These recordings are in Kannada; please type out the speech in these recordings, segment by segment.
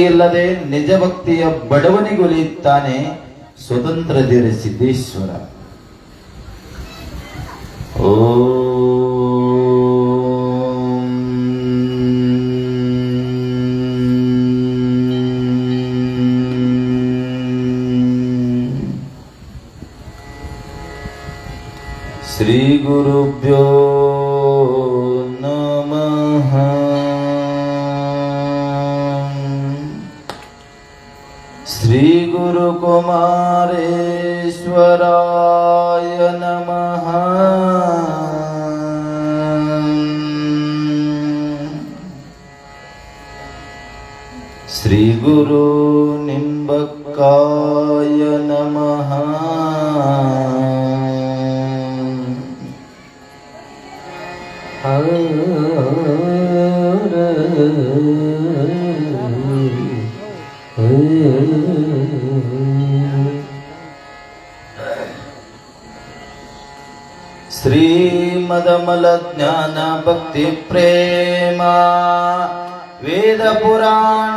ಇಲ್ಲದೆ ನಿಜ ಭಕ್ತಿಯ ಬಡವನಿಗೊಲಿಯುತ್ತಾನೆ ಸ್ವತಂತ್ರ ಧೀರ ಸಿದ್ದೇಶ್ವರ. ಶ್ರೀ ಗುರುಭ್ಯೋ ನಮಃ. ಶ್ರೀ ಗುರು ಕುಮಾರೇಶ್ವರಾಯ ನಮಃ. ಶ್ರೀ ಗುರು ನಿಂಬಕ್ಕಾಯ ನಮಃ. ಶ್ರೀಮದಮಲ ಜ್ಞಾನ ಭಕ್ತಿ ಪ್ರೇಮ ವೇದ ಪುರಾಣ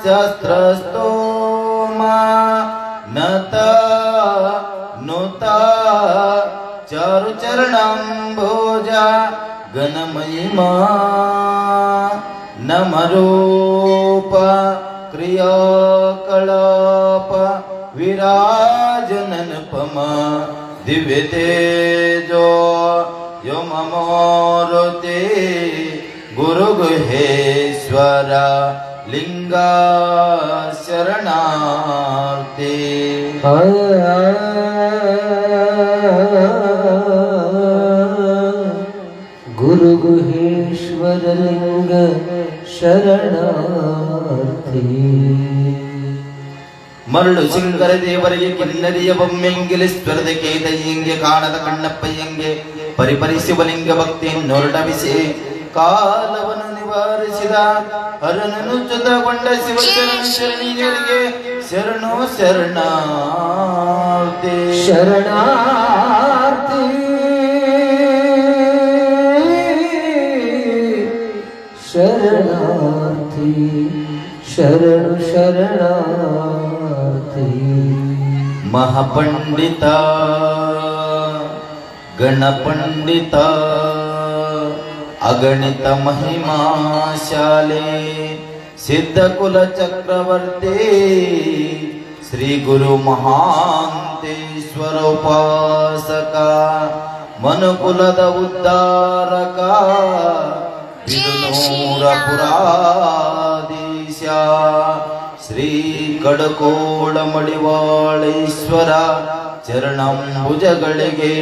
ಶಾಸ್ತ್ರ ಸ್ತೋಮ ನತ ನುತ ಚಾರು ಚರಣಂಭೋಜ ಗಣಮಹಿಮಾ ನಮರೂಪ ಕ್ರಿಯಾಕಲಾಪ ವಿರಾಜನನುಪಮ ದಿವ್ಯ ತೇಜೋ ಯಮಮೂರ್ತಿ ಗುರು ಗುಹೇಶ್ವರ ಲಿಂಗ ಶರಣಾರ್ಥಿ. ಗುರು ಗುಹೇಶ್ವರ ಲಿಂಗ ಶರಣಾರ್ಥಿ. ಮರಳು ಸಿಂಗರ ದೇವರಿಗೆ ಕಿನ್ನರಿಯ ಬೊಮ್ಮೆಂಗಿಲಿಸ್ವರದ ಕೇತಯ್ಯಂಗೆ ಕಾಣದ ಕಣ್ಣಪ್ಪಯ್ಯಂಗೆ ಪರಿಪರಿಸಿವಲಿಂಗ ಭಕ್ತಿಯನ್ನೊರಡವಿಸಿ ಕಾಲವನ್ನು ನಿವಾರಿಸಿದ ಹರನನ್ನು ಜೊತೆಗೊಂಡ ಶಿವಶರಣರಿಗೆ ಶರಣು ಶರಣಾರ್ಥಿ. ಶರಣಾರ್ಥಿ ಶರಣಾರ್ಥಿ ಶರಣು ಶರಣಾರ್ಥಿ. ಮಹಾಪಂಡಿತ ಗಣಪಂಡಿತ ಅಗಣಿತ ಮಹಿಮಾ ಶಾಲೆ ಸಿದ್ಧಕುಲ ಚಕ್ರವರ್ತಿ ಶ್ರೀ ಗುರು ಮಹಾಂತೇಶ್ವರ ಉಪಾಸಕ ಮನುಕುಲದ ಉದ್ಧಾರಕ ವಿದುನೂರ ಪುರಾಧೀಶ ಶ್ರೀ ಕಡಕೋಳ ಮಡಿವಾಳೇಶ್ವರ ಚರಣಂಬುಜಗಳಿಗೆ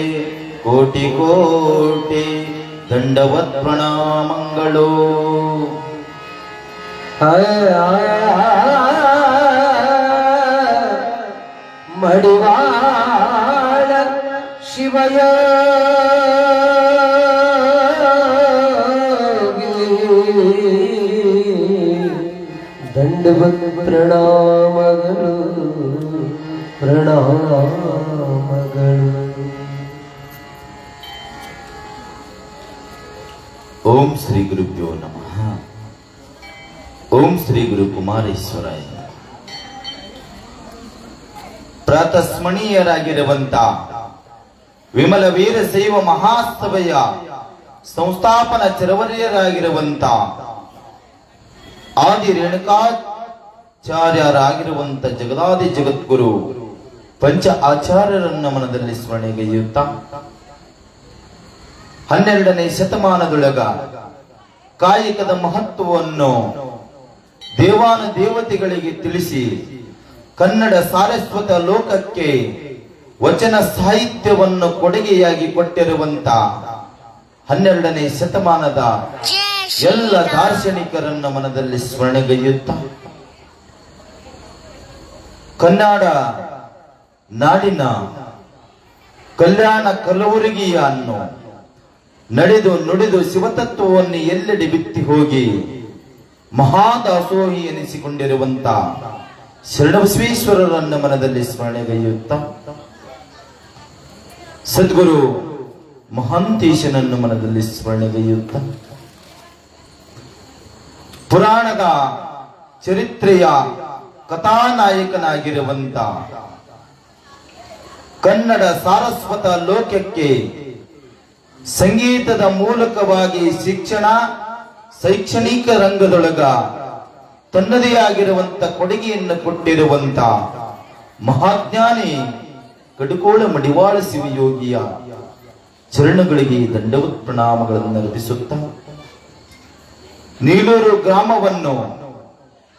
ಕೋಟಿ ಕೋಟಿ ದಂಡವತ್ ಪ್ರಣಾಮಗಳು. ಮಡಿವಾಳ ಶಿವಯ ದಂಡವತ್ ಪ್ರಣಾಮಗಳು ಪ್ರಣಾಮಗಳು. ಓಂ ಶ್ರೀ ಗುರುಭ್ಯೋ ನಮಃ. ಓಂ ಶ್ರೀ ಗುರು ಕುಮಾರೇಶ್ವರಾಯ. ಪ್ರಾತಸ್ಮರಣೀಯರಾಗಿರುವಂತ ವಿಮಲ ವೀರಶೈವ ಮಹಾಸಭೆಯ ಸಂಸ್ಥಾಪನ ಚರವರ್ಯರಾಗಿರುವಂತ ಆದಿ ರೇಣುಕಾಚಾರ್ಯರಾಗಿರುವಂತ ಜಗದಾದಿ ಜಗದ್ಗುರು ಪಂಚ ಆಚಾರ್ಯರನ್ನ ಮನದಲ್ಲಿ ಸ್ಮರಣೆಗೈಯುತ್ತಾ 12ನೇ ಶತಮಾನದೊಳಗ ಕಾಯಕದ ಮಹತ್ವವನ್ನು ದೇವಾನು ದೇವತೆಗಳಿಗೆ ತಿಳಿಸಿ ಕನ್ನಡ ಸಾರಸ್ವತ ಲೋಕಕ್ಕೆ ವಚನ ಸಾಹಿತ್ಯವನ್ನು ಕೊಡುಗೆಯಾಗಿ ಕೊಟ್ಟಿರುವಂತ 12ನೇ ಶತಮಾನದ ಎಲ್ಲ ದಾರ್ಶನಿಕರನ್ನ ಮನದಲ್ಲಿ ಸ್ಮರಣೆಗೈಯುತ್ತ ಕನ್ನಡ ನಾಡಿನ ಕಲ್ಯಾಣ ಕಲಬುರಗಿಯನ್ನು ನಡೆದು ನುಡಿದು ಶಿವತತ್ವವನ್ನು ಎಲ್ಲೆಡೆ ಬಿತ್ತಿ ಹೋಗಿ ಮಹಾದಾಸೋಹಿ ಎನಿಸಿಕೊಂಡಿರುವಂತ ಶರಣಬಸವೇಶ್ವರರನ್ನ ಮನದಲ್ಲಿ ಸ್ಮರಣೆಗೈಯುತ್ತ ಸದ್ಗುರು ಮಹಾಂತೇಶನನ್ನು ಮನದಲ್ಲಿ ಸ್ಮರಣೆಗೈಯುತ್ತ ಪುರಾಣದ ಚರಿತ್ರೆಯ ಕಥಾನಾಯಕನಾಗಿರುವಂತ ಕನ್ನಡ ಸಾರಸ್ವತ ಲೋಕಕ್ಕೆ ಸಂಗೀತದ ಮೂಲಕವಾಗಿ ಶಿಕ್ಷಣ ಶೈಕ್ಷಣಿಕ ರಂಗದೊಳಗ ತನ್ನದೇ ಆಗಿರುವಂತ ಕೊಡುಗೆಯನ್ನು ಕೊಟ್ಟಿರುವಂತ ಮಹಾಜ್ಞಾನಿ ಕಡುಕೋಳ ಮಡಿವಾಳ ಶಿವಯೋಗಿಯ ಚರಣಗಳಿಗೆ ದಂಡವತ್ ಪ್ರಣಾಮಗಳನ್ನು ಅರ್ಪಿಸುತ್ತ ನೀಲೂರು ಗ್ರಾಮವನ್ನು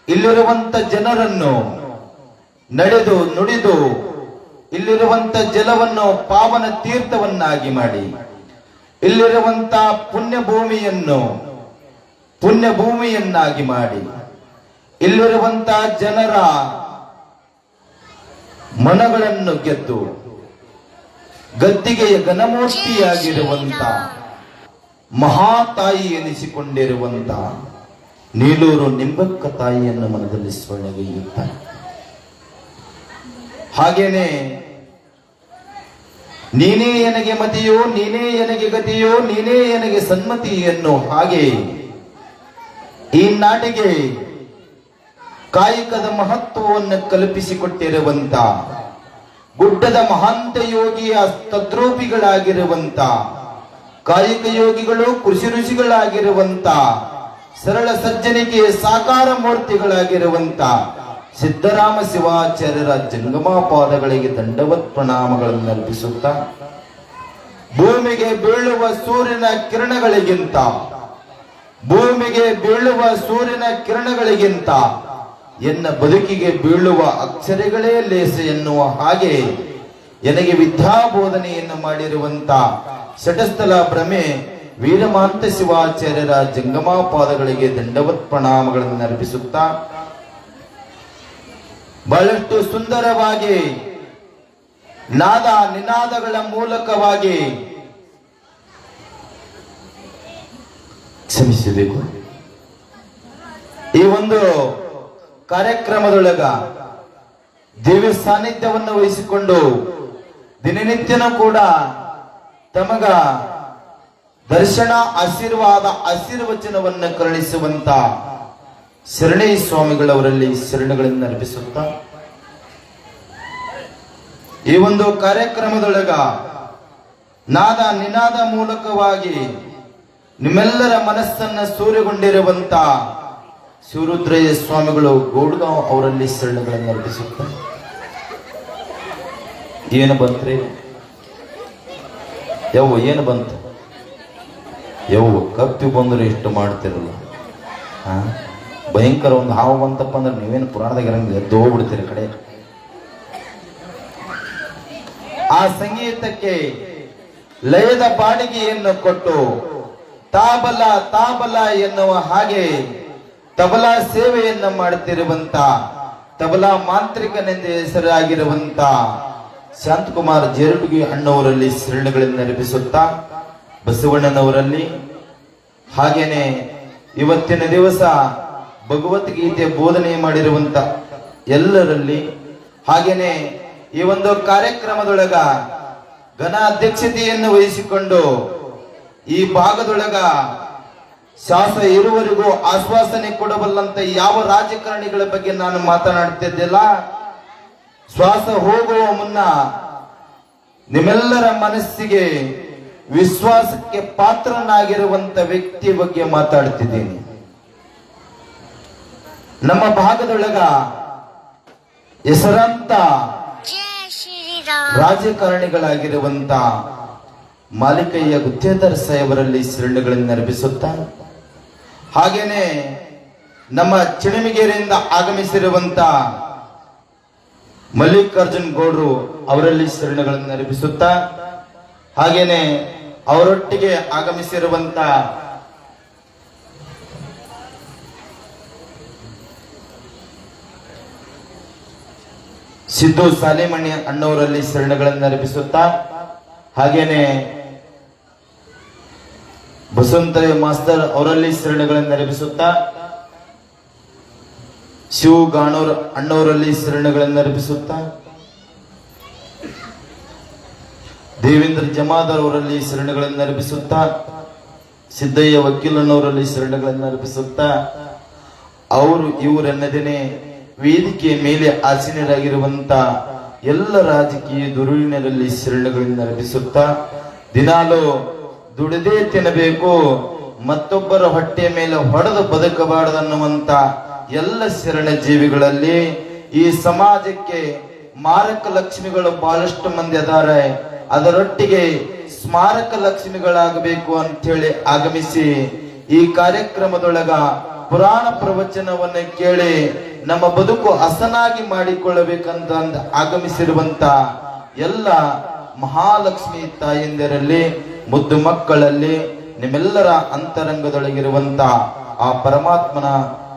ಇಲ್ಲಿರುವಂತ ಜನರನ್ನು ನಡೆದು ನುಡಿದು ಇಲ್ಲಿರುವಂತ ಜಲವನ್ನು ಪಾವನ ತೀರ್ಥವನ್ನಾಗಿ ಮಾಡಿ ಇಲ್ಲಿರುವಂತ ಪುಣ್ಯಭೂಮಿಯನ್ನಾಗಿ ಮಾಡಿ ಇಲ್ಲಿರುವಂತ ಜನರ ಮನಗಳನ್ನು ಗೆದ್ದು ಗದ್ದಿಗೆಯ ಘನಮೂರ್ತಿಯಾಗಿರುವಂತ ಮಹಾತಾಯಿ ಎನಿಸಿಕೊಂಡಿರುವಂತ ನೀಲೂರು ನಿಂಬಕ್ಕ ತಾಯಿಯನ್ನು ಮನದಲ್ಲಿ ಸ್ಮರಣೆಗೈಯುತ್ತಾರೆ. ಹಾಗೇನೆ ನೀನೇ ನನಗೆ ಮತಿಯೋ, ನೀನೇ ನನಗೆ ಗತಿಯೋ, ನೀನೇ ನನಗೆ ಸನ್ಮತಿಯನ್ನು ಹಾಗೆ ಈ ನಾಡಿಗೆ ಕಾಯಕದ ಮಹತ್ವವನ್ನು ಕಲ್ಪಿಸಿಕೊಟ್ಟಿರುವಂತ ಗುಡ್ಡದ ಮಹಾಂತ ಯೋಗಿಯ ತದ್ರೂಪಿಗಳಾಗಿರುವಂತ ಕಾಯಕ ಯೋಗಿಗಳು ಕೃಷಿ ಋಷಿಗಳಾಗಿರುವಂತ ಸರಳ ಸಜ್ಜನಿಕೆಯ ಸಾಕಾರ ಮೂರ್ತಿಗಳಾಗಿರುವಂತ ಸಿದ್ದರಾಮ ಶಿವಾಚಾರ್ಯರ ಜಂಗಮ ಪಾದಗಳಿಗೆ ದಂಡವತ್ ಪ್ರಣಾಮಗಳನ್ನು ಅರ್ಪಿಸುತ್ತಾ ಭೂಮಿಗೆ ಬೀಳುವ ಸೂರ್ಯನ ಕಿರಣಗಳಿಗಿಂತ ಎನ್ನ ಬದುಕಿಗೆ ಬೀಳುವ ಅಕ್ಷರಗಳೇ ಲೇಸ ಎನ್ನುವ ಹಾಗೆ ನನಗೆ ವಿದ್ಯಾಬೋಧನೆಯನ್ನು ಮಾಡಿರುವಂತ ಶಟಸ್ಥಲ ಭ್ರಮೆ ವೀರಮಾಂತ ಶಿವಾಚಾರ್ಯರ ಜಂಗಮ ಪಾದಗಳಿಗೆ ದಂಡವತ್ ಪ್ರಣಾಮಗಳನ್ನು ಅರ್ಪಿಸುತ್ತಾ ಬಹಳಷ್ಟು ಸುಂದರವಾಗಿ ನಿನಾದಗಳ ಮೂಲಕವಾಗಿ ಕ್ಷಮಿಸಬೇಕು. ಈ ಒಂದು ಕಾರ್ಯಕ್ರಮದೊಳಗ ದಿವ್ಯ ಸಾನ್ನಿಧ್ಯವನ್ನು ವಹಿಸಿಕೊಂಡು ದಿನನಿತ್ಯನೂ ಕೂಡ ತಮಗ ದರ್ಶನ ಆಶೀರ್ವಚನವನ್ನು ಕರುಣಿಸುವಂತ ಶರಣೈ ಸ್ವಾಮಿಗಳವರಲ್ಲಿ ಶರಣಗಳನ್ನು ಅರ್ಪಿಸುತ್ತ ಈ ಒಂದು ಕಾರ್ಯಕ್ರಮದೊಳಗ ನಿನಾದ ಮೂಲಕವಾಗಿ ನಿಮ್ಮೆಲ್ಲರ ಮನಸ್ಸನ್ನ ಸೂರೆಗೊಂಡಿರುವಂತ ಶಿವರುದ್ರಯ್ಯ ಸ್ವಾಮಿಗಳು ಗೋಡ್ಗಾಂವ್ ಅವರಲ್ಲಿ ಶರಣಗಳನ್ನು ಅರ್ಪಿಸುತ್ತ ಏನು ಬಂತ್ರಿ ಏನು ಬಂತು ಕಪ್ಪಿ ಬಂದ್ರೆ ಇಷ್ಟು ಮಾಡ್ತಿರಲ್ಲ. ಭಯಂಕರ ಒಂದು ಹಾವು ಬಂತಪ್ಪ ಅಂದ್ರೆ ನೀವೇನು ಪುರಾಣದಾಗ ಇರಂಗಿಲ್ಲ, ಎದ್ದು ಹೋಗ್ಬಿಡ್ತೀರಿ ಕಡೆ. ಆ ಸಂಗೀತಕ್ಕೆ ಲಯದ ಬಾಡಿಗೆಯನ್ನು ಕೊಟ್ಟು ತಾಬಲ ಎನ್ನುವ ಹಾಗೆ ತಬಲಾ ಸೇವೆಯನ್ನು ಮಾಡುತ್ತಿರುವಂತ ತಬಲಾ ಮಾಂತ್ರಿಕನೆಂದು ಹೆಸರಾಗಿರುವಂತ ಶಾಂತಕುಮಾರ್ ಜೇರುಟಗಿ ಅಣ್ಣವರಲ್ಲಿ ಶರಣಗಳನ್ನು ಅರ್ಪಿಸುತ್ತಾ ಬಸವಣ್ಣನವರಲ್ಲಿ ಹಾಗೇನೆ ಇವತ್ತಿನ ದಿವಸ ಭಗವದ್ಗೀತೆ ಬೋಧನೆ ಮಾಡಿರುವಂತ ಎಲ್ಲರಲ್ಲಿ ಹಾಗೇನೆ ಈ ಒಂದು ಕಾರ್ಯಕ್ರಮದೊಳಗ ಘನ ಅಧ್ಯಕ್ಷತೆಯನ್ನು ವಹಿಸಿಕೊಂಡು ಈ ಭಾಗದೊಳಗ ಶ್ವಾಸ ಇರುವವರೆಗೂ ಆಶ್ವಾಸನೆ ಕೊಡಬಲ್ಲಂತ ಯಾವ ರಾಜಕಾರಣಿಗಳ ಬಗ್ಗೆ ನಾನು ಮಾತನಾಡ್ತಿದ್ದಿಲ್ಲ. ಶ್ವಾಸ ಹೋಗುವ ಮುನ್ನ ನಿಮ್ಮೆಲ್ಲರ ಮನಸ್ಸಿಗೆ ವಿಶ್ವಾಸಕ್ಕೆ ಪಾತ್ರನಾಗಿರುವಂತ ವ್ಯಕ್ತಿ ಬಗ್ಗೆ ಮಾತಾಡ್ತಿದ್ದೀನಿ. ನಮ್ಮ ಭಾಗದೊಳಗ ಹೆಸರಂತ ರಾಜಕಾರಣಿಗಳಾಗಿರುವಂತ ಮಾಲಿಕಯ್ಯ ಗುತ್ತೇದಾರ್ ಸಾಹೇಬರಲ್ಲಿ ಶರಣಗಳನ್ನು ಅರ್ಪಿಸುತ್ತ ಹಾಗೇನೆ ನಮ್ಮ ಚಿಣಮಿಗೇರಿಯಿಂದ ಆಗಮಿಸಿರುವಂತ ಮಲ್ಲಿಕಾರ್ಜುನ್ ಗೌಡ್ರು ಅವರಲ್ಲಿ ಶರಣಗಳನ್ನು ಅರ್ಪಿಸುತ್ತ ಹಾಗೇನೆ ಅವರೊಟ್ಟಿಗೆ ಆಗಮಿಸಿರುವಂತ ಸಿದ್ದು ಸಾಲಿಮಣಿ ಅಣ್ಣವರಲ್ಲಿ ಶರಣಗಳನ್ನು ಅರ್ಪಿಸುತ್ತಾ ಹಾಗೇನೆ ಬಸವಂತಯ್ಯ ಮಾಸ್ತರ್ ಅವರಲ್ಲಿ ಶರಣಗಳನ್ನು ಅರ್ಪಿಸುತ್ತಾ ಶಿವ ಗಾಣೂರ್ ಅಣ್ಣವರಲ್ಲಿ ಶರಣಗಳನ್ನು ಅರ್ಪಿಸುತ್ತಾ ದೇವೇಂದ್ರ ಜಮಾದಾರ್ ಅವರಲ್ಲಿ ಶರಣಗಳನ್ನು ಅರ್ಪಿಸುತ್ತಾ ಸಿದ್ದಯ್ಯ ವಕೀಲನವರಲ್ಲಿ ಶರಣಗಳನ್ನು ಅರ್ಪಿಸುತ್ತಾ ಅವರು ಇವರೆನ್ನದೇನೆ ವೇದಿಕೆಯ ಮೇಲೆ ಆಸೀನರಾಗಿರುವಂತ ಎಲ್ಲ ರಾಜಕೀಯ ದುರುಳಿನಲ್ಲಿ ಶರಣಗಳಿಂದ ರಚಿಸುತ್ತಾ ದಿನಾಲು ದುಡಿದೇ ತಿನ್ನಬೇಕು, ಮತ್ತೊಬ್ಬರ ಹೊಟ್ಟೆಯ ಮೇಲೆ ಹೊಡೆದು ಬದುಕಬಾರದನ್ನುವಂತ ಎಲ್ಲ ಶರಣ ಜೀವಿಗಳಲ್ಲಿ ಈ ಸಮಾಜಕ್ಕೆ ಮಾರಕ ಲಕ್ಷ್ಮಿಗಳು ಬಹಳಷ್ಟು ಮಂದಿ ಅದಾರೆ. ಅದರೊಟ್ಟಿಗೆ ಸ್ಮಾರಕ ಲಕ್ಷ್ಮಿಗಳಾಗಬೇಕು ಅಂತ ಹೇಳಿ ಆಗಮಿಸಿ ಈ ಕಾರ್ಯಕ್ರಮದೊಳಗ ಪುರಾಣ ಪ್ರವಚನವನ್ನು ಕೇಳಿ ನಮ್ಮ ಬದುಕು ಹಸನಾಗಿ ಮಾಡಿಕೊಳ್ಳಬೇಕಂತ ಆಗಮಿಸಿರುವಂತ ಎಲ್ಲ ಮಹಾಲಕ್ಷ್ಮಿ ತಾಯಂದಿರಲ್ಲಿ, ಮುದ್ದು ಮಕ್ಕಳಲ್ಲಿ ನಿಮ್ಮೆಲ್ಲರ ಅಂತರಂಗದೊಳಗಿರುವಂತ ಆ ಪರಮಾತ್ಮನ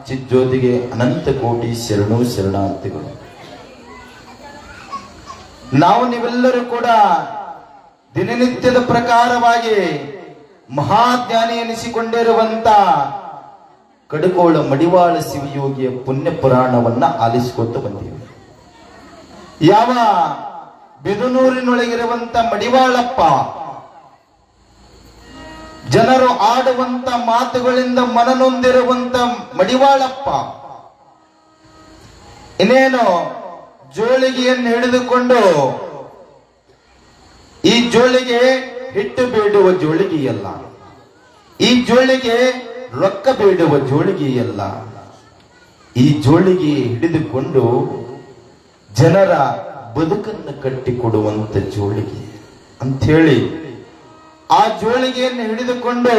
ಚಿಜ್ಯೋತಿಗೆ ಅನಂತ ಕೋಟಿ ಶರಣು ಶರಣಾರ್ಥಿಗಳು. ನಾವು ನೀವೆಲ್ಲರೂ ಕೂಡ ದಿನನಿತ್ಯದ ಪ್ರಕಾರವಾಗಿ ಮಹಾಜ್ಞಾನಿ ಎನಿಸಿಕೊಂಡಿರುವಂತ ಕಡಕೋಳ ಮಡಿವಾಳ ಶಿವಯೋಗಿಯ ಪುಣ್ಯ ಪುರಾಣವನ್ನ ಆಲಿಸಿಕೊಟ್ಟು ಬಂದಿವೆ. ಯಾವ ಬಿದುನೂರಿನೊಳಗಿರುವಂತ ಮಡಿವಾಳಪ್ಪ ಜನರು ಆಡುವಂತ ಮಾತುಗಳಿಂದ ಮನನೊಂದಿರುವಂತ ಮಡಿವಾಳಪ್ಪ ಇನ್ನೇನು ಜೋಳಿಗೆಯನ್ನು ಹಿಡಿದುಕೊಂಡು, ಈ ಜೋಳಿಗೆ ಹಿಟ್ಟು ಬೇಡುವ ಜೋಳಿಗೆಯಲ್ಲ, ಈ ಜೋಳಿಗೆ ರೊಕ್ಕ ಬೇಡುವ ಜೋಳಿಗೆಯಲ್ಲ, ಈ ಜೋಳಿಗೆ ಹಿಡಿದುಕೊಂಡು ಜನರ ಬದುಕನ್ನು ಕಟ್ಟಿಕೊಡುವಂತ ಜೋಳಿಗೆ ಅಂಥೇಳಿ ಆ ಜೋಳಿಗೆಯನ್ನು ಹಿಡಿದುಕೊಂಡು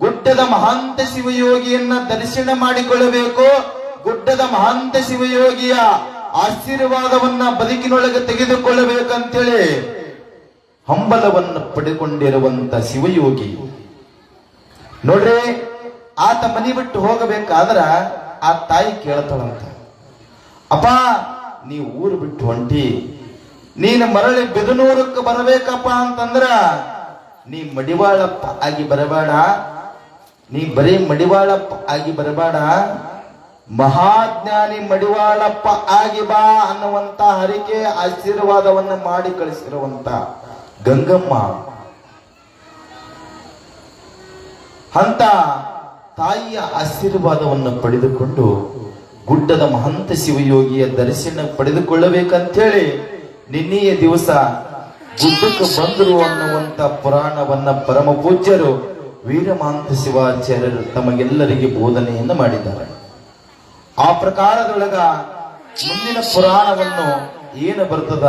ಗುಡ್ಡದ ಮಹಾಂತ ಶಿವಯೋಗಿಯನ್ನ ದರ್ಶನ ಮಾಡಿಕೊಳ್ಳಬೇಕು. ಗುಡ್ಡದ ಮಹಾಂತ ಶಿವಯೋಗಿಯ ಆಶೀರ್ವಾದವನ್ನ ಬದುಕಿನೊಳಗೆ ತೆಗೆದುಕೊಳ್ಳಬೇಕಂತೇಳಿ ಹಂಬಲವನ್ನು ಪಡೆದುಕೊಂಡಿರುವಂತ ಶಿವಯೋಗಿ ನೋಡ್ರಿ, ಆತ ಮನಿ ಬಿಟ್ಟು ಹೋಗಬೇಕಾದ್ರ ಆ ತಾಯಿ ಕೇಳ್ತಾಳಂತ, ಅಪ್ಪ ನೀ ಊರು ಬಿಟ್ಟು ಹೊಂಟಿ, ನೀನು ಮರಳಿ ಬಿದನೂರಕ್ಕೆ ಬರಬೇಕಪ್ಪ ಅಂತಂದ್ರ ನೀ ಮಡಿವಾಳಪ್ಪ ಆಗಿ ಬರಬೇಡ, ನೀ ಬರೀ ಮಡಿವಾಳಪ್ಪ ಆಗಿ ಬರಬೇಡ, ಮಹಾಜ್ಞಾನಿ ಮಡಿವಾಳಪ್ಪ ಆಗಿ ಬಾ ಅನ್ನುವಂತ ಹರಿಕೆ ಆಶೀರ್ವಾದವನ್ನು ಮಾಡಿ ಕಳಿಸಿರುವಂತ ಗಂಗಮ್ಮ ಅಂತ ತಾಯಿಯ ಆಶೀರ್ವಾದವನ್ನು ಪಡೆದುಕೊಂಡು ಗುಡ್ಡದ ಮಹಂತ ಶಿವಯೋಗಿಯ ದರ್ಶನ ಪಡೆದುಕೊಳ್ಳಬೇಕಂತೇಳಿ ನಿನ್ನೆಯ ದಿವಸ ಗುಡ್ಡಕ್ಕೆ ಬಂದರು ಅನ್ನುವಂತ ಪುರಾಣವನ್ನ ಪರಮ ಪೂಜ್ಯರು ವೀರಮಾಂತ ಶಿವಾಚಾರ್ಯರು ತಮಗೆಲ್ಲರಿಗೆ ಬೋಧನೆಯನ್ನು ಮಾಡಿದ್ದಾರೆ. ಆ ಪ್ರಕಾರದೊಳಗ ಮುಂದಿನ ಪುರಾಣವನ್ನು ಏನು ಬರ್ತದ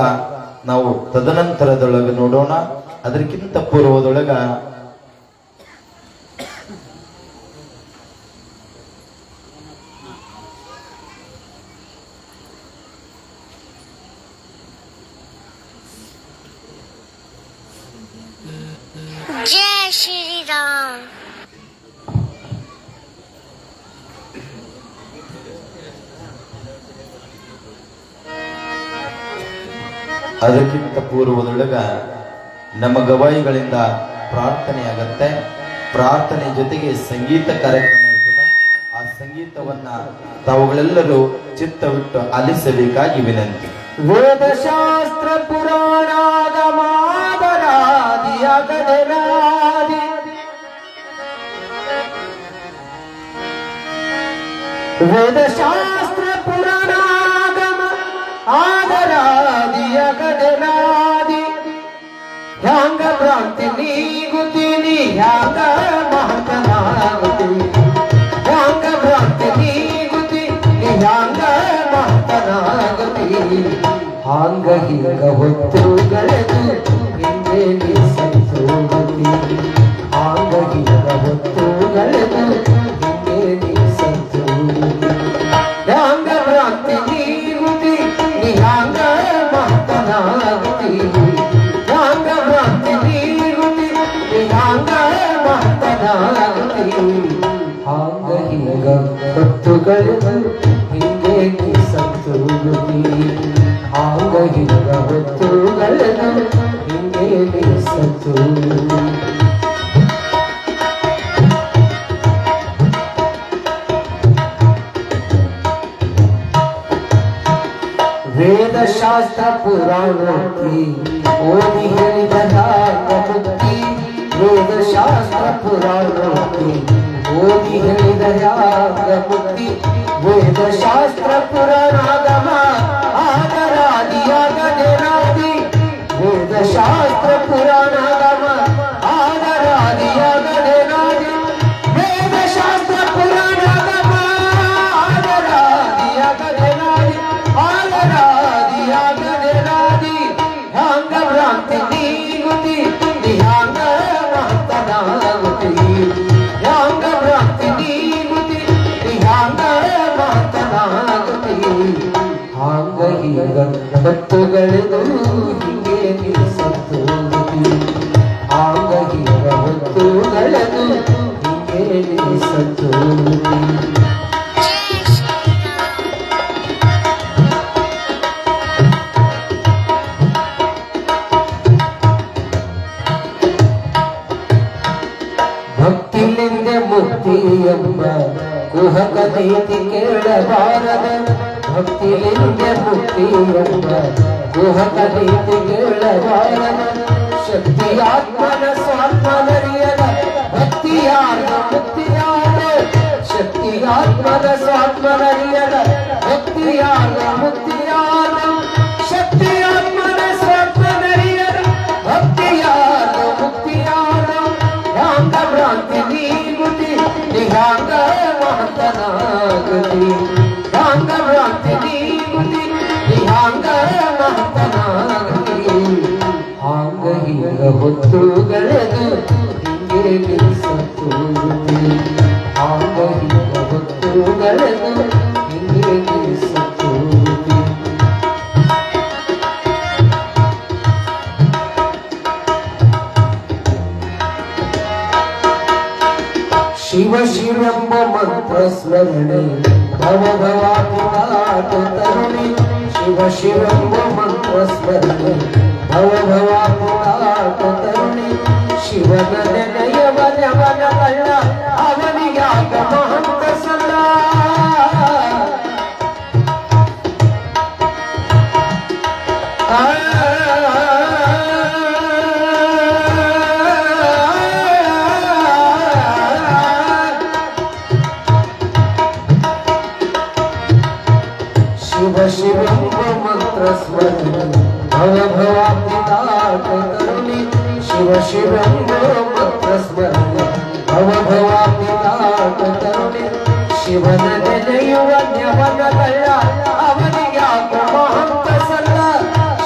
ನಾವು ತದನಂತರದೊಳಗ ನೋಡೋಣ. ಅದಕ್ಕಿಂತ ಪೂರ್ವದೊಳಗ जय श्री राम। ಅದಕ್ಕಿಂತ ಪೂರ್ವದೊಳಗ ನಮ್ಮ ಗವಾಯಿಗಳಿಂದ ಪ್ರಾರ್ಥನೆ ಆಗತ್ತೆ. ಪ್ರಾರ್ಥನೆ ಜೊತೆಗೆ ಸಂಗೀತ ಕಾರ್ಯಕ್ರಮ ಇರ್ತದೆ. ಆ ಸಂಗೀತವನ್ನ ತಾವುಗಳೆಲ್ಲರೂ ಚಿತ್ತವಿಟ್ಟು ಆಲಿಸಬೇಕಾಗಿ ವಿನಂತಿ. ವೇದಶಾಸ್ತ್ರ ಪುರಾಣಾಗಮಾದರಾದಿಯ ಗಣನಾದಿ ವೇದಶಾಸ್ತ್ರ ಪುರಾಣಾಗಮ ಆದರಾದಿಯ ಗಣನಾದಿ ಹ್ಯಾಂಗ ಭ್ರಾಂತಿ ನೀಗುತ್ತೀನಿ, ಹ್ಯಾಂಗ ಮಹತನಾಗುತ್ತಿ, ಹ್ಯಾಂಗ ಭ್ರಾಂತಿ ನೀಗುತ್ತಿ, ಹ್ಯಾಂಗ ಮಹತನಾಗುತ್ತಿ, ಹಾಂಗ ಹಿಂಗ ಹೊತ್ತುಗಳೆದು ಹಿಂದೆ ನೀ ಸಂತೋಗತಿ, ಹಾಂಗ ಹಿಂಗ ಹೊತ್ತುಗಳೆದು ಹಿಂದೆ ನೀ ಸಂತೋಗತಿ, ಹ್ಯಾಂಗ ಭ್ರಾಂತಿ ನೀಗುತ್ತಿ, ಹ್ಯಾಂಗ ಮಹತನಾಗುತ್ತಿ, ಹ್ಯಾಂಗ ಭ್ರಾಂತಿ ನೀಗುತ್ತಿ, ಹ್ಯಾಂಗ ಮಹತನಾಗುತ್ತಿ, ಹಾಂಗ ಹಿಂಗ ಹೊತ್ತುಗಳೆದು ಹಿಂದೆ ನೀ ಸಂತೋಗತಿ, ಹಾಂಗ ಹಿಂಗ ಹೊತ್ತುಗಳೆದು ಹಿಂದೆ ನೀ ಸಂತೋಗತಿ. ವೇದಶಾಸ್ತ್ರ ಪುರಾಣೋಕ್ತಿ ಓದಿ ಹೇಳಿದ ಮುಕ್ತಿ, ವೇದಶಾಸ್ತ್ರ ಪುರಾಣೋಕ್ತಿ ಓದಿ ಹೇಳಿದ ಯಾಗ ಮುಕ್ತಿ ವೇದ ಶಾಸ್ತ್ರ ಪುರಾಣಾಗಮ ಆದರಾದಿಯಾಗದೇನಾದಿ ವೇದ ಶಾಸ್ತ್ರ ಪುರಾಣಾಗಮ ಆದರಾದಿಯಾಗದೇನಾದಿ ವೇದ ಶಾಸ್ತ್ರ ಪುರಾಣಾಗಮ ಆದರಾದಿಯಾಗದೇನಾದಿ ಆದರಾದಿಯಾಗದೇನಾದಿ ಹ್ಯಾಂಗ ಭ್ರಾಂತಿ ನೀಗುತಿ ಹ್ಯಾಂಗ ಮಹತ್ತನಾಗುತಿ ಹ್ಯಾಂಗ ಭ್ರಾಂತಿ ನೀಗುತಿ ಹ್ಯಾಂಗ ಮಹತ್ತನಾಗುತಿ ಹಾಂಗ ಹೀಗ ಹೊತ್ತುಗಳೆದು ಹಿಂಗೆ ನಿಲ್ಲಿಸತ್ತೋಗುತಿ ಹಾಂಗ ಹೀಗ ಹೊತ್ತುಗಳೆದು ಹಿಂಗೆ ನಿಲ್ಲಿಸತ್ತೋಗುತಿ ಭಕ್ತಿಲಿಂದ ಮುಕ್ತಿ ಎಂಬ ಕುಹಕ ನೀತಿ ಕೇಳಬಾರದ ಭಕ್ತಿಲಿಂದ ಮುಕ್ತಿ ಎಂಬ ಕುಹಕ ನೀತಿ ಕೇಳಬಾರದ ಶಕ್ತಿಯಾತ್ಮನ ಸ್ವಾತ್ಮನರಿಯದ ಭಕ್ತಿಯಾದ ಮುಕ್ತಿಯಾದ ಶಕ್ತಿಯಾತ್ಮನ ಸ್ವಾತ್ಮನರಿಯದ ಭಕ್ತಿಯಾದ ಮುಕ್ತಿಯಾದ ಶಕ್ತಿಯಾತ್ಮನ ಸ್ವಾತ್ಮನರಿಯದ ಭಕ್ತಿಯಾದ ಮುಕ್ತಿಯಾದ ಹ್ಯಾಂಗ ಭ್ರಾಂತಿ ನೀಗುತಿ ಹ್ಯಾಂಗ ಮಹತ್ತನಾಗುತಿ ಹ್ಯಾಂಗ ಭ್ರಾಂತಿ ನೀಗುತಿ ಹ್ಯಾಂಗ ಮಹತ್ತನಾಗುತಿ ಹಾಂಗ ಹೀಗ ಹೊತ್ತುಗಳೆದು ಹಿಂಗೆ ನಿಲ್ಲಿಸತ್ತೋಗುತಿ ಹಾಂಗ ಹೀಗ ಹೊತ್ತುಗಳೆದು ಹಿಂಗೆ ನಿಲ್ಲಿಸತ್ತೋಗುತಿ ಶಿವ ಶಿವೆಂಬ ಮಂತ್ರ ಸ್ಮರಣೆ ಭವ ಭವಾಪಿನಾಥ ತರುಣಿ ಶಿವ ಶಿವೆಂಬ ಮಂತ್ರ ಸ್ಮರಣೆ ಭವ ಭವಾಪಿನಾಥ ತರುಣಿ ಶಿವನ ನೆನೆಯವನವನ ಕಳ್ಳ ಅವನಿಯಾಗ ಮಹಂತ ಸಲ್ಲ ಶಿವ ಶಿವೆಂಬ ಮಂತ್ರ ಸ್ಮರಣೆ ಭವ ಭವಾಪಿನಾಥ ತರುಣಿ ಶಿವ ಶಿವೆಂಬ ಮಂತ್ರ ಸ್ಮರಣೆ ಭವ ಭವಾಪಿನಾಥ ತರುಣಿ ಶಿವನ ನೆನೆಯುವ ನ್ಯವನ ಕಳ್ಳ ಅವನಿಗ್ಯಾಕ ಮಹಂತ ಸಲ್ಲ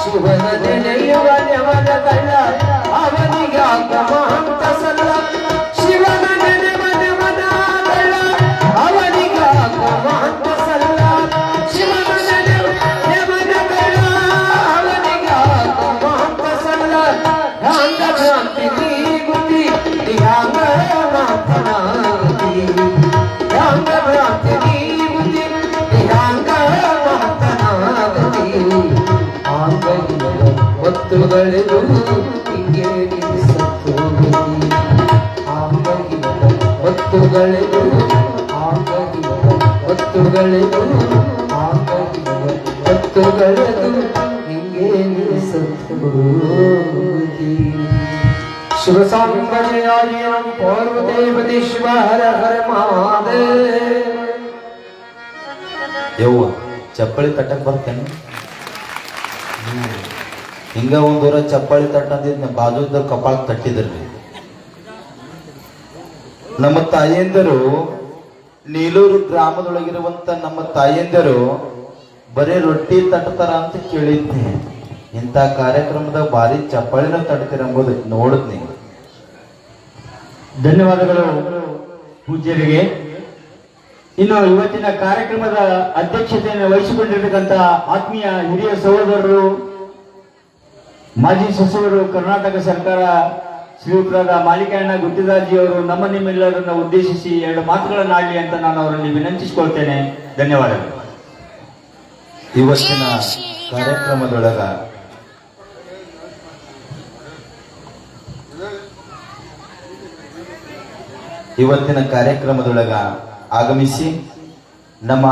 ಶಿವನ ನೆನೆಯುವ ನ್ಯವನ ಕಳ್ಳ ಅವನಿಗ್ಯಾಕ ಮಹಂತ ಸಲ್ಲ ಶಿವನ ನೆನೆವ ನ್ಯವನ ಕಳ್ಳ ಅವನಿಗ್ಯಾಕ ಮಹಂತ ಸಲ್ಲ ಶಿವನ ನೆನೆವ ನ್ಯವನ ಕಳ್ಳ ಅವನಿಗ್ಯಾಕ ಮಹಂತ ಸಲ್ಲ ಹ್ಯಾಂಗ ಭ್ರಾಂತಿ ನೀಗುತಿ ಹ್ಯಾಂಗ ಮಹತ್ತನಾಗುತಿ ಹ್ಯಾಂಗ ಭ್ರಾಂತಿ ನೀಗುತಿ ಹ್ಯಾಂಗ ಮಹತ್ತನಾಗುತಿ ಹಾಂಗ ಹೀಗ ಹೊತ್ತುಗಳೆದು ಹಿಂಗೆ ನಿಲ್ಲಿಸತ್ತೋಗುತಿ ಹಾಂಗ ಹೀಗ ಹೊತ್ತುಗಳೆದು ಹಾಂಗ ಹೀಗ ಹೊತ್ತುಗಳೆದು ಹಾಂಗ ಹೀಗ ಹೊತ್ತುಗಳೆದು ಹಿಂಗೆ ನಿಲ್ಲಿಸತ್ತೋಗುತಿ ಶಿವ ಸಾಂಬಜಯಾಯ ಪಾರ್ವದೇವತಿ ಶಿವ ಹರ ಹರ ಮಹಾದೇವ ಯವ್ವ ಚಪ್ಪಳಿ ತಟ್ಟಕ್ ಬರ್ತೇನೆ ಹಿಂಗ ಒಂದೂರ ಚಪ್ಪಳಿ ತಟ್ಟಂದಿದ್ ಬಾಜುದ ಕಪಾಳ ತಟ್ಟಿದ್ರಿ ನಮ್ಮ ತಾಯಂದರು ನೀಲೂರು ಗ್ರಾಮದೊಳಗಿರುವಂತ ನಮ್ಮ ತಾಯಂದರು ಬರೀ ರೊಟ್ಟಿ ತಟ್ಟತಾರ ಅಂತ ಕೇಳಿದ್ನಿ ಇಂಥ ಕಾರ್ಯಕ್ರಮದಾಗ ಭಾರಿ ಚಪ್ಪಳಿನ ತಟ್ತೀರ ಎಂಬುದು ನೋಡಿದ್ನಿ ಧನ್ಯವಾದಗಳು ಪೂಜ್ಯರಿಗೆ. ಇನ್ನು ಇವತ್ತಿನ ಕಾರ್ಯಕ್ರಮದ ಅಧ್ಯಕ್ಷತೆಯನ್ನು ವಹಿಸಿಕೊಂಡಿರ್ತಕ್ಕಂಥ ಆತ್ಮೀಯ ಹಿರಿಯ ಸಹೋದರರು, ಮಾಜಿ ಸಚಿವರು, ಕರ್ನಾಟಕ ಸರ್ಕಾರ ಶ್ರೀಯುತರಾದ ಮಾಲಿಕಣ್ಣ ಗುತ್ತಿದಾರ್ಜಿಯವರು ನಮ್ಮ ನಿಮ್ಮೆಲ್ಲರನ್ನ ಉದ್ದೇಶಿಸಿ ಎರಡು ಮಾತುಗಳನ್ನಾಡಲಿ ಅಂತ ನಾನು ಅವರಲ್ಲಿ ವಿನಂತಿಸಿಕೊಳ್ತೇನೆ. ಧನ್ಯವಾದಗಳು. ಇವತ್ತಿನ ಕಾರ್ಯಕ್ರಮದೊಳಗ ಆಗಮಿಸಿ ನಮ್ಮ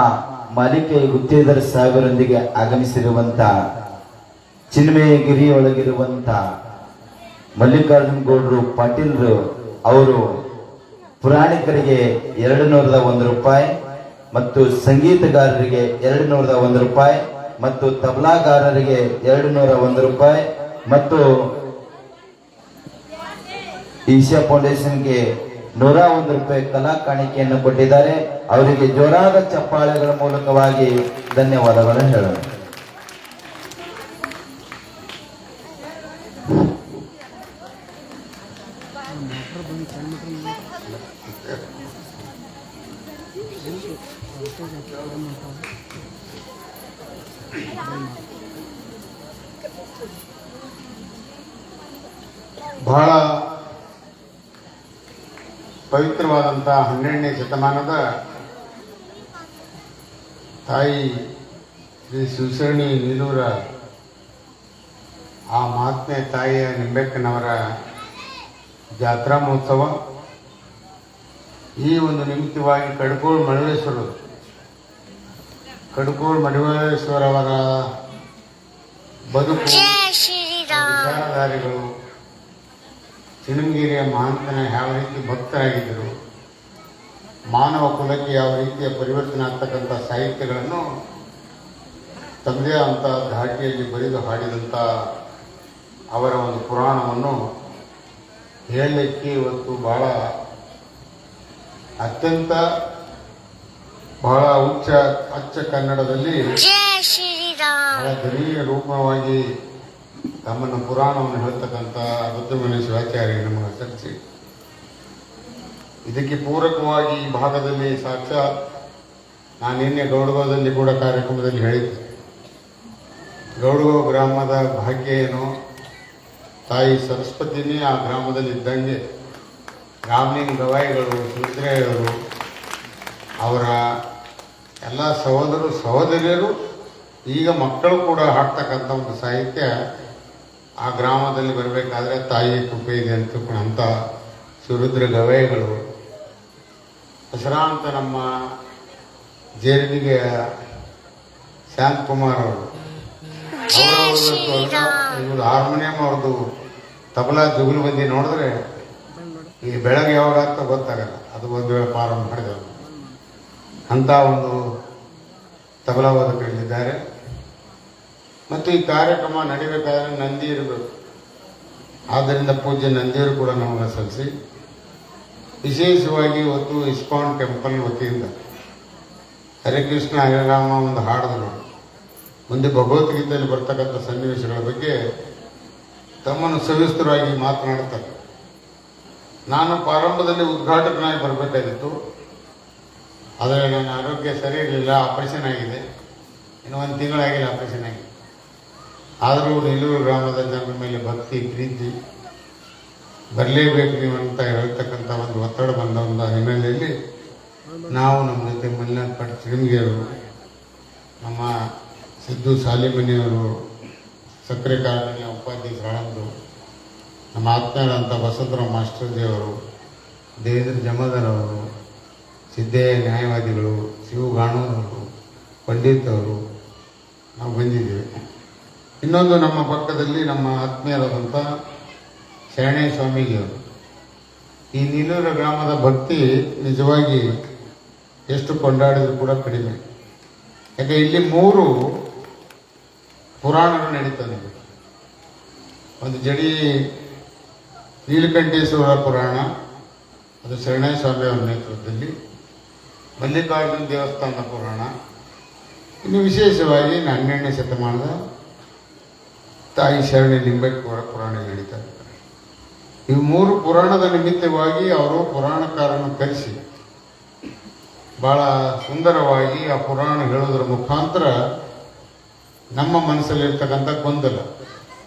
ಮಾಲಿಕೆ ಗುತ್ತೇದಾರ್ ಸಾಹೇಬರೊಂದಿಗೆ ಆಗಮಿಸಿರುವಂತ ಚಿನ್ಮಯಗಿರಿಯೊಳಗಿರುವಂತ ಮಲ್ಲಿಕಾರ್ಜುನ್ ಗೌಡ್ರು ಪಾಟೀಲ್ರು ಅವರು ಪುರಾಣಿಕರಿಗೆ 201 ರೂಪಾಯಿ ಮತ್ತು ಸಂಗೀತಗಾರರಿಗೆ 201 ರೂಪಾಯಿ ಮತ್ತು ತಬಲಾಗಾರರಿಗೆ 201 ರೂಪಾಯಿ ಮತ್ತು ಈಶಾ ಫೌಂಡೇಶನ್ಗೆ 101 ರೂಪಾಯಿ ಕಲಾ ಕಾಣಿಕೆಯನ್ನು ಕೊಟ್ಟಿದ್ದಾರೆ. ಅವರಿಗೆ ಜೋರಾದ ಚಪ್ಪಾಳೆಗಳ ಮೂಲಕವಾಗಿ ಧನ್ಯವಾದಗಳನ್ನು ಹೇಳೋಣ. ಬಹಳ ಪವಿತ್ರವಾದಂತಹ 12ನೇ ಶತಮಾನದ ತಾಯಿ ಶ್ರೀ ಶಿವಶರಣಿ ನೀಲೂರ ಆ ಮಹಾತ್ಮೆ ತಾಯಿಯ ನಿಂಬೆಕ್ಕನವರ ಜಾತ್ರಾ ಮಹೋತ್ಸವ. ಈ ಒಂದು ನಿಮಿತ್ತವಾಗಿ ಕಡಕೋಳ ಮಡಿವಾಳೇಶ್ವರ ಅವರ ಬದುಕು, ವಿಚಾರಧಾರೆಗಳು, ಚಿಣಂಗಿರಿಯ ಮಹಾಂತನ ಯಾವ ರೀತಿ ಭಕ್ತರಾಗಿದ್ದರು, ಮಾನವ ಕುಲಕ್ಕೆ ಯಾವ ರೀತಿಯ ಪರಿವರ್ತನೆ ಆಗ್ತಕ್ಕಂಥ ಸಾಹಿತ್ಯಗಳನ್ನು ತಮ್ಮದೇ ಅಂತ ಧಾಟಿಯಲ್ಲಿ ಬರೆದು ಹಾಡಿದಂಥ ಅವರ ಒಂದು ಪುರಾಣವನ್ನು ಹೇಳಲಿಕ್ಕೆ ಇವತ್ತು ಬಹಳ ಅಚ್ಚ ಕನ್ನಡದಲ್ಲಿ ಬಹಳ ದನೀಯ ರೂಪವಾಗಿ ತಮ್ಮನ್ನು ಪುರಾಣವನ್ನು ಹೇಳ್ತಕ್ಕಂಥ ರುದ್ರಮುನಿ ಶಿವಾಚಾರ್ಯ ನಮಗೆ ಚರ್ಚೆ. ಇದಕ್ಕೆ ಪೂರಕವಾಗಿ ಈ ಭಾಗದಲ್ಲಿ ಸಾಕ್ಷಾತ್ ನಾನು ನಿನ್ನೆ ಗೌಡಗೋದಲ್ಲಿ ಕೂಡ ಕಾರ್ಯಕ್ರಮದಲ್ಲಿ ಹೇಳಿದ್ದೆ. ಗೌಡಗೋ ಗ್ರಾಮದ ಭಾಗ್ಯ ಏನು, ತಾಯಿ ಸರಸ್ವತಿನೇ ಆ ಗ್ರಾಮದಲ್ಲಿ ಇದ್ದಂಗೆ ರಾಮಲಿಂಗ ಗವಾಯಿಗಳು, ಸುಂದ್ರೆಯವರು, ಅವರ ಎಲ್ಲ ಸಹೋದರಿಯರು, ಈಗ ಮಕ್ಕಳು ಕೂಡ ಹಾಡ್ತಕ್ಕಂಥ ಒಂದು ಸಾಹಿತ್ಯ ಆ ಗ್ರಾಮದಲ್ಲಿ ಬರಬೇಕಾದ್ರೆ ತಾಯಿ ಕೃಪೆ ಇದೆ ಅಂತ ಸುರುದ್ರ ಗವಾಯಿಗಳು, ಹೆಸರಾಂತ ನಮ್ಮ ಜೇರ್ನಿಗೆ ಶಾಂತಕುಮಾರ್ ಅವರು, ಇವರು ಹಾರ್ಮೋನಿಯಂ ಅವ್ರದ್ದು ತಬಲಾ ಜುಗುಲ್ಬಂದಿ ನೋಡಿದ್ರೆ ಈ ಬೆಳಗ್ಗೆ ಯಾವಾಗ ಅಂತ ಗೊತ್ತಾಗಲ್ಲ. ಅದು ಒಂದು ವೇಳೆ ಪ್ರಾರಂಭ ಮಾಡಿದವರು ಅಂತ ಒಂದು ತಬಲಾ ವಾದಕರಿದ್ದಾರೆ. ಮತ್ತು ಈ ಕಾರ್ಯಕ್ರಮ ನಡಿಬೇಕಾದ್ರೆ ನಂದಿ ಇರಬೇಕು. ಆದ್ದರಿಂದ ಪೂಜ್ಯ ನಂದಿಯವರು ಕೂಡ ನಮಗೆ ಸಲ್ಲಿಸಿ, ವಿಶೇಷವಾಗಿ ಇವತ್ತು ಇಸ್ಕಾನ್ ಟೆಂಪಲ್ ವತಿಯಿಂದ ಹರಿಕೃಷ್ಣ ಹರಿರಾಮ ಒಂದು ಹಾಡಿದ್ರು. ಮುಂದೆ ಭಗವದ್ಗೀತೆಯಲ್ಲಿ ಬರ್ತಕ್ಕಂಥ ಸನ್ನಿವೇಶಗಳ ಬಗ್ಗೆ ತಮ್ಮನ್ನು ಸವಿಸ್ತರವಾಗಿ ಮಾತನಾಡ್ತಾರೆ. ನಾನು ಪ್ರಾರಂಭದಲ್ಲಿ ಉದ್ಘಾಟಕನಾಗಿ ಬರಬೇಕಾಗಿತ್ತು, ಆದರೆ ನನ್ನ ಆರೋಗ್ಯ ಸರಿ ಇರಲಿಲ್ಲ. ಆಪರೇಷನ್ ಆಗಿದೆ, ಇನ್ನು 1 ತಿಂಗಳಾಗಿಲ್ಲ ಆಪರೇಷನ್ ಆಗಿ. ಆದರೂ ನೀಲೂರು ಗ್ರಾಮದ ಜನರ ಮೇಲೆ ಭಕ್ತಿ, ಪ್ರೀತಿ, ಬರಲೇಬೇಕು ನೀವು ಅಂತ ಹೇಳ್ತಕ್ಕಂಥ ಒಂದು ಒತ್ತಡ ಬಂದ ಒಂದು ಹಿನ್ನೆಲೆಯಲ್ಲಿ ನಾವು ನಮ್ಮ ಜೊತೆ ಮಲ್ಲಿನಾಥ್ ಪಟ್ ಚಿರಂಗಿಯವರು, ನಮ್ಮ ಸಿದ್ದು ಸಾಲಿಮನಿಯವರು, ಸಕ್ಕರೆ ಕಾರ್ಖಾನೆಯ ಉಪಾಧ್ಯಕ್ಷರಾಳಂದು, ನಮ್ಮ ಆತ್ಮೀಯರಂಥ ಬಸವರಾವ್ ಮಾಸ್ಟರ್ಜಿಯವರು, ದೇವೇಂದ್ರ ಜಮಾದಾರ್ ಅವರು, ಸಿದ್ದಯ್ಯ ನ್ಯಾಯವಾದಿಗಳು, ಶಿವ ಗಾಣೂರವರು, ಪಂಡಿತ್ ಅವರು, ನಾವು ಬಂದಿದ್ದೀವಿ. ಇನ್ನೊಂದು ನಮ್ಮ ಪಕ್ಕದಲ್ಲಿ ನಮ್ಮ ಆತ್ಮೀಯರಾದಂಥ ಶರಣಯ್ಯ ಸ್ವಾಮೀಜಿಯವರು. ಈ ನೀಲೂರು ಗ್ರಾಮದ ಭಕ್ತಿ ನಿಜವಾಗಿ ಎಷ್ಟು ಕೊಂಡಾಡಿದ್ರು ಕೂಡ ಕಡಿಮೆ. ಯಾಕೆ ಇಲ್ಲಿ 3 ಪುರಾಣಗಳು ನಡೀತದೆ. ಒಂದು ಜಡಿ ನೀಲಕಂಠೇಶ್ವರ ಪುರಾಣ, ಅದು ಶರಣಯ್ಯ ಸ್ವಾಮಿಯವರ ನೇತೃತ್ವದಲ್ಲಿ, ಮಲ್ಲಿಕಾರ್ಜುನ ದೇವಸ್ಥಾನದ ಪುರಾಣ, ಇನ್ನು ವಿಶೇಷವಾಗಿ 12ನೇ ಶತಮಾನದ ತಾಯಿ ಶರಣಿ ಲಿಂಬೆಕ್ಕವರ ಪುರಾಣ ನಡೀತಾರೆ. ಇವು 3 ಪುರಾಣದ ನಿಮಿತ್ತವಾಗಿ ಅವರು ಪುರಾಣಕಾರನ್ನು ಕರೆಸಿ ಬಹಳ ಸುಂದರವಾಗಿ ಆ ಪುರಾಣ ಹೇಳೋದ್ರ ಮುಖಾಂತರ ನಮ್ಮ ಮನಸ್ಸಲ್ಲಿರ್ತಕ್ಕಂಥ ಗೊಂದಲ,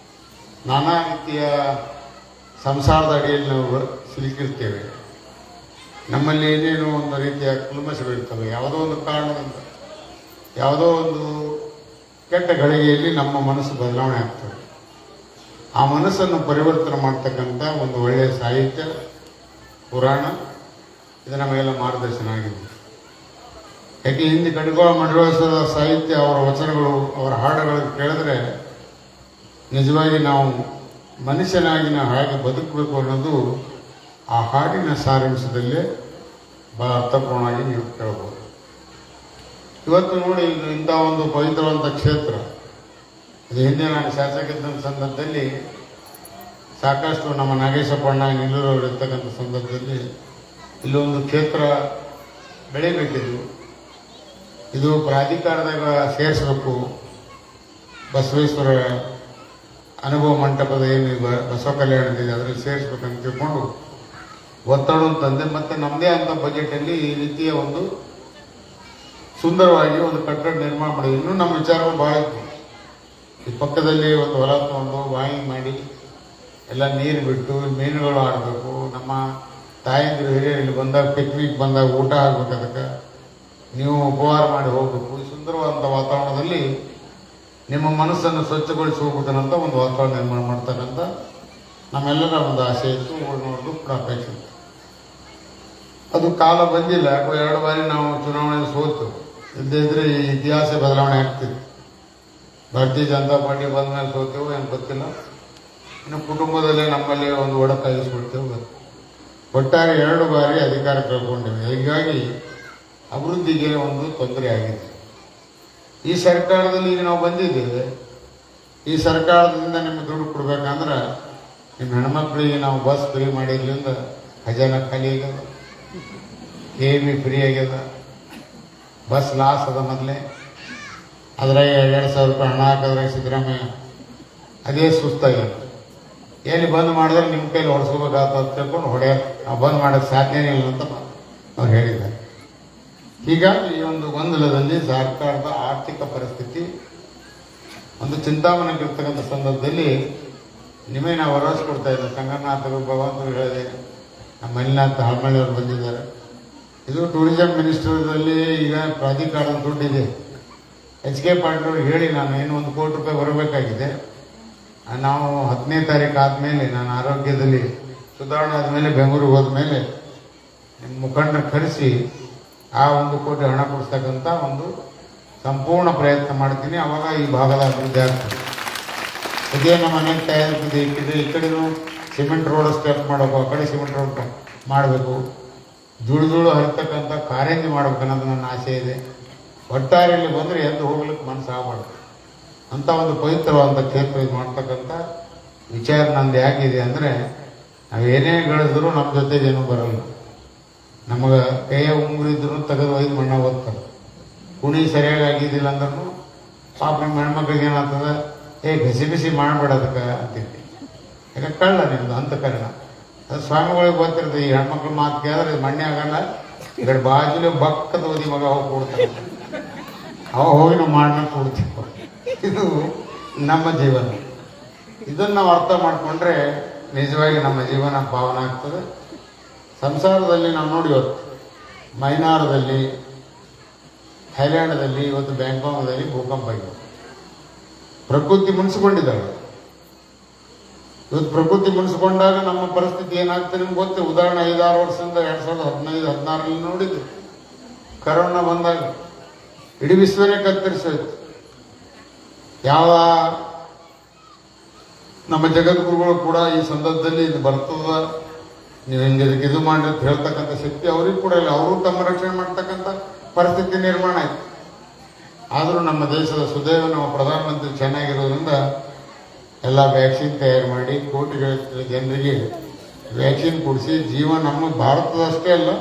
ನಾನಾ ರೀತಿಯ ಸಂಸಾರದ ಅಡಿಯಲ್ಲಿ ನಾವು ಸಿಲುಕಿರ್ತೇವೆ. ನಮ್ಮಲ್ಲಿ ಏನೇನೋ ಒಂದು ರೀತಿಯ ಕುಲುಮಶಗಳಿರ್ತವೆ. ಯಾವುದೋ ಒಂದು ಕಾರಣದಿಂದ, ಯಾವುದೋ ಒಂದು ಕೆಟ್ಟ ಗಳಿಗೆಯಲ್ಲಿ ನಮ್ಮ ಮನಸ್ಸು ಬದಲಾವಣೆ ಆಗ್ತದೆ. ಆ ಮನಸ್ಸನ್ನು ಪರಿವರ್ತನೆ ಮಾಡ್ತಕ್ಕಂಥ ಒಂದು ಒಳ್ಳೆಯ ಸಾಹಿತ್ಯ ಪುರಾಣ ಇದು ನಮಗೆಲ್ಲ ಮಾರ್ಗದರ್ಶನ ಆಗಿದೆ. ಯಾಕೆ ಹಿಂದೆ ಕಡಕೋಳ ಮಡಿವಾಳೇಶ್ವರ ಸಾಹಿತ್ಯ, ಅವರ ವಚನಗಳು, ಅವರ ಹಾಡುಗಳನ್ನು ಕೇಳಿದ್ರೆ ನಿಜವಾಗಿ ನಾವು ಮನುಷ್ಯನಾಗಿ ನಾವು ಹೇಗೆ ಬದುಕಬೇಕು ಅನ್ನೋದು ಆ ಹಾಡಿನ ಸಾರಾಂಶದಲ್ಲೇ ಬಹಳ ಅರ್ಥಪೂರ್ಣವಾಗಿ ನೀವು ಕೇಳ್ಬೋದು. ಇವತ್ತು ನೋಡಿ, ಇದು ಇಂಥ ಒಂದು ಪವಿತ್ರವಂತ ಕ್ಷೇತ್ರ. ಇದು ಹಿಂದೆ ನಾನು ಶಾಸಕಿದ್ದ ಸಂದರ್ಭದಲ್ಲಿ ಸಾಕಷ್ಟು ನಮ್ಮ ನಾಗೇಶಪ್ಪಣ್ಣ ನಿಲ್ಲೂರವರು ಇರ್ತಕ್ಕಂಥ ಸಂದರ್ಭದಲ್ಲಿ ಇಲ್ಲೊಂದು ಕ್ಷೇತ್ರ ಬೆಳಿಬೇಕಿದ್ದು, ಇದು ಪ್ರಾಧಿಕಾರದಾಗ ಸೇರಿಸಬೇಕು, ಬಸವೇಶ್ವರ ಅನುಭವ ಮಂಟಪದ ಏನು ಬಸವ ಕಲ್ಯಾಣದಿದೆ ಅದರಲ್ಲಿ ಸೇರಿಸ್ಬೇಕಂತ ತಿಳ್ಕೊಂಡು ಒತ್ತಡ ತಂದೆ. ಮತ್ತು ನಮ್ಮದೇ ಅಂತ ಬಜೆಟಲ್ಲಿ ಈ ರೀತಿಯ ಒಂದು ಸುಂದರವಾಗಿ ಒಂದು ಕಟ್ಟಡ ನಿರ್ಮಾಣ ಮಾಡಿದ್ವಿ. ಇನ್ನೂ ನಮ್ಮ ವಿಚಾರಗಳು ಭಾಳ ಇತ್ತು. ಈ ಪಕ್ಕದಲ್ಲಿ ಒಂದು ಹೊಲ ತಗೊಂಡು ಬಾಯಿ ಮಾಡಿ ಎಲ್ಲ ನೀರು ಬಿಟ್ಟು ಮೀನುಗಳು ಆಡಬೇಕು. ನಮ್ಮ ತಾಯಂದಿರು ಹಿರಿಯರು ಇಲ್ಲಿ ಬಂದಾಗ ಪಿಕ್ನಿಕ್ ಬಂದಾಗ ಊಟ ಆಗ್ಬೇಕು, ಅದಕ್ಕೆ ನೀವು ಉಪಹಾರ ಮಾಡಿ ಹೋಗಬೇಕು. ಈ ಸುಂದರವಾದಂಥ ವಾತಾವರಣದಲ್ಲಿ ನಿಮ್ಮ ಮನಸ್ಸನ್ನು ಸ್ವಚ್ಛಗೊಳಿಸಿ ಹೋಗ್ಬೇಕನ್ನಂತ ಒಂದು ವಾತಾವರಣ ನಿರ್ಮಾಣ ಮಾಡ್ತಕ್ಕಂಥ ನಮ್ಮೆಲ್ಲರ ಒಂದು ಆಸೆ ಇತ್ತು, ನೋಡೋದು ಕೂಡ ಅಪೇಕ್ಷೆ ಇತ್ತು. ಅದು ಕಾಲ ಬಂದಿಲ್ಲ. ಯಾಕೋ 2 ಬಾರಿ ನಾವು ಚುನಾವಣೆ ಸೋತು. ಇಲ್ಲದಿದ್ರೆ ಈ ಇತಿಹಾಸ ಬದಲಾವಣೆ ಆಗ್ತಿತ್ತು. ಭಾರತೀಯ ಜನತಾ ಪಾರ್ಟಿ ಬಂದ ಮೇಲೆ ಸೋತೇವು ಏನು ಗೊತ್ತಿಲ್ಲ. ಇನ್ನು ಕುಟುಂಬದಲ್ಲೇ ನಮ್ಮಲ್ಲಿ ಒಂದು ಒಡಕಾಯಿಸ್ಬಿಡ್ತೇವೆ. ಒಟ್ಟಾರೆ 2 ಬಾರಿ ಅಧಿಕಾರ ಕಳ್ಕೊಂಡಿವೆ. ಹೀಗಾಗಿ ಅಭಿವೃದ್ಧಿಗೆ ಒಂದು ತೊಂದರೆ ಆಗಿದೆ. ಈ ಸರ್ಕಾರದಲ್ಲಿ ಈಗ ನಾವು ಬಂದಿದ್ದೇವೆ. ಈ ಸರ್ಕಾರದಿಂದ ನಿಮಗೆ ದುಡ್ಡು ಕೊಡ್ಬೇಕಂದ್ರೆ ನಿಮ್ಮ ಹೆಣ್ಮಕ್ಳಿಗೆ ನಾವು ಬಸ್ ಫ್ರೀ ಮಾಡಿದ್ರಿಂದ ಖಜಾನ ಖಾಲಿ ಆಗ್ಯದ, KV ಫ್ರೀ ಆಗ್ಯದ, ಬಸ್ ಲಾಸ್ ಅದ. ಮೊದಲೇ ಅದ್ರಾಗ 2,000 ರೂಪಾಯಿ ಹಣ ಹಾಕಿದ್ರೆ ಸಿದ್ದರಾಮಯ್ಯ ಅದೇ ಸುಸ್ತಾಗ್ಯದ. ಎಲ್ಲಿ ಬಂದ್ ಮಾಡಿದ್ರೆ ನಿಮ್ಮ ಕೈಲಿ ಹೊಡೆಸ್ಕೋಬೇಕಾಗ್ತದೆ ಅಂತ ತಿಳ್ಕೊಂಡು ನಾವು ಬಂದ್ ಮಾಡೋಕ್ಕೆ ಸಾಧ್ಯನೇ ಇಲ್ಲ ಅಂತ ಅವ್ರು ಹೇಳಿದ್ದಾರೆ. ಹೀಗಾಗಿ ಈ ಒಂದು ಗೊಂದಲದಲ್ಲಿ ಸರ್ಕಾರದ ಆರ್ಥಿಕ ಪರಿಸ್ಥಿತಿ ಒಂದು ಚಿಂತಾಮಣಕ್ಕಿರ್ತಕ್ಕಂಥ ಸಂದರ್ಭದಲ್ಲಿ ನಿಮಗೆ ನಾವು ಭರವಸೆ ಕೊಡ್ತಾ ಇದ್ದೇವೆ. ಸಂಗನಾಥರು, ಭಗವಂತರು ಹೇಳಿದೆ, ನಮ್ಮ ಮಲ್ಲಿನಾಥ್ ಹಾಳ್ಮಳ್ಳಿಯವರು ಬಂದಿದ್ದಾರೆ. ಇದು ಟೂರಿಸಂ ಮಿನಿಸ್ಟರ್ದಲ್ಲಿ ಈಗ ಪ್ರಾಧಿಕಾರದ ದುಡ್ಡಿದೆ. HK ಪಾಟೀಲ್ ಹೇಳಿ ನಾನು ಏನು 1 ಕೋಟಿ ರೂಪಾಯಿ ಬರಬೇಕಾಗಿದೆ. ನಾವು 10ನೇ ತಾರೀಕು ಆದಮೇಲೆ ನಾನು ಆರೋಗ್ಯದಲ್ಲಿ ಸುಧಾರಣೆ ಆದಮೇಲೆ ಬೆಂಗಳೂರಿಗೆ ಹೋದ್ಮೇಲೆ ನಿಮ್ಮ ಮುಖಂಡರು ಕರೆಸಿ ಆ 1 ಕೋಟಿ ಹಣ ಕೊಡಿಸ್ತಕ್ಕಂಥ ಒಂದು ಸಂಪೂರ್ಣ ಪ್ರಯತ್ನ ಮಾಡ್ತೀನಿ. ಅವಾಗ ಈ ಭಾಗದ ಅಭಿವೃದ್ಧಿ ಆಗ್ತದೆ. ಇದೇ ನಮ್ಮ ಮನೆಗೆ ತಯಾರಿಸಿದೆ. ಈ ಕಡೆನೂ ಸಿಮೆಂಟ್ ರೋಡ್ ಸ್ಟೆಪ್ ಮಾಡಬೇಕು, ಆ ಕಡೆ ಸಿಮೆಂಟ್ ರೋಡ್ ಮಾಡಬೇಕು, ಧೂಳು ಹರಿತಕ್ಕಂಥ ಕಾರಂಜಿ ಮಾಡ್ಬೇಕು ಅನ್ನೋದು ನನ್ನ ಆಸೆ ಇದೆ. ಒಟ್ಟಾರೆ ಇಲ್ಲಿ ಬಂದರೆ ಎದ್ದು ಹೋಗ್ಲಿಕ್ಕೆ ಮನಸ್ಸು ಆಗಬಾರ್ದು ಅಂತ ಒಂದು ಪವಿತ್ರವಾದಂಥ ಕ್ಷೇತ್ರ ಇದು ಮಾಡ್ತಕ್ಕಂಥ ವಿಚಾರ ನಂದು ಯಾಕಿದೆ ಅಂದರೆ, ನಾವೇನೇ ಗಳಿದ್ರು ನಮ್ಮ ಜೊತೆಗೆ ಏನೂ ಬರಲ್ಲ. ನಮಗೆ ಕೈಯ ಉಂಗುರಿದ್ರು ತೆಗೆದು ಒಯ್ದು ಮಣ್ಣ ಓದ್ತಾರೆ. ಕುಣಿ ಸರಿಯಾಗಿ ಆಗಿದ್ದಿಲ್ಲ ಅಂದ್ರೂ ಪಾಪ ನಿಮ್ಮ ಹೆಣ್ಮಕ್ಳಿಗೆ ಏನಾಗ್ತದೆ, ಬಿಸಿ ಬಿಸಿ ಮಾಡಬೇಡ ಅದಕ್ಕೆ ಅಂತಿದ್ದೆ. ಯಾಕೆ ಕಳ್ಳ ನಿಮ್ದು ಅಂತ ಕಾರಣ ಅದು ಸ್ವಾಮಿಗಳಿಗೆ ಗೊತ್ತಿರ್ತದೆ. ಈ ಹೆಣ್ಮಕ್ಳು ಮಾತು ಕೇಳಿದ್ರೆ ಮಣ್ಣೆ ಆಗಲ್ಲ. ಈ ಕಡೆ ಬಾಜುಲಿ ಬಕ್ಕದ ಓದಿ ಮಗ ಹೋಗಿ ಕೊಡ್ತಾರೆ. ಅವ ಹೋಗಿ ನಾವು ಮಾಡ್ಲಿಕ್ಕೆ ಕೊಡ್ತೀವಿ. ಇದು ನಮ್ಮ ಜೀವನ. ಇದನ್ನು ನಾವು ಅರ್ಥ ಮಾಡಿಕೊಂಡ್ರೆ ನಿಜವಾಗಿ ನಮ್ಮ ಜೀವನ ಪಾವನ ಆಗ್ತದೆ. ಸಂಸಾರದಲ್ಲಿ ನಾವು ನೋಡಿ, ಇವತ್ತು ಮೈನಾರದಲ್ಲಿ, ಥೈಲ್ಯಾಂಡ್ದಲ್ಲಿ, ಇವತ್ತು ಬ್ಯಾಂಕಾಕ್ದಲ್ಲಿ ಭೂಕಂಪ ಆಗಿದೆ. ಪ್ರಕೃತಿ ಮುನ್ಸಿಕೊಂಡಿದ್ದಾಳೆ. ಇವತ್ತು ಪ್ರಕೃತಿ ಮುನ್ಸಿಕೊಂಡಾಗ ನಮ್ಮ ಪರಿಸ್ಥಿತಿ ಏನಾಗ್ತದೆ ನಿಮ್ಗೆ ಗೊತ್ತೇ. ಉದಾಹರಣೆ 5-6 ವರ್ಷದಿಂದ 2015-16 ನೋಡಿದ್ದು. ಕರೋನಾ ಬಂದಾಗ ಇಡೀ ವಿಶ್ವನೇ ಕತ್ತರಿಸೋಯ್ತು. ಯಾವ ನಮ್ಮ ಜಗದ್ಗುರುಗಳು ಕೂಡ ಈ ಸಂದರ್ಭದಲ್ಲಿ ಇದು ಬರ್ತದ, ನೀವು ಹಿಂಗೆ ಇದಕ್ಕೆ ಇದು ಮಾಡಿ ಅಂತ ಹೇಳ್ತಕ್ಕಂಥ ಶಕ್ತಿ ಅವ್ರಿಗೆ ಕೂಡ ಇಲ್ಲ. ಅವರು ತಮ್ಮ ರಕ್ಷಣೆ ಮಾಡ್ತಕ್ಕಂಥ ಪರಿಸ್ಥಿತಿ ನಿರ್ಮಾಣ ಆಯ್ತು. ಆದರೂ ನಮ್ಮ ದೇಶದ ಸುದೈವ ನಮ್ಮ ಪ್ರಧಾನಮಂತ್ರಿ ಚೆನ್ನಾಗಿರೋದ್ರಿಂದ ಎಲ್ಲ ವ್ಯಾಕ್ಸಿನ್ ತಯಾರು ಮಾಡಿ ಕೋಟಿಗಳ ಜನರಿಗೆ ವ್ಯಾಕ್ಸಿನ್ ಕೊಡಿಸಿ ಜೀವನ ನಮ್ಮ ಭಾರತದಷ್ಟೇ ಅಲ್ಲ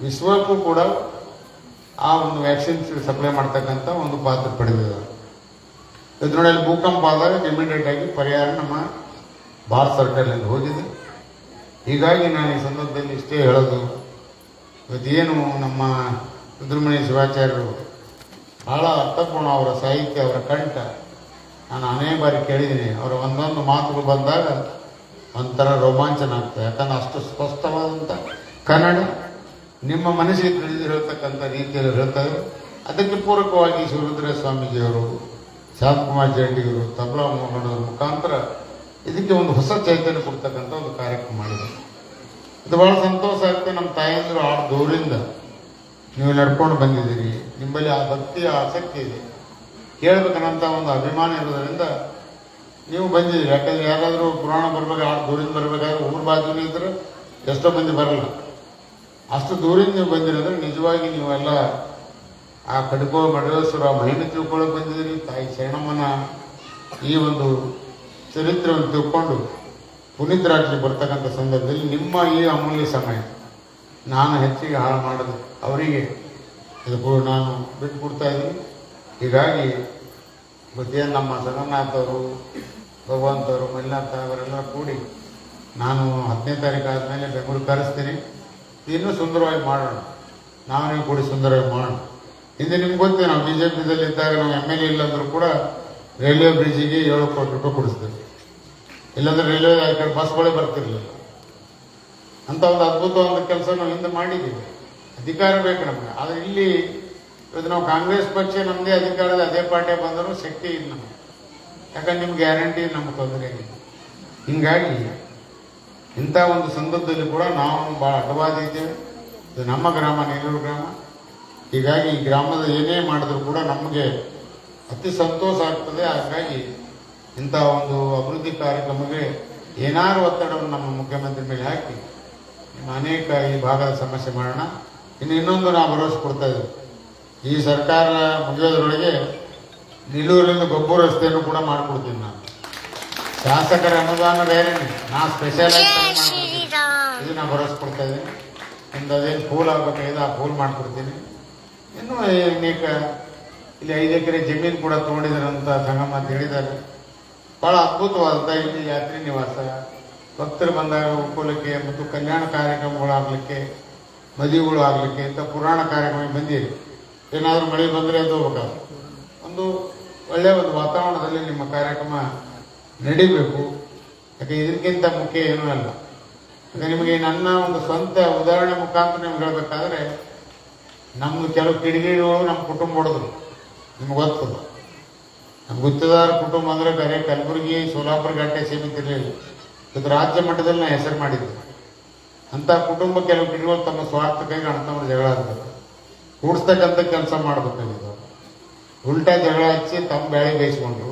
ವಿಶ್ವಕ್ಕೂ ಕೂಡ ಆ ಒಂದು ವ್ಯಾಕ್ಸಿನ್ ಸಪ್ಲೈ ಮಾಡ್ತಕ್ಕಂಥ ಒಂದು ಪಾತ್ರ ಪಡೆದಿದ್ದಾರೆ. ಇದು ನೋಡಿ, ಅಲ್ಲಿ ಭೂಕಂಪ ಆದಾಗ ಇಮಿಡಿಯೇಟ್ ಆಗಿ ಪರಿಹಾರ ನಮ್ಮ ಭಾರತ ಸರ್ಕಾರದಿಂದ ಹೋಗಿದೆ. ಹೀಗಾಗಿ ನಾನು ಈ ಸಂದರ್ಭದಲ್ಲಿ ಇಷ್ಟೇ ಹೇಳೋದು, ಇವತ್ತೇನು ನಮ್ಮ ರುದ್ರಮುನಿ ಶಿವಾಚಾರ್ಯರು ಬಹಳ ಅರ್ಥಪೂರ್ಣ, ಅವರ ಸಾಹಿತ್ಯ, ಅವರ ಕಂಠ ನಾನು ಅನೇಕ ಬಾರಿ ಕೇಳಿದ್ದೀನಿ. ಅವರ ಒಂದೊಂದು ಮಾತುಗಳು ಬಂದಾಗ ಒಂಥರ ರೋಮಾಂಚನ ಆಗ್ತದೆ. ಯಾಕಂದ್ರೆ ಅಷ್ಟು ಸ್ಪಷ್ಟವಾದಂಥ ಕನ್ನಡ ನಿಮ್ಮ ಮನಸ್ಸಿಗೆ ತಿಳಿದು ಹೇಳ್ತಕ್ಕಂಥ ರೀತಿಯಲ್ಲಿ ಹೇಳ್ತಾರೆ. ಅದಕ್ಕೆ ಪೂರಕವಾಗಿ ಶಿವರುದ್ರ ಸ್ವಾಮೀಜಿಯವರು, ಶಾಂತಕುಮಾರ್ ಜಂಡಿಯವರು, ತಬಲಾ ಮೋಹನವರ ಮುಖಾಂತರ ಇದಕ್ಕೆ ಒಂದು ಹೊಸ ಚೈತನ್ಯ ಕೊಡ್ತಕ್ಕಂಥ ಒಂದು ಕಾರ್ಯಕ್ರಮ ಮಾಡಿದರು. ಇದು ಬಹಳ ಸಂತೋಷ ಆಗ್ತದೆ. ನಮ್ಮ ತಾಯಂದಿರು ಆ ದೂರಿಂದ ನೀವು ನಡ್ಕೊಂಡು ಬಂದಿದ್ದೀರಿ. ನಿಮ್ಮಲ್ಲಿ ಆ ಭಕ್ತಿ, ಆ ಆಸಕ್ತಿ ಇದೆ, ಕೇಳಬೇಕನ್ನಂಥ ಒಂದು ಅಭಿಮಾನ ಇರೋದ್ರಿಂದ ನೀವು ಬಂದಿದ್ದೀರಿ. ಯಾಕಂದ್ರೆ ಯಾರಾದರೂ ಪುರಾಣ ಬರ್ಬೇಕು, ಆ ದೂರಿಂದ ಬರಬೇಕಾದ್ರೆ ಊರು ಬಾಜುನೇ ಇದ್ರೆ ಎಷ್ಟೋ ಮಂದಿ ಬರಲ್ಲ. ಅಷ್ಟು ದೂರಿಂದ ನೀವು ಬಂದಿರೋದ್ರೆ ನಿಜವಾಗಿ ನೀವೆಲ್ಲ ಆ ಕಡ್ಕೋ ಮಡವೇಶ್ವರ ಮಹಿಮೆ ತಿಳ್ಕೊಳ್ಳೋಕೆ ಬಂದಿದ್ದೀರಿ. ತಾಯಿ ಶರಣಮ್ಮನ ಈ ಒಂದು ಚರಿತ್ರೆಯನ್ನು ತಿಳ್ಕೊಂಡು ಪುನೀತರಾಜ್ಲಿ ಬರ್ತಕ್ಕಂಥ ಸಂದರ್ಭದಲ್ಲಿ ನಿಮ್ಮ ಈ ಅಮೂಲ್ಯ ಸಮಯ ನಾನು ಹೆಚ್ಚಿಗೆ ಹಾಳು ಮಾಡೋದು ಅವರಿಗೆ ಇದು ನಾನು ಬಿಟ್ಟು ಕೊಡ್ತಾ ಇದ್ದೀನಿ. ಹೀಗಾಗಿ ಗೊತ್ತೇನು ನಮ್ಮ ಜಗನ್ನಾಥ್ ಅವರು, ಭಗವಂತ ಅವರು, ಮಲ್ಲಿನಾಥ್ ಅವರೆಲ್ಲ ಕೂಡಿ ನಾನು 10ನೇ ತಾರೀಕು ಆದಮೇಲೆ ಬೆಂಗಳೂರು ಕರೆಸ್ತೀನಿ. ಇನ್ನೂ ಸುಂದರವಾಗಿ ಮಾಡೋಣ, ನಾವು ನೀವು ಕೂಡಿ ಸುಂದರವಾಗಿ ಮಾಡೋಣ. ಹಿಂದೆ ನಿಮ್ಗೆ ಗೊತ್ತೇ, ನಾವು BJPದಲ್ಲಿ ಇದ್ದಾಗ ನಾವು MLA ಇಲ್ಲಾಂದ್ರೂ ಕೂಡ ರೈಲ್ವೆ ಬ್ರಿಡ್ಜಿಗೆ 7 ಕೋಟಿ ರೂಪಾಯಿ ಕೊಡಿಸ್ತೀವಿ. ಇಲ್ಲಾಂದ್ರೆ ರೈಲ್ವೆ ಆ ಕಡೆ ಬಸ್ಗಳೇ ಬರ್ತಿರ್ಲಿಲ್ಲ. ಅಂತ ಒಂದು ಅದ್ಭುತವಾದ ಕೆಲಸ ನಾವು ಹಿಂದೆ ಮಾಡಿದ್ದೀವಿ. ಅಧಿಕಾರ ಬೇಕು ನಮಗೆ. ಆದರೆ ಇಲ್ಲಿ ಇವತ್ತು ನಾವು ಕಾಂಗ್ರೆಸ್ ಪಕ್ಷ ನಮ್ಮದೇ ಅಧಿಕಾರದ ಅದೇ ಪಾರ್ಟಿ ಬಂದರೂ ಶಕ್ತಿ ಇಲ್ಲ ನಮಗೆ. ಯಾಕಂದ್ರೆ ನಿಮ್ಗೆ ಗ್ಯಾರಂಟಿ ನಮ್ಗೆ ತೊಂದರೆ ಇಲ್ಲ. ಹಿಂಗಾಗಿ ಇಂಥ ಒಂದು ಸಂದರ್ಭದಲ್ಲಿ ಕೂಡ ನಾವು ಭಾಳ ಅಡ್ಡವಾದ ಇದ್ದೇವೆ. ಇದು ನಮ್ಮ ಗ್ರಾಮ, ನೆಲ್ಲೂರು ಗ್ರಾಮ. ಹೀಗಾಗಿ ಈ ಗ್ರಾಮದ ಏನೇ ಮಾಡಿದ್ರು ಕೂಡ ನಮಗೆ ಅತಿ ಸಂತೋಷ ಆಗ್ತದೆ. ಹಾಗಾಗಿ ಇಂಥ ಒಂದು ಅಭಿವೃದ್ಧಿ ಕಾರ್ಯಕ್ರಮಕ್ಕೆ ಏನಾರು ಒತ್ತಡವನ್ನು ನಮ್ಮ ಮುಖ್ಯಮಂತ್ರಿ ಮೇಲೆ ಹಾಕಿ ನಿಮ್ಮ ಅನೇಕ ಈ ಭಾಗದ ಸಮಸ್ಯೆ ಮಾಡೋಣ. ಇನ್ನೊಂದು ನಾವು ಭರವಸೆ ಕೊಡ್ತಾ ಇದ್ದೀವಿ, ಈ ಸರ್ಕಾರ ಮುಗಿಯೋದ್ರೊಳಗೆ ನಿಲ್ಲೂರಿನಿಂದ ಗೊಬ್ಬರ ರಸ್ತೆಯನ್ನು ಕೂಡ ಮಾಡಿಕೊಡ್ತೀನಿ. ನಾನು ಶಾಸಕರ ಅನುದಾನ ಬೇರೆ, ನಾ ಸ್ಪೆಷಲ್ ಇದು ನಾ ಭರವಸೆ ಕೊಡ್ತಾ ಇದ್ದೀನಿ. ನಿಮ್ದು ಅದೇನು ಫೂಲ್ ಆಗಬೇಕಾಗಿದೆ ಆ ಫೂಲ್ ಮಾಡಿಕೊಡ್ತೀನಿ. ಇನ್ನೂ ಅನೇಕ ಇಲ್ಲಿ 5 ಎಕರೆ ಜಮೀನು ಕೂಡ ತೊಗೊಂಡಿದ್ದಾರಂತ ಸಂಗಮ ಅಂತ ಹೇಳಿದ್ದಾರೆ. ಭಾಳ ಅದ್ಭುತವಾದಂಥ ಇಲ್ಲಿ ಯಾತ್ರಿ ನಿವಾಸ, ಭಕ್ತರು ಬಂದಾಗ ಉಳ್ಕೊಳ್ಳಿಕ್ಕೆ ಮತ್ತು ಕಲ್ಯಾಣ ಕಾರ್ಯಕ್ರಮಗಳಾಗಲಿಕ್ಕೆ, ಮದುವೆಗಳು ಆಗಲಿಕ್ಕೆ, ಇಂಥ ಪುರಾಣ ಕಾರ್ಯಕ್ರಮ ಬಂದಿರಿ. ಏನಾದರೂ ಮಳೆ ಬಂದರೆ ಅದು ಹೋಗ್ಬೇಕಾದ್ರೆ ಒಂದು ಒಳ್ಳೆಯ ಒಂದು ವಾತಾವರಣದಲ್ಲಿ ನಿಮ್ಮ ಕಾರ್ಯಕ್ರಮ ನಡಿಬೇಕು. ಯಾಕೆ ಇದಕ್ಕಿಂತ ಮುಖ್ಯ ಏನೂ ಅಲ್ಲ. ಯಾಕೆ ನಿಮಗೆ ನನ್ನ ಒಂದು ಸ್ವಂತ ಉದಾಹರಣೆ ಮುಖಾಂತರ ನಿಮ್ಗೆ ಹೇಳಬೇಕಾದ್ರೆ, ನಮ್ದು ಕೆಲವು ಕಿಡಿಗೇಡಿಗಳು ನಮ್ಮ ಕುಟುಂಬ ಹೊಡೆದ್ರು. ನಿಮ್ಗೆ ಗೊತ್ತದ, ನಮ್ಗೆ ಗುತ್ತಿದಾರ ಕುಟುಂಬ ಅಂದರೆ ಬೇರೆ ಕಲಬುರಗಿ, ಸೋಲಾಪುರ ಘಾಟೆ ಸೀಮಿತ ಇರಲಿಲ್ಲ. ಇದು ರಾಜ್ಯ ಮಟ್ಟದಲ್ಲಿ ನಾ ಹೆಸರು ಮಾಡಿದ್ದೆ. ಅಂಥ ಕುಟುಂಬ ಕೆಲವು ಕಿಡಿಗಳು ತಮ್ಮ ಸ್ವಾರ್ಥಕ್ಕಾಗಿ ಅಣ್ತಮ್ಮ ಜಗಳ ಆಗ್ತದೆ, ಕೂಡಿಸ್ತಕ್ಕಂಥ ಕೆಲಸ ಮಾಡಬೇಕಾಗಿದ್ದು. ಉಲ್ಟಾ ಜಗಳ ಹಚ್ಚಿ ತಮ್ಮ ಬೇಳೆ ಬೇಯಿಸ್ಕೊಂಡ್ರು.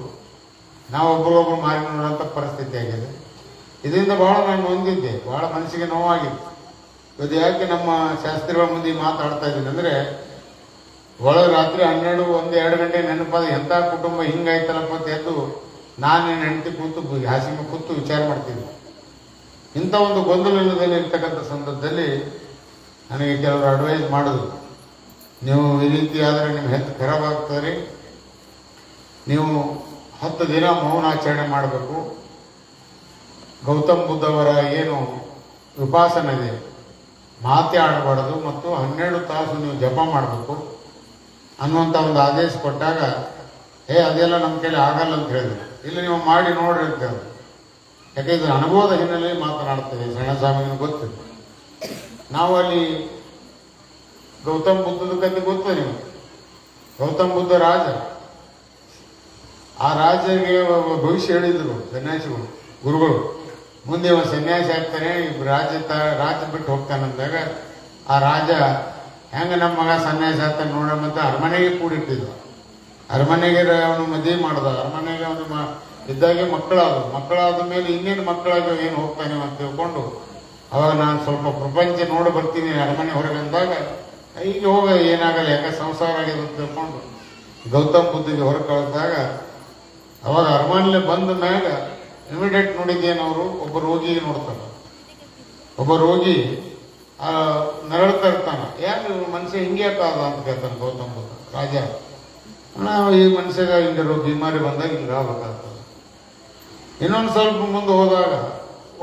ನಾವು ಒಬ್ರಿಗೊಬ್ರು ಮಾರಿ ನೋಡೋಂಥ ಪರಿಸ್ಥಿತಿ ಆಗಿದೆ. ಇದರಿಂದ ಭಾಳ ನಾನು ಹೊಂದಿದ್ದೆ, ಭಾಳ ಮನಸ್ಸಿಗೆ ನೋವಾಗಿತ್ತು. ಇದು ಯಾಕೆ ನಮ್ಮ ಶಾಸ್ತ್ರಿಗಳ ಮುಂದೆ ಮಾತಾಡ್ತಾ ಇದ್ದೀನಿ ಅಂದರೆ, ಒಳಗೆ ರಾತ್ರಿ 12, 1, 2 ಗಂಟೆ ನೆನಪಾದ ಎಂಥ ಕುಟುಂಬ ಹಿಂಗಾಯ್ತಲ್ಲಪ್ಪ ಅಂತ ಎದ್ದು ನಾನು ಹೆಂಡತಿ ಕೂತು ಹಾಸಿಗೆ ಕೂತು ವಿಚಾರ ಮಾಡ್ತಿದ್ದೆ. ಇಂಥ ಒಂದು ಗೊಂದಲದಲ್ಲಿ ಇರ್ತಕ್ಕಂಥ ಸಂದರ್ಭದಲ್ಲಿ ನನಗೆ ಕೆಲವರು ಅಡ್ವೈಸ್ ಮಾಡಿದ್ರು, ನೀವು ಈ ರೀತಿ ಆದರೆ ನಿಮ್ಮ ಹೆಲ್ತ್ ಖರಾಬ್ ಆಗ್ತದೆ, ನೀವು 10 ದಿನ ಮೌನಾಚರಣೆ ಮಾಡಬೇಕು, ಗೌತಮ್ ಬುದ್ಧವರ ಏನು ಉಪಾಸನೆ ಇದೆ ಮಾತೇ ಆಡಬಾರ್ದು, ಮತ್ತು 12 ತಾಸು ನೀವು ಜಪ ಮಾಡಬೇಕು ಅನ್ನುವಂಥ ಒಂದು ಆದೇಶ ಕೊಟ್ಟಾಗ, ಅದೆಲ್ಲ ನಮ್ಮ ಕೈಲಿ ಆಗಲ್ಲ ಅಂತ ಹೇಳಿದ್ರು. ಇಲ್ಲಿ ನೀವು ಮಾಡಿ ನೋಡ್ರಿ ಅಂತ ಹೇಳಿದ್ರು. ಯಾಕೆ ಇದು ಅನುಭವದ ಹಿನ್ನೆಲೆಯಲ್ಲಿ ಮಾತನಾಡ್ತೇವೆ. ಸಣ್ಣಸ್ವಾಮಿಗೆ ಗೊತ್ತಿತ್ತು. ನಾವು ಅಲ್ಲಿ ಗೌತಮ್ ಬುದ್ಧದ ಕಥೆ ಗೊತ್ತು ನಿಮಗೆ. ಗೌತಮ್ ಬುದ್ಧ ರಾಜ, ಆ ರಾಜರಿಗೆ ಭವಿಷ್ಯ ಹೇಳಿದ್ರು ಸನ್ಯಾಸಿಗಳು, ಗುರುಗಳು. ಮುಂದೆ ಇವ ಸನ್ಯಾಸಿ ಆಗ್ತಾನೆ, ರಾಜ್ಯ ಬಿಟ್ಟು ಹೋಗ್ತಾನಂದಾಗ ಆ ರಾಜ ಹೆಂಗೆ ನಮ್ಮ ಮಗ ಸನ್ಯಾಸಿ ಆಗ್ತಾನೆ ನೋಡಮ್ಮಂತ ಅರಮನೆಗೆ ಕೂಡಿಟ್ಟಿದ್ದ. ಅರಮನೆಗೆ ಅವನು ಮದುವೆ ಮಾಡ್ದ. ಅರಮನೆಗೆ ಅವನು ಇದ್ದಾಗೆ ಮಕ್ಕಳಾದ ಮೇಲೆ ಇನ್ನೇನು ಮಕ್ಕಳಾಗಿ ಏನು ಹೋಗ್ತಾನೆ ಅಂತ ತಿಳ್ಕೊಂಡು, ಅವಾಗ ನಾನು ಸ್ವಲ್ಪ ಪ್ರಪಂಚ ನೋಡಿ ಬರ್ತೀನಿ ಅರಮನೆ ಹೊರಗೆ ಅಂದಾಗ, ಈಗ ಹೋಗ ಏನಾಗಲ್ಲ, ಯಾಕೆ ಸಂಸಾರ ಆಗಿದೆ ಅಂತ ತಿಳ್ಕೊಂಡು ಗೌತಮ್ ಬುದ್ಧಿಗೆ ಹೊರಗೆ ಕಳಿಸಿದಾಗ, ಅವಾಗ ಅರಮನೆ ಬಂದ ಮ್ಯಾಗ ಇಮಿಡಿಯೇಟ್ ನೋಡಿದ್ದೇನವರು ಒಬ್ಬ ರೋಗಿಗೆ ನೋಡ್ತಾನೆ. ಒಬ್ಬ ರೋಗಿ ನರಳ್ತಾ ಇರ್ತಾನೆ. ಯಾಕೆ ಮನುಷ್ಯ ಹಿಂಗೆ ಯಾಕಾದ ಅಂತ ಕೇಳ್ತಾನೆ ಗೌತಮ್ ಬುದ್ಧ. ರಾಜ, ನಾವು ಈ ಮನುಷ್ಯಗ ಹಿಂಗೆ ಬಿಮಾರಿ ಬಂದಾಗ ಹಿಂಗೆ ಆಗ್ಬೇಕಾಗ್ತದೆ. ಇನ್ನೊಂದು ಸ್ವಲ್ಪ ಮುಂದೆ ಹೋದಾಗ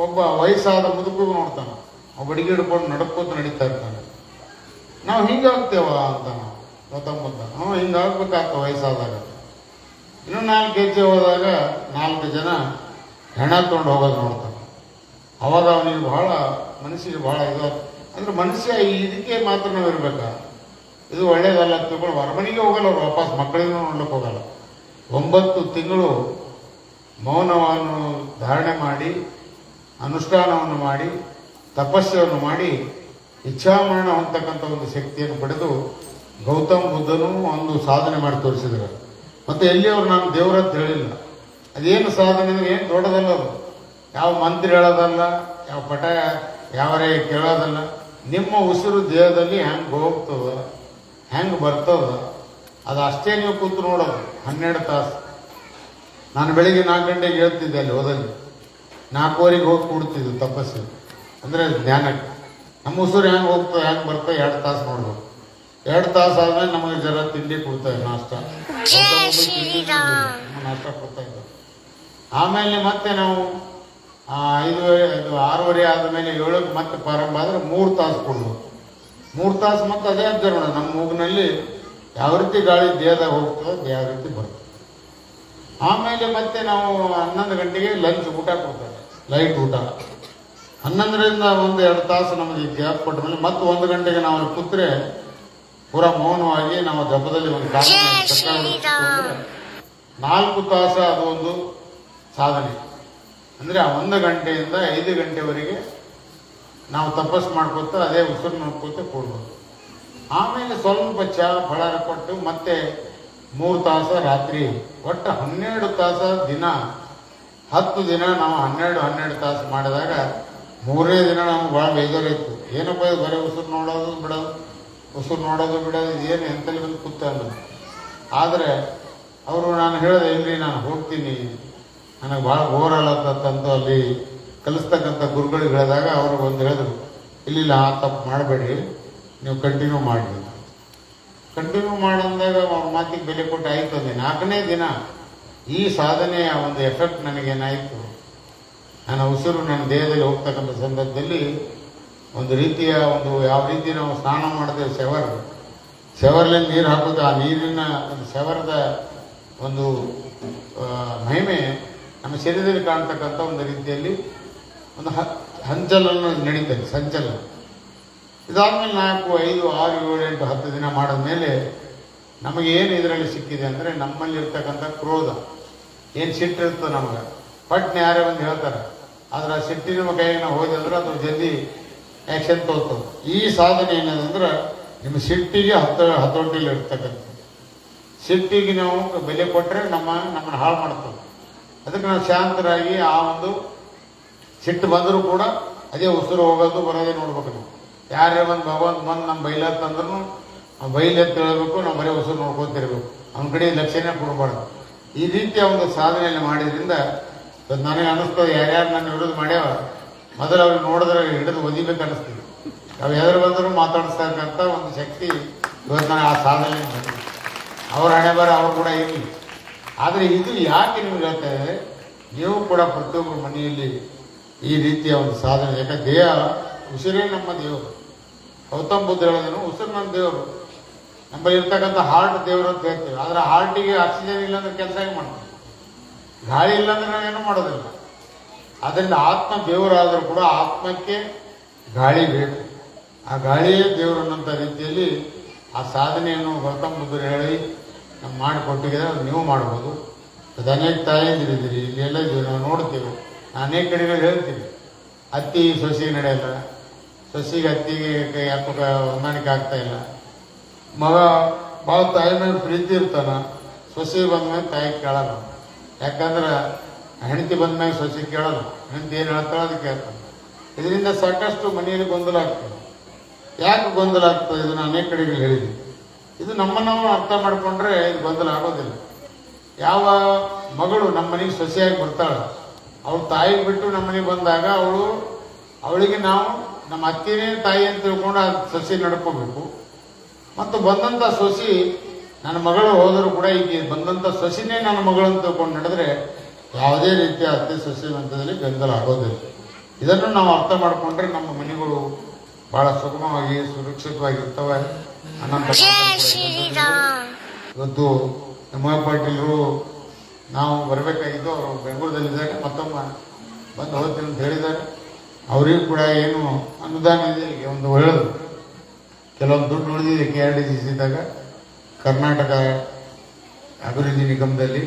ಒಬ್ಬ ವಯಸ್ಸಾದ ಮುದುಕಿಗೆ ನೋಡ್ತಾನೆ. ಒಬ್ಬ ಅಡಿಗೆ ಹಿಡ್ಕೊಂಡು ನಡ್ಕೋತ ನಡೀತಾ ಇರ್ತಾನೆ. ನಾವು ಹಿಂಗಾಗ್ತೇವ ಅಂತ ನಾವು ಗೌತಮ್ ಬುದ್ಧ, ಹಿಂಗಾಗ್ಬೇಕಾಗ್ತವೆ ವಯಸ್ಸಾದಾಗ. ಇನ್ನೂ 4 ಹೆಜ್ಜೆ ಹೋದಾಗ 4 ಜನ ಹೆಣ ತೊಗೊಂಡು ಹೋಗೋದು ನೋಡ್ತಾನೆ. ಅವಾಗ ಅವನಿಗೆ ಬಹಳ ಮನಸ್ಸಿಗೆ ಬಹಳ ಇದು ಅಂದ್ರೆ, ಮನುಷ್ಯ ಇದಕ್ಕೆ ಮಾತ್ರ ನಾವು ಇರ್ಬೇಕಾ, ಇದು ಒಳ್ಳೇದಲ್ಲ ಅಂತ ತಿಳ್ಕೊಂಡು ಅರಮನೆಗೆ ಹೋಗಲ್ಲ ಅವ್ರು, ವಾಪಸ್ ಮಕ್ಕಳಿಗೂ ನೋಡ್ಲಿಕ್ಕೆ ಹೋಗಲ್ಲ. 9 ತಿಂಗಳು ಮೌನವನ್ನು ಧಾರಣೆ ಮಾಡಿ, ಅನುಷ್ಠಾನವನ್ನು ಮಾಡಿ, ತಪಸ್ಸನ್ನು ಮಾಡಿ ಇಚ್ಛಾಮರಣ ಹೊಂದತಕ್ಕಂಥ ಒಂದು ಶಕ್ತಿಯನ್ನು ಪಡೆದು ಗೌತಮ್ ಬುದ್ಧನು ಒಂದು ಸಾಧನೆ ಮಾಡಿ ತೋರಿಸಿದ್ರು. ಮತ್ತು ಎಲ್ಲಿಯವರು ನಾನು ದೇವರದ್ದು ಹೇಳಿಲ್ಲ. ಅದೇನು ಸಾಧನೆ ಅಂದರೆ ಏನು ದೊಡ್ಡದಲ್ಲ ಅದು. ಯಾವ ಮಂತ್ರಿ ಹೇಳೋದಲ್ಲ, ಯಾವ ಪಟ ಯಾವರೇ ಕೇಳೋದಲ್ಲ. ನಿಮ್ಮ ಉಸಿರು ದೇಹದಲ್ಲಿ ಹೆಂಗೆ ಹೋಗ್ತದ ಹೆಂಗೆ ಬರ್ತದ ಅದು ಅಷ್ಟೇ ನೀವು ಕೂತು ನೋಡೋದು 12 ತಾಸು. ನಾನು ಬೆಳಿಗ್ಗೆ 4 ಗಂಟೆಗೆ ಹೇಳ್ತಿದ್ದೆ ಅಲ್ಲಿ ಹೋದಲ್ಲಿ, 4:15 ಹೋಗಿ ಕೂಡ್ತಿದ್ದು ತಪಸ್ಸು ಅಂದರೆ ಧ್ಯಾನಕ್ಕೆ. ನಮ್ಮ ಉಸಿರು ಹೆಂಗೆ ಹೋಗ್ತದೆ ಹೆಂಗೆ ಬರ್ತದೆ 2 ತಾಸು ನೋಡ್ಬೇಕು. 2 ತಾಸು ಆದ್ಮೇಲೆ ನಮಗೆ ಜರ ತಿಂಡಿ ಕೊಡ್ತಾ ಇದ್ದ ನಾಷ್ಟ ನಾಷ್ಟ ಕೊಡ್ತಾ ಇದ್ದ. ಆಮೇಲೆ ಮತ್ತೆ ನಾವು 6:30 ಆದಮೇಲೆ 7ಕ್ಕೆ ಮತ್ತೆ ಪ್ರಾರಂಭ ಆದರೆ 3 ತಾಸು ಕೊಡ್ಬೇಕು. 3 ತಾಸು ಮತ್ತೆ ಅದೇ ಅಬ್ಸರ್ವ್ ಮಾಡೋಣ, ನಮ್ಮ ಮೂಗಿನಲ್ಲಿ ಯಾವ ರೀತಿ ಗಾಳಿ ದೇಹದಾಗ ಹೋಗ್ತದೆ ಯಾವ ರೀತಿ ಬರ್ತದೆ. ಆಮೇಲೆ ಮತ್ತೆ ನಾವು 11 ಗಂಟೆಗೆ ಲಂಚ್ ಊಟ ಕೊಡ್ತಾರೆ, ಲೈಟ್ ಊಟ. 11ರಿಂದ 1-2 ತಾಸು ನಮಗೆ ಗ್ಯಾಪ್ ಕೊಟ್ಟ ಮೇಲೆ ಮತ್ತೆ 1 ಗಂಟೆಗೆ ನಾವು ಅಲ್ಲಿ ಕೂತ್ರೆ ಪೂರಾ ಮೌನವಾಗಿ ನಾವು ಜಪದಲ್ಲಿ ಒಂದು 4 ತಾಸು ಅದು ಒಂದು ಸಾಧನೆ. ಅಂದರೆ ಆ 1 ಗಂಟೆಯಿಂದ 5 ಗಂಟೆವರೆಗೆ ನಾವು ತಪಸ್ಸು ಮಾಡ್ಕೊತ ಅದೇ ಉಸಿರು ನೋಡ್ಕೊತ ಕೊಡ್ಬೋದು. ಆಮೇಲೆ ಸ್ವಲ್ಪ ಚಹಾ ಫಳಾರ ಕೊಟ್ಟು ಮತ್ತೆ 3 ತಾಸು ರಾತ್ರಿ, ಒಟ್ಟು 12 ತಾಸು ದಿನ. 10 ದಿನ ನಾವು 12 ತಾಸು ಮಾಡಿದಾಗ 3ನೇ ದಿನ ನಮ್ಗೆ ಭಾಳ ಬೇಜಾರಿತ್ತು. ಏನಪ್ಪ ಇದು ಬರೀ ಉಸಿರು ನೋಡೋದು ಬಿಡೋದು, ಉಸಿರು ನೋಡೋದು ಬಿಡೋದು, ಏನು ಎಂತಲ್ಲಿ ಬಂದು ಕೂತ ಅನ್ನೋದು. ಆದರೆ ಅವರು ನಾನು ಹೇಳಿದೆ, ಇಲ್ರಿ ನಾನು ಹೋಗ್ತೀನಿ, ನನಗೆ ಭಾಳ ಬೋರ್ ಆಗತ್ತಂತ ಅಲ್ಲಿ ಕಲಿಸ್ತಕ್ಕಂಥ ಗುರುಗಳಿಗೆ ಹೇಳಿದಾಗ ಅವರು ಒಂದು ಹೇಳಿದ್ರು, ಇಲ್ಲ ಆ ತಪ್ಪು ಮಾಡಬೇಡಿ, ನೀವು ಕಂಟಿನ್ಯೂ ಮಾಡಿ. ಕಂಟಿನ್ಯೂ ಮಾಡಂದಾಗ ಅವ್ರ ಮಾತಿಗೆ ಬೆಲೆ ಕೊಟ್ಟು ಆಯ್ತು ಅಂದೆ. 4ನೇ ದಿನ ಈ ಸಾಧನೆಯ ಒಂದು ಎಫೆಕ್ಟ್ ನನಗೇನಾಯಿತು, ನನ್ನ ಉಸಿರು ನನ್ನ ದೇಹದಲ್ಲಿ ಹೋಗ್ತಕ್ಕಂಥ ಸಂದರ್ಭದಲ್ಲಿ ಒಂದು ರೀತಿಯ ಯಾವ ರೀತಿ ನಾವು ಸ್ನಾನ ಮಾಡಿದೆವು, ಶವರ್ಲಿ ನೀರು ಹಾಕೋದು, ಆ ನೀರಿನ ಒಂದು ಶವರದ ಒಂದು ಮಹಿಮೆ ನಮ್ಮ ಶರೀರದಲ್ಲಿ ಕಾಣ್ತಕ್ಕಂಥ ಒಂದು ರೀತಿಯಲ್ಲಿ ಒಂದು ಹಂಚಲನ್ನು ನಡೀತದೆ, ಸಂಚಲನ. ಇದಾದ್ಮೇಲೆ 4, 5, 6, 7, 8, 10 ದಿನ ಮಾಡಿದ ಮೇಲೆ ನಮಗೆ ಏನು ಇದರಲ್ಲಿ ಸಿಕ್ಕಿದೆ ಅಂದರೆ, ನಮ್ಮಲ್ಲಿ ಇರ್ತಕ್ಕಂಥ ಕ್ರೋಧ ಏನು ಸಿಟ್ಟಿರ್ತದೆ ನಮಗೆ, ಪಟ್ನೆ ಯಾರೇ ಒಂದು ಹೇಳ್ತಾರೆ, ಆದ್ರೆ ಆ ಸಿಟ್ಟಿನ ಕೈಗೆ ನಾವು ಹೋದಂದ್ರೆ ಅದು ಜಲ್ದಿ ಆ್ಯಕ್ಷನ್ ತೋರ್ತದೆ. ಈ ಸಾಧನೆ ಏನದಂದ್ರೆ ನಿಮ್ಮ ಸಿಟ್ಟಿಗೆ ಹತೋಟಿಯಲ್ಲಿ ಇರ್ತಕ್ಕಂಥ ಸಿಟ್ಟಿಗೆ ನಾವು ಬೆಲೆ ಕೊಟ್ಟರೆ ನಮ್ಮನ್ನು ಹಾಳು ಮಾಡ್ತದೆ. ಅದಕ್ಕೆ ನಾವು ಶಾಂತರಾಗಿ ಆ ಒಂದು ಸಿಟ್ಟು ಬಂದರೂ ಕೂಡ ಅದೇ ಉಸಿರು ಹೋಗೋದು ಬರೋದೇ ನೋಡ್ಬೇಕು. ನಾವು ಯಾರೇ ಒಂದು ಭಗವಂತ ಬಂದು ನಮ್ಮ ಬೈಲತ್ತಂದ್ರೂ ಬೈಲೆತ್ತು ಹೇಳಬೇಕು, ನಾವು ಬರೀ ಉಸಿರು ನೋಡ್ಕೊತಿರ್ಬೇಕು, ಅವನ ಕಡೆ ಲಕ್ಷ್ಯನೇ ಕೊಡಬಾರ್ದು. ಈ ರೀತಿಯ ಒಂದು ಸಾಧನೆಯನ್ನು ಮಾಡಿದ್ರಿಂದ ನನಗೆ ಅನ್ನಿಸ್ತದೆ, ಯಾರ್ಯಾರು ನನ್ನ ವಿರೋಧ ಮಾಡ್ಯಾವ ಮೊದಲು ಅವ್ರಿಗೆ ನೋಡಿದ್ರೆ ಹಿಡಿದು ಒದಿಬೇಕು ಅನ್ನಿಸ್ತೀವಿ. ನಾವು ಎದುರು ಬಂದರೂ ಮಾತಾಡಿಸ್ತಕ್ಕಂಥ ಒಂದು ಶಕ್ತಿ ಇವತ್ತು ನನಗೆ ಆ ಸಾಧನೆ ಬಂದಿದೆ. ಅವ್ರ ಹಣೆ ಬರ ಅವ್ರು ಕೂಡ ಇರಲಿ. ಆದರೆ ಇದು ಯಾಕೆ ನಿಮ್ಗೆ ಹೇಳ್ತಾ ಇದ್ದಾರೆ, ನೀವು ಕೂಡ ಪ್ರತಿಯೊಬ್ಬರ ಮನೆಯಲ್ಲಿ ಈ ರೀತಿಯ ಒಂದು ಸಾಧನೆ, ಯಾಕಂದ್ರೆ ದೇಹ ಉಸಿರೇ ನಮ್ಮ ದೇವರು. ಗೌತಮ್ ಬುದ್ಧ ಹೇಳಿದನು, ಉಸಿರು ನಮ್ಮ ದೇವರು. ನಮ್ಮಲ್ಲಿ ಇರ್ತಕ್ಕಂಥ ಹಾರ್ಟ್ ದೇವರು ಅಂತ ಹೇಳ್ತೀವಿ. ಆದರೆ ಹಾರ್ಟಿಗೆ ಆಕ್ಸಿಜನ್ ಇಲ್ಲಾಂದ್ರೆ ಕೆಲಸ ಹೇಗೆ ಮಾಡ್ತೀವಿ, ಗಾಳಿ ಇಲ್ಲಾಂದ್ರೆ ನಾವೇನು ಮಾಡೋದಿಲ್ಲ. ಅದರಿಂದ ಆತ್ಮ ದೇವರಾದರೂ ಕೂಡ ಆತ್ಮಕ್ಕೆ ಗಾಳಿ ಬೇಕು, ಆ ಗಾಳಿಯೇ ದೇವರನ್ನಂಥ ರೀತಿಯಲ್ಲಿ ಆ ಸಾಧನೆಯನ್ನು ಗೌತಮ್ ಬುದ್ಧರು ಹೇಳಿ ನಾವು ಮಾಡಿಕೊಟ್ಟಿದ್ದಾರೆ. ಅದು ನೀವು ಮಾಡ್ಬೋದು. ಅದು ಅನೇಕ ತಾಯಂದಿರಿದ್ದೀರಿ, ಇಲ್ಲೆಲ್ಲ ಇದ್ದೀವಿ, ನಾವು ನೋಡ್ತೀವಿ. ಅನೇಕ ಕಡೆಗಳು ಹೇಳ್ತೀವಿ, ಅತ್ತಿ ಸೊಸೆಗೆ ನಡೆಯಲ್ಲ, ಸೊಸೆಗೆ ಅತ್ತಿಗೆ ಯಾಕೆ ಹೊಂದಾಣಿಕೆ ಆಗ್ತಾ ಇಲ್ಲ. ಮಗ ಭಾಳ ತಾಯಿ ಮೇಲೆ ಪ್ರೀತಿ ಇರ್ತಾನ, ಸೊಸೆ ಬಂದ್ಮೇಲೆ ತಾಯಿ ಕೇಳಲ್ಲ. ಯಾಕಂದ್ರೆ ಹೆಂಡತಿ ಬಂದ್ಮೇಲೆ ಸೊಸೆ ಕೇಳಲ್ಲ, ಹೆಂಡತಿ ಏನು ಹೇಳ್ತಾಳೆ ಅದಕ್ಕೆ ಕೇಳ್ತಾನೆ. ಇದರಿಂದ ಸಾಕಷ್ಟು ಮನೆಯಲ್ಲಿ ಗೊಂದಲ ಆಗ್ತದೆ. ಯಾಕೆ ಗೊಂದಲ ಆಗ್ತದೆ, ಇದನ್ನು ಅನೇಕ ಕಡೆಗಳು ಹೇಳಿದ್ವಿ. ಇದು ನಮ್ಮನ್ನು ಅರ್ಥ ಮಾಡಿಕೊಂಡ್ರೆ ಇದು ಗೊಂದಲ ಆಗೋದಿಲ್ಲ. ಯಾವ ಮಗಳು ನಮ್ಮ ಮನೆಗೆ ಸೊಸೆಯಾಗಿ ಬರ್ತಾಳೆ, ಅವಳು ತಾಯಿಗೆ ಬಿಟ್ಟು ನಮ್ಮ ಮನೆಗೆ ಬಂದಾಗ ಅವಳಿಗೆ ನಾವು ನಮ್ಮ ಅತ್ತಿನೇ ತಾಯಿ ಅಂತ ತಿಳ್ಕೊಂಡು ಆ ಸೊಸೆ ನಡ್ಕೋಬೇಕು. ಮತ್ತು ಬಂದಂಥ ಸೊಸೆ ನನ್ನ ಮಗಳು ಹೋದರೂ ಕೂಡ ಈಗ ಬಂದಂಥ ಸೊಸೆನೇ ನನ್ನ ಮಗಳು ಅಂತ ತಿಳ್ಕೊಂಡು ನಡೆದ್ರೆ ಯಾವುದೇ ರೀತಿಯ ಅತ್ತೆ ಸೊಸೆ ಹಂತದಲ್ಲಿ ಗೊಂದಲ ಆಗೋದಿಲ್ಲ. ಇದನ್ನು ನಾವು ಅರ್ಥ ಮಾಡಿಕೊಂಡ್ರೆ ನಮ್ಮ ಮನೆಗಳು ಬಹಳ ಸುಗಮವಾಗಿ ಸುರಕ್ಷಿತವಾಗಿರ್ತವೆ. ಅನಂತ ಇವತ್ತು ಎಂ ಪಾಟೀಲರು ನಾವು ಬರಬೇಕಾಗಿದ್ದು, ಅವರು ಬೆಂಗಳೂರಲ್ಲಿದ್ದಾರೆ, ಮತ್ತೊಮ್ಮೆ ಬಂದು ಹೋಗ್ತೀನಿ ಅಂತ ಹೇಳಿದ್ದಾರೆ. ಅವರಿಗೂ ಕೂಡ ಏನು ಅನುದಾನ ಇದೆ, ಒಂದು ಹೇಳಿದ್ರು, ಕೆಲವೊಂದು ದುಡ್ಡು ಉಳಿದಿದೆ KRDCದಾಗ, ಕರ್ನಾಟಕ ಅಭಿವೃದ್ಧಿ ನಿಗಮದಲ್ಲಿ.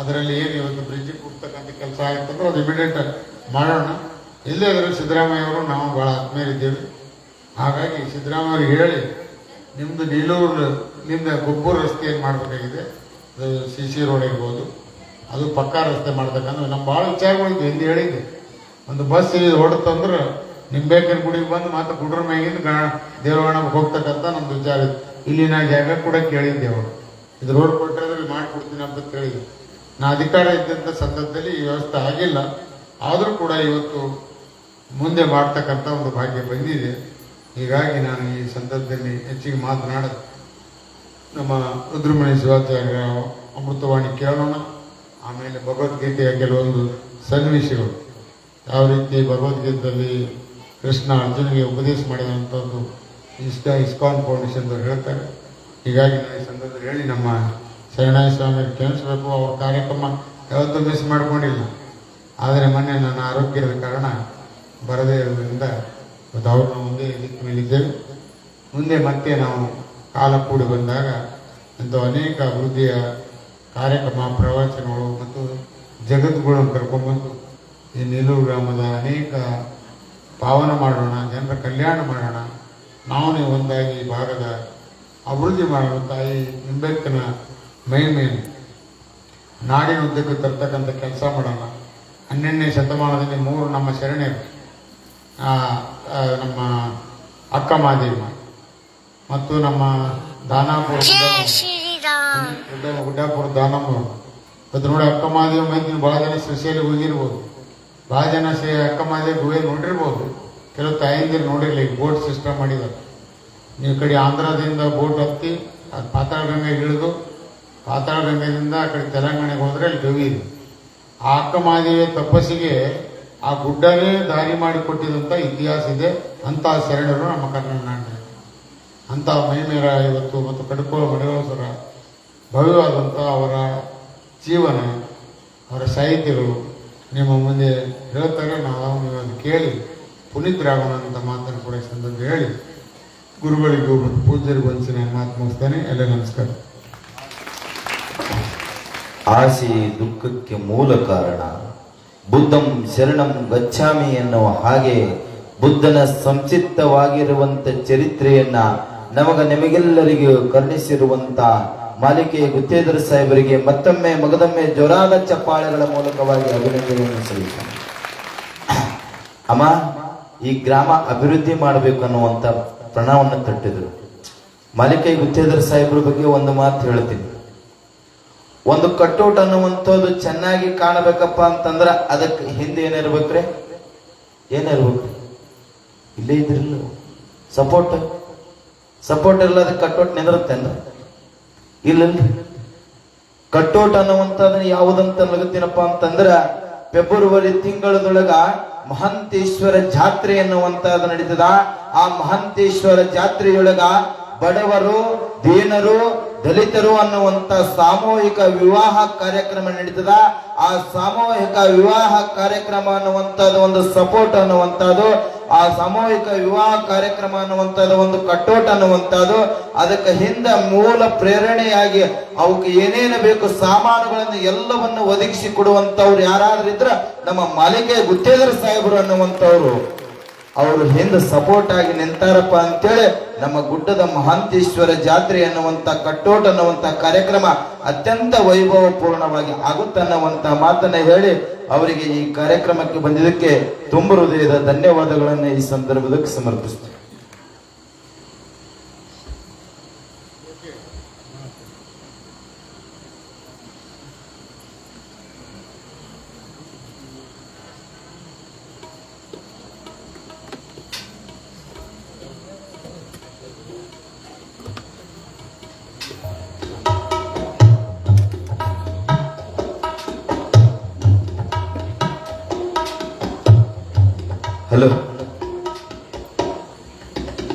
ಅದರಲ್ಲಿ ಏನು ಇವತ್ತು ಬ್ರಿಡ್ಜ್ ಕೊಡ್ತಕ್ಕಂಥ ಕೆಲಸ ಆಯ್ತಂದ್ರೆ ಅದು ಇಮಿಡಿಯೇಟ್ ಮಾಡೋಣ. ಇಲ್ಲೇ ಆದರೂ ಸಿದ್ದರಾಮಯ್ಯ ಅವರು ನಾವು ಭಾಳ ಆತ್ಮೀಯರಿದ್ದೇವೆ. ಹಾಗಾಗಿ ಸಿದ್ದರಾಮಯ್ಯವ್ರಿಗೆ ಹೇಳಿ, ನಿಮ್ಮದು ನೀಲೂರಿನಿಂದ ಗೊಬ್ಬೂರು ರಸ್ತೆ ಏನು ಮಾಡಬೇಕಾಗಿದೆ, ಅದು CC ರೋಡ್ ಇರ್ಬೋದು, ಅದು ಪಕ್ಕಾ ರಸ್ತೆ ಮಾಡ್ತಕ್ಕಂಥ ನಮ್ಮ ಭಾಳ ವಿಚಾರಗಳಿದ್ವಿ. ಹಿಂದೆ ಹೇಳಿದ್ದೆ, ಒಂದು ಬಸ್ ಹೊಡ್ತಂದ್ರೆ ನಿಂಬೇಕರ್ ಗುಡಿಗೆ ಬಂದು ಮತ್ತೆ ಗುಡ್ರ ಮ್ಯಾಗಿಂದ ದೇವಗಣಕ್ಕೆ ಹೋಗ್ತಕ್ಕಂಥ ನಮ್ದು ವಿಚಾರ ಇತ್ತು. ಇಲ್ಲಿ ನಾ ಜಾಗ ಕೂಡ ಕೇಳಿದ್ದೆ ಅವರು, ಇದು ರೋಡ್ ಕೊಟ್ಟರೆ ಇಲ್ಲಿ ಮಾಡಿಕೊಡ್ತೀನಿ ಅಂತ ಕೇಳಿದ್ದೆ. ನಾ ಅಧಿಕಾರ ಇದ್ದಂಥ ಸಂದರ್ಭದಲ್ಲಿ ಈ ವ್ಯವಸ್ಥೆ ಆಗಿಲ್ಲ. ಆದರೂ ಕೂಡ ಇವತ್ತು ಮುಂದೆ ಮಾಡ್ತಕ್ಕಂಥ ಒಂದು ಭಾಗ್ಯ ಬಂದಿದೆ. ಹೀಗಾಗಿ ನಾನು ಈ ಸಂದರ್ಭದಲ್ಲಿ ಹೆಚ್ಚಿಗೆ ಮಾತನಾಡೋದು ನಮ್ಮ ರುದ್ರಮಣಿ ಶಿವಾಚಾರ್ಯ ಅಮೃತವಾಣಿ ಕೇಳೋಣ. ಆಮೇಲೆ ಭಗವದ್ಗೀತೆಯ ಕೆಲವೊಂದು ಸನ್ನಿವೇಶಗಳು, ಯಾವ ರೀತಿ ಭಗವದ್ಗೀತೆಯಲ್ಲಿ ಕೃಷ್ಣ ಅರ್ಜುನಿಗೆ ಉಪದೇಶ ಮಾಡಿದಂಥದ್ದು ಇಸ್ಕಾನ್ ಫೌಂಡೇಶನ್ದವ್ರು ಹೇಳ್ತಾರೆ. ಹೀಗಾಗಿ ನಾನು ಈ ಸಂದರ್ಭದಲ್ಲಿ ಹೇಳಿ ನಮ್ಮ ಶರಣಾಯ ಸ್ವಾಮಿಯವ್ರು ಕೇಳಿಸ್ಬೇಕು. ಅವ್ರ ಕಾರ್ಯಕ್ರಮ ಯಾವತ್ತೂ ಮಿಸ್ ಮಾಡ್ಕೊಂಡಿಲ್ಲ. ಆದರೆ ಮೊನ್ನೆ ನನ್ನ ಆರೋಗ್ಯದ ಕಾರಣ ಬರದೇ ಇರೋದ್ರಿಂದ ಮತ್ತು ಅವ್ರನ್ನ ಮುಂದೆ ಇದಕ್ಕೆ ಮೇಲಿದ್ದೇವೆ. ಮುಂದೆ ಮತ್ತೆ ನಾವು ಕಾಲ ಕೂಡಿ ಬಂದಾಗ ಇಂಥ ಅನೇಕ ಅಭಿವೃದ್ಧಿಯ ಕಾರ್ಯಕ್ರಮ, ಪ್ರವಚನಗಳು ಮತ್ತು ಜಗದ್ಗುಗಳನ್ನು ಕರ್ಕೊಂಡ್ಬಂದು ಈ ನೀಲೂರು ಗ್ರಾಮದ ಅನೇಕ ಪಾವನ ಮಾಡೋಣ, ಜನರ ಕಲ್ಯಾಣ ಮಾಡೋಣ, ನಾವು ನೀವು ಒಂದಾಗಿ ಭಾಗದ ಅಭಿವೃದ್ಧಿ ಮಾಡೋಣ. ತಾಯಿ ನಿಂಬೆಕ್ಕನ ಮೈ ಮೇಲೆ ನಾಡಿನ ಉದ್ದಕ್ಕೂ ತರ್ತಕ್ಕಂಥ ಕೆಲಸ ಮಾಡೋಣ. 12ನೇ ಶತಮಾನದಲ್ಲಿ 3 ನಮ್ಮ ಶರಣರು, ನಮ್ಮ ಅಕ್ಕ ಮಾದೇವಿ ಮತ್ತು ನಮ್ಮ ದಾನಾಪುರ ಗುಡ್ಡಾಪುರ ದಾನಮ್ಮ. ಅದು ನೋಡಿ ಅಕ್ಕ ಮಾದೇವಿ ಮೈದಿನ ಭಾಳ ಜನ ಶ್ರೀಶೈಲಿಗೆ ಹೋಗಿರ್ಬೋದು, ಭಾಳ ಜನ ಅಕ್ಕ ಮಾದೇವಿ ಗುಹೆ ನೋಡಿರ್ಬೋದು. ಕೆಲವು ತಾಯಂದಿರು ನೋಡಿರಲಿ. ಈಗ ಬೋಟ್ ಸಿಸ್ಟಮ್ ಮಾಡಿದ್ದಾರೆ. ನೀವು ಕಡೆ ಆಂಧ್ರದಿಂದ ಬೋಟ್ ಹತ್ತಿ ಅದು ಪಾತಾಳಗಂಗೆಗೆ ಇಳಿದು ಪಾತಾಳಗಂಗೆಯಿಂದ ಆ ಕಡೆ ತೆಲಂಗಾಣೆಗೆ ಹೋದರೆ ಅಲ್ಲಿ ಗವಿ ಇದೆ. ಆ ಅಕ್ಕ ಮಾದೇವಿಯ ತಪಸ್ಸಿಗೆ ಆ ಗುಡ್ಡನೇ ದಾರಿ ಮಾಡಿಕೊಟ್ಟಿದಂಥ ಇತಿಹಾಸ ಇದೆ. ಅಂಥ ಶರಣರು ನಮ್ಮ ಕನ್ನಡ ನಾಡಿನಲ್ಲಿ. ಅಂಥ ಮೈಮೇರ ಇವತ್ತು ಮತ್ತು ಕಡ್ಕೋಳ ಮಡಿವಾಸರ ಭವ್ಯವಾದಂಥ ಅವರ ಜೀವನ, ಅವರ ಸಾಹಿತ್ಯಗಳು ನಿಮ್ಮ ಮುಂದೆ ಹೇಳ್ತಾರೆ. ನಾವು ನೀವು ಅದು ಕೇಳಿ ಪುನೀತರಾಗೋಣ ಅಂತ ಮಾತನ್ನು ಕೂಡ ಸಂದರ್ಭ ಹೇಳಿ ಗುರುಗಳಿಗೂ ಪೂಜ್ಯರಿಗೂ ವಂಚನೆ ಮಾತು ಮುಗಿಸ್ತೇನೆ. ಎಲ್ಲ ನಮಸ್ಕಾರ. ಆಸೆ ದುಃಖಕ್ಕೆ ಮೂಲ ಕಾರಣ. ಬುದ್ಧಂ ಶರಣಂ ಗಚ್ಚಾಮಿ ಎನ್ನುವ ಹಾಗೆ ಬುದ್ಧನ ಸಂಕ್ಷಿಪ್ತವಾಗಿರುವಂತ ಚರಿತ್ರೆಯನ್ನ ನಿಮಗೆಲ್ಲರಿಗೂ ಕರುಣಿಸಿರುವಂತ ಮಾಲಿಕೆ ಗುತ್ತೇದಾರ ಸಾಹೇಬರಿಗೆ ಮತ್ತೊಮ್ಮೆ ಮಗದೊಮ್ಮೆ ಜೋರಾದ ಚಪ್ಪಾಳೆಗಳ ಮೂಲಕವಾಗಿ ಅಭಿನಂದನೆಯನ್ನು ಸಲ್ಲಿಸ್ತಾರೆ. ಅಮ್ಮ, ಈ ಗ್ರಾಮ ಅಭಿವೃದ್ಧಿ ಮಾಡಬೇಕು ಅನ್ನುವಂತ ಪ್ರಣವನ್ನು ತಟ್ಟಿದ್ರು. ಮಾಲಿಕೆ ಗುತ್ತೇದಾರ ಸಾಹೇಬ್ರ ಬಗ್ಗೆ ಒಂದು ಮಾತು ಹೇಳ್ತೀನಿ. ಒಂದು ಕಟ್ಔಟ್ ಅನ್ನುವಂಥದ್ದು ಚೆನ್ನಾಗಿ ಕಾಣಬೇಕಪ್ಪ ಅಂತಂದ್ರ ಅದಕ್ಕೆ ಹಿಂದೆ ಏನಿರ್ಬೇಕ್ರಿ? ಏನಿರ್ಬೇಕು? ಇಲ್ಲೇ ಇದ್ರಿಲ್ಲ ಸಪೋರ್ಟ್ ಇಲ್ಲ. ಅದಕ್ಕೆ ಕಟ್ಔಟ್ ನಿಂದಿರುತ್ತೇನ? ಇಲ್ಲಲ್ರಿ. ಕಟ್ಔಟ್ ಅನ್ನುವಂಥದ್ದನ್ನ ಯಾವುದಂತ ನಗುತ್ತೀನಪ್ಪ ಅಂತಂದ್ರ ಫೆಬ್ರವರಿ ತಿಂಗಳದೊಳಗ ಮಹಂತೇಶ್ವರ ಜಾತ್ರೆ ಅನ್ನುವಂಥದ್ದು ನಡೀತದ. ಆ ಮಹಂತೇಶ್ವರ ಜಾತ್ರೆಯೊಳಗ ಬಡವರು, ದೀನರು, ದಲಿತರು ಅನ್ನುವಂತ ಸಾಮೂಹಿಕ ವಿವಾಹ ಕಾರ್ಯಕ್ರಮ ನಡೀತದ. ಆ ಸಾಮೂಹಿಕ ವಿವಾಹ ಕಾರ್ಯಕ್ರಮ ಅನ್ನುವಂಥದ್ದು ಒಂದು ಸಪೋರ್ಟ್ ಅನ್ನುವಂಥದ್ದು, ಆ ಸಾಮೂಹಿಕ ವಿವಾಹ ಕಾರ್ಯಕ್ರಮ ಅನ್ನುವಂಥದ್ದು ಒಂದು ಕಟ್ಟೋಟ ಅನ್ನುವಂಥದ್ದು. ಅದಕ್ಕೆ ಹಿಂದೆ ಮೂಲ ಪ್ರೇರಣೆಯಾಗಿ ಅವಕ್ಕೆ ಏನೇನು ಬೇಕು ಸಾಮಾನುಗಳನ್ನು ಎಲ್ಲವನ್ನು ಒದಗಿಸಿ ಕೊಡುವಂತವ್ರು ಯಾರಾದ್ರೂ ಇದ್ರ ನಮ್ಮ ಮಾಲಿಕೆ ಗುತ್ತೇದಾರ ಸಾಹೇಬರು ಅನ್ನುವಂಥವ್ರು. ಅವರು ಹಿಂದೆ ಸಪೋರ್ಟ್ ಆಗಿ ನಿಂತಾರಪ್ಪ ಅಂತೇಳಿ ನಮ್ಮ ಗುಡ್ಡದ ಮಹಾಂತೇಶ್ವರ ಜಾತ್ರೆ ಅನ್ನುವಂತ ಕಟ್ಟೋಟ ಅನ್ನುವಂತ ಕಾರ್ಯಕ್ರಮ ಅತ್ಯಂತ ವೈಭವ ಪೂರ್ಣವಾಗಿ ಆಗುತ್ತನ್ನುವಂತ ಮಾತನ್ನ ಹೇಳಿ ಅವರಿಗೆ ಈ ಕಾರ್ಯಕ್ರಮಕ್ಕೆ ಬಂದಿದ್ದಕ್ಕೆ ತುಂಬ ಹೃದಯದ ಧನ್ಯವಾದಗಳನ್ನು ಈ ಸಂದರ್ಭದಲ್ಲಿ ಸಮರ್ಪಿಸ್ತೀನಿ. ಹಲೋ,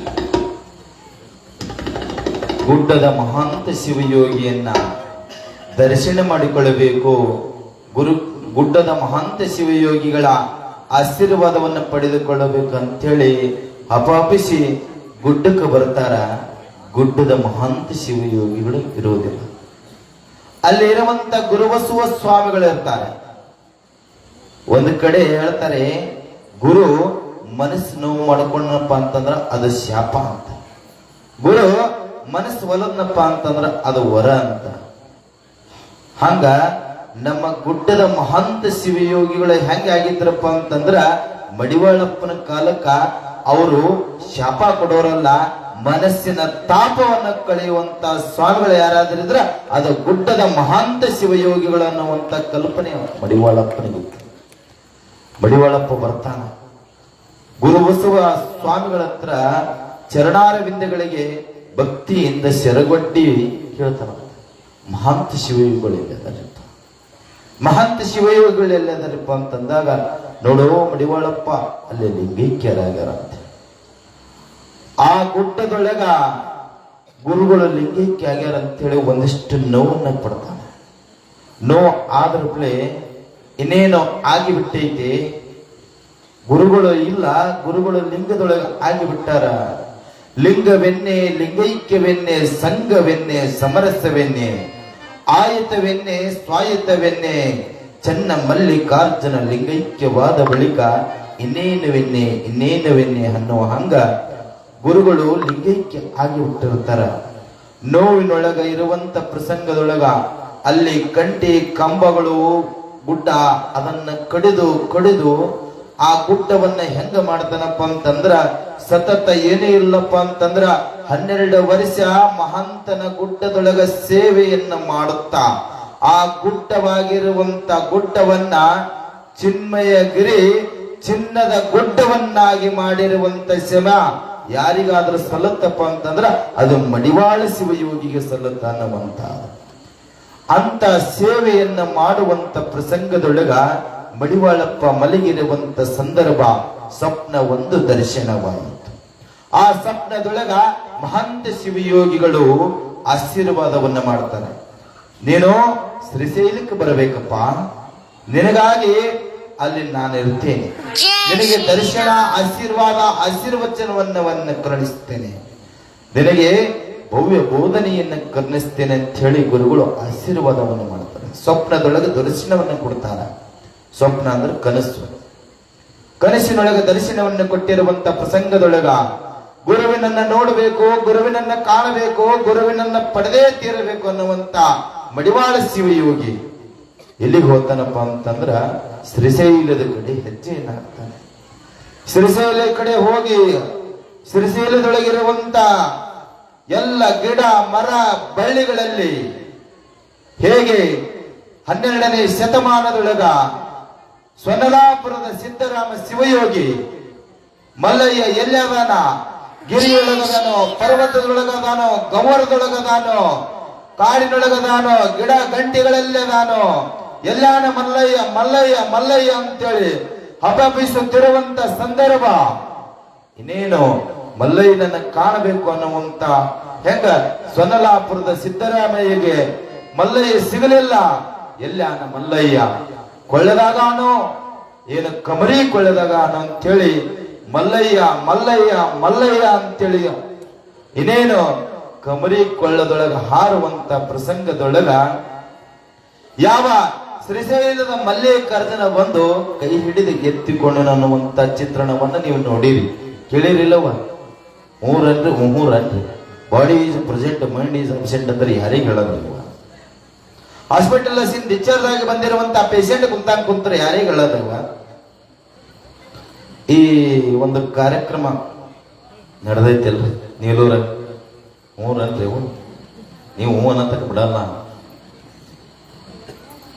ಗುಡ್ಡದ ಮಹಾಂತ ಶಿವಯೋಗಿಯನ್ನ ದರ್ಶನ ಮಾಡಿಕೊಳ್ಳಬೇಕು. ಗುಡ್ಡದ ಮಹಾಂತ ಶಿವಯೋಗಿಗಳ ಆಶೀರ್ವಾದವನ್ನು ಪಡೆದುಕೊಳ್ಳಬೇಕು ಅಂತೇಳಿ ಅಪಾಪಿಸಿ ಗುಡ್ಡಕ್ಕೆ ಬರ್ತಾರ. ಗುಡ್ಡದ ಮಹಾಂತ ಶಿವಯೋಗಿಗಳು ಇರುವುದಿಲ್ಲ. ಅಲ್ಲಿರುವಂತ ಗುರುಬಸವ ಸ್ವಾಮಿಗಳು ಇರ್ತಾರೆ. ಒಂದು ಕಡೆ ಹೇಳ್ತಾರೆ, ಗುರು ಮನಸ್ಸು ನೋವು ಮಾಡ್ಕೊಂಡಪ್ಪ ಅಂತಂದ್ರ ಅದು ಶಾಪ ಅಂತ, ಗುರು ಮನಸ್ಸು ಒಲದ್ನಪ್ಪ ಅಂತಂದ್ರ ಅದು ವರ ಅಂತ. ಹಂಗ ನಮ್ಮ ಗುಡ್ಡದ ಮಹಂತ ಶಿವಯೋಗಿಗಳು ಹೆಂಗ ಆಗಿದ್ರಪ್ಪ ಅಂತಂದ್ರ ಮಡಿವಾಳಪ್ಪನ ಕಾಲಕ್ಕ ಅವರು ಶಾಪ ಕೊಡೋರಲ್ಲ, ಮನಸ್ಸಿನ ತಾಪವನ್ನ ಕಳೆಯುವಂತ ಸ್ವಾಮಿಗಳು ಯಾರಾದ್ರಿದ್ರ ಅದು ಗುಡ್ಡದ ಮಹಾಂತ ಶಿವಯೋಗಿಗಳು ಅನ್ನುವಂತ ಕಲ್ಪನೆ ಮಡಿವಾಳಪ್ಪನಿಗಿತ್ತು. ಮಡಿವಾಳಪ್ಪ ಬರ್ತಾನ, ಗುರುಬಸವ ಸ್ವಾಮಿಗಳ ಹತ್ರ ಚರಣಾರವಿಂದಗಳಿಗೆ ಭಕ್ತಿಯಿಂದ ಶರಗೊಡ್ಡಿ ಹೇಳ್ತಾನ, ಮಹಾಂತ ಶಿವಯೋಗಿಗಳು ಎಲ್ಲದರಿಪ್ಪ, ಮಹಾಂತ ಶಿವಯೋಗಿಗಳು ಎಲ್ಲದರಿಪ್ಪ ಅಂತಂದಾಗ, ನೋಡೋ ಮಡಿವಾಳಪ್ಪ ಅಲ್ಲಿ ಲಿಂಗೈಕ್ಯರಾಗ್ಯಾರಂತೆ. ಆ ಗುಡ್ಡದೊಳಗ ಗುರುಗಳು ಲಿಂಗೈಕ್ಯ ಆಗ್ಯಾರ ಅಂತೇಳಿ ಒಂದಿಷ್ಟು ನೋವನ್ನ ಪಡ್ತಾನೆ. ನೋವು ಆದ್ರಪ್ಲೆ ಇನ್ನೇನೋ ಆಗಿಬಿಟ್ಟೈತಿ, ಗುರುಗಳು ಇಲ್ಲ, ಗುರುಗಳು ಲಿಂಗದೊಳಗೆ ಆಗಿಬಿಟ್ಟಾರ. ಲಿಂಗವೆನ್ನೆ, ಲಿಂಗೈಕ್ಯವೆನ್ನೆ, ಸಂಘವೆನ್ನೆ, ಸಮರಸವೆನ್ನೆ, ಆಯತವೆನ್ನೆ, ಸ್ವಾಯತವೆನ್ನೆ, ಚನ್ನ ಮಲ್ಲಿಕಾರ್ಜುನ ಲಿಂಗೈಕ್ಯವಾದ ಬಳಿಕ ಇನ್ನೇನುವೆನ್ನೆ, ಇನ್ನೇನುವೆನ್ನೆ ಅನ್ನುವ ಹಂಗ ಗುರುಗಳು ಲಿಂಗೈಕ್ಯ ಆಗಿಬಿಟ್ಟಿರ್ತಾರ. ನೋವಿನೊಳಗ ಇರುವಂತ ಪ್ರಸಂಗದೊಳಗ ಅಲ್ಲಿ ಕಂಟಿ ಕಂಬಗಳು ಗುಡ್ಡ ಅದನ್ನ ಕಡಿದು ಕಡಿದು ಆ ಗುಡ್ಡವನ್ನ ಹೆಂಗ ಮಾಡ್ತಾನಪ್ಪ ಅಂತಂದ್ರ, ಸತತ ಏನೇ ಇಲ್ಲಪ್ಪ ಅಂತಂದ್ರ 12 ವರ್ಷ ಮಹಂತನ ಗುಡ್ಡದೊಳಗ ಸೇವೆಯನ್ನ ಮಾಡುತ್ತಾ ಆ ಗುಡ್ಡವಾಗಿರುವಂತ ಗುಡ್ಡವನ್ನ ಚಿನ್ಮಯಗಿರಿ ಚಿನ್ನದ ಗುಡ್ಡವನ್ನಾಗಿ ಮಾಡಿರುವಂತ ಶ್ರಮ ಯಾರಿಗಾದ್ರೂ ಸಲ್ಲತ್ತಪ್ಪ ಅಂತಂದ್ರ ಅದು ಮಡಿವಾಳ ಶಿವಯೋಗಿಗೆ ಸಲ್ಲತ್ತ ಅನ್ನುವಂತ ಅಂತ ಸೇವೆಯನ್ನ ಮಾಡುವಂತ ಪ್ರಸಂಗದೊಳಗ ಮಡಿವಾಳಪ್ಪ ಮಲಗಿರುವಂತ ಸಂದರ್ಭ ಸ್ವಪ್ನ ಒಂದು ದರ್ಶನವಾಯಿತು. ಆ ಸ್ವಪ್ನದೊಳಗ ಮಹಂತ ಶಿವಯೋಗಿಗಳು ಆಶೀರ್ವಾದವನ್ನ ಮಾಡ್ತಾರೆ. ನೀನು ಶ್ರೀಶೈಲಕ್ಕೆ ಬರಬೇಕಪ್ಪ, ನಿನಗಾಗಿ ಅಲ್ಲಿ ನಾನು ಇರ್ತೇನೆ, ನಿನಗೆ ದರ್ಶನ ಆಶೀರ್ವಾದ ಆಶೀರ್ವಚನವನ್ನ ಕರುಣಿಸ್ತೇನೆ, ನಿನಗೆ ಭವ್ಯ ಬೋಧನೆಯನ್ನ ಕರುಣಿಸ್ತೇನೆ ಅಂತ ಹೇಳಿ ಗುರುಗಳು ಆಶೀರ್ವಾದವನ್ನು ಮಾಡ್ತಾರೆ. ಸ್ವಪ್ನದೊಳಗೆ ದರ್ಶನವನ್ನು ಕೊಡ್ತಾರೆ. ಸ್ವಪ್ನ ಅಂದ್ರೆ ಕನಸು. ಕನಸಿನೊಳಗೆ ದರ್ಶನವನ್ನು ಕೊಟ್ಟಿರುವಂತ ಪ್ರಸಂಗದೊಳಗ ಗುರುವಿನನ್ನ ನೋಡಬೇಕು, ಗುರುವಿನನ್ನ ಕಾಣಬೇಕು, ಗುರುವಿನನ್ನ ಪಡೆದೇ ತೀರಬೇಕು ಅನ್ನುವಂತ ಮಡಿವಾಳ ಶಿವಯೋಗಿ ಎಲ್ಲಿಗೆ ಹೋಗ್ತಾನಪ್ಪ ಅಂತಂದ್ರ ಶ್ರೀಶೈಲದ ಕಡೆ ಹೆಜ್ಜೆಯನ್ನ ಹಾಕ್ತಾನೆ. ಶ್ರೀಶೈಲ ಕಡೆ ಹೋಗಿ ಶ್ರೀಶೈಲದೊಳಗಿರುವಂತ ಎಲ್ಲ ಗಿಡ ಮರ ಬಳ್ಳಿಗಳಲ್ಲಿ ಹೇಗೆ 12ನೇ ಶತಮಾನದೊಳಗ ಸ್ವನಲಾಪುರದ ಸಿದ್ದರಾಮ ಶಿವಯೋಗಿ ಮಲ್ಲಯ್ಯ ಎಲ್ಲದಾನ, ಗಿರಿಯೊಳಗದಾನೋ, ಪರ್ವತದೊಳಗದಾನೋ, ಗಮರದೊಳಗದಾನೋ, ಕಾಡಿನೊಳಗದಾನೋ, ಗಿಡ ಗಂಟೆಗಳಲ್ಲದಾನೋ, ಎಲ್ಲಾನ ಮಲ್ಲಯ್ಯ ಮಲ್ಲಯ್ಯ ಮಲ್ಲಯ್ಯ ಅಂತೇಳಿ ಹಬ್ಬಬಿಸುತ್ತಿರುವಂತ ಸಂದರ್ಭ, ಇನ್ನೇನು ಮಲ್ಲಯ್ಯನನ್ನ ಕಾಣಬೇಕು ಅನ್ನುವಂತ ಹೆಂಗ ಸ್ವನಲಾಪುರದ ಸಿದ್ದರಾಮಯ್ಯಗೆ ಮಲ್ಲಯ್ಯ ಸಿಗಲಿಲ್ಲ. ಎಲ್ಲಾನ ಮಲ್ಲಯ್ಯ ಕೊಳ್ಳದಾಗಾನೋ ಏನು ಕಮರಿ ಕೊಳ್ಳದಾಗಾನೋ ಅಂತೇಳಿ ಮಲ್ಲಯ್ಯ ಮಲ್ಲಯ್ಯ ಮಲ್ಲಯ್ಯ ಅಂತೇಳಿ ಇನ್ನೇನು ಕಮರಿ ಕೊಳ್ಳದೊಳಗ ಹಾರುವಂತ ಪ್ರಸಂಗದೊಳಗ ಯಾವ ಶ್ರೀಶೈಲದ ಮಲ್ಲಿಕಾರ್ಜುನ ಬಂದು ಕೈ ಹಿಡಿದು ಎತ್ತಿಕೊಂಡು ಅನ್ನುವಂತ ಚಿತ್ರಣವನ್ನ ನೀವು ನೋಡಿರಿ, ಕೇಳಿರಿಲ್ಲವ? ಮೂರನ್ರಿ body is present, mind is absent ಅಂದ್ರೆ ಯಾರಿಗೆ ಹೇಳೋದಿಲ್ವ? ಹಾಸ್ಪಿಟಲ್ ಡಿಸ್ಚಾರ್ಜ್ ಆಗಿ ಬಂದಿರುವಂತ ಪೇಷಂಟ್ ಕುಂತ್ರೆ ಯಾರಿಗೆ ಹೇಳೋದಿಲ್ವ? ಈ ಒಂದು ಕಾರ್ಯಕ್ರಮ ನಡೆದೈತಿಲ್ರಿ ನೀಲೂರ, ಮೂರನ್ರಿ ನೀವು ಅನ್ನತಕ್ಕ ಬಿಡಲ್ಲ.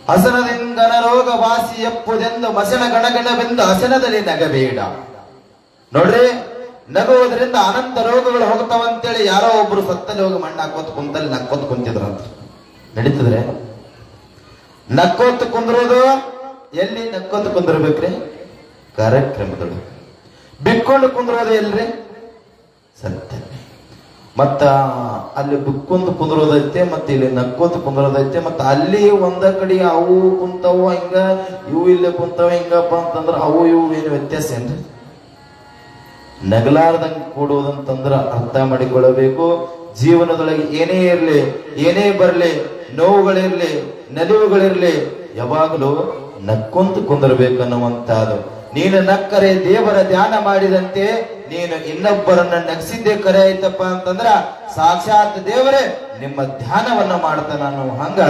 ಹಸನದಿಂದ ರೋಗ ವಾಸಿ ಎಪ್ಪುದೆಂದು ಮಸಣ ಗಣಗಣವೆಂದು ಹಸನದಲ್ಲಿ ನಗಬೇಡ. ನೋಡ್ರಿ, ನಗುವುದರಿಂದ ಅನಂತ ರೋಗಗಳು ಹೋಗ್ತಾವಂತೇಳಿ ಯಾರೋ ಒಬ್ರು ಸತ್ತಲ್ಲಿ ಹೋಗಿ ಮಣ್ಣು ಹಾಕೋತ್ ಕುಂತಲ್ಲಿ ನಕ್ಕೋತ್ ಕುಂತಿದ್ರಂತ. ನಡೀತದ್ರೆ ನಕ್ಕೋತ್ ಕುಂದ್ರೋದು ಎಲ್ಲಿ? ನಕ್ಕೋತ್ ಕುಂದಿರ್ಬೇಕ್ರಿ ಕಾರ್ಯಕ್ರಮದೊಳಗೆ. ಬಿಕ್ಕೊಂಡು ಕುಂದ್ರೋದು ಎಲ್ರಿ? ಸತ್ಯ. ಮತ್ತ ಅಲ್ಲಿ ಬಿಕ್ಕೊಂದು ಕುಂದ್ರೋದೈತೆ, ಮತ್ತೆ ಇಲ್ಲಿ ನಕ್ಕೋತ್ ಕುಂದ್ರೋದೈತೆ, ಮತ್ತ ಅಲ್ಲಿ ಒಂದ ಕಡೆ ಅವು ಕುಂತಾವ ಹಿಂಗ, ಇವು ಇಲ್ಲೇ ಕುಂತಾವ ಹಿಂಗಪ್ಪ ಅಂತಂದ್ರ ಅವು ಇವು ಏನು ವ್ಯತ್ಯಾಸ ಏನ್ರಿ? ನಗಲಾರ್ದಂಗ ಕೂಡುವುದಂತಂದ್ರ ಅರ್ಥ ಮಾಡಿಕೊಳ್ಳಬೇಕು. ಜೀವನದೊಳಗೆ ಏನೇ ಇರ್ಲಿ, ಏನೇ ಬರ್ಲಿ, ನೋವುಗಳಿರ್ಲಿ, ನಲಿವುಗಳಿರ್ಲಿ, ಯಾವಾಗಲೂ ನಕ್ಕೊಂತ ಕುಂದಿರ್ಬೇಕನ್ನುವಂತಹದ್ದು. ನೀನು ನಕ್ಕರೆ ದೇವರ ಧ್ಯಾನ ಮಾಡಿದಂತೆ ನೀನು ಇನ್ನೊಬ್ಬರನ್ನ ನಗಿಸಿದ್ದೇ ಕರೆ ಆಯ್ತಪ್ಪ ಅಂತಂದ್ರ ಸಾಕ್ಷಾತ್ ದೇವರೇ ನಿಮ್ಮ ಧ್ಯಾನವನ್ನ ಮಾಡ್ತಾನ ಅನ್ನೋ ಹಂಗ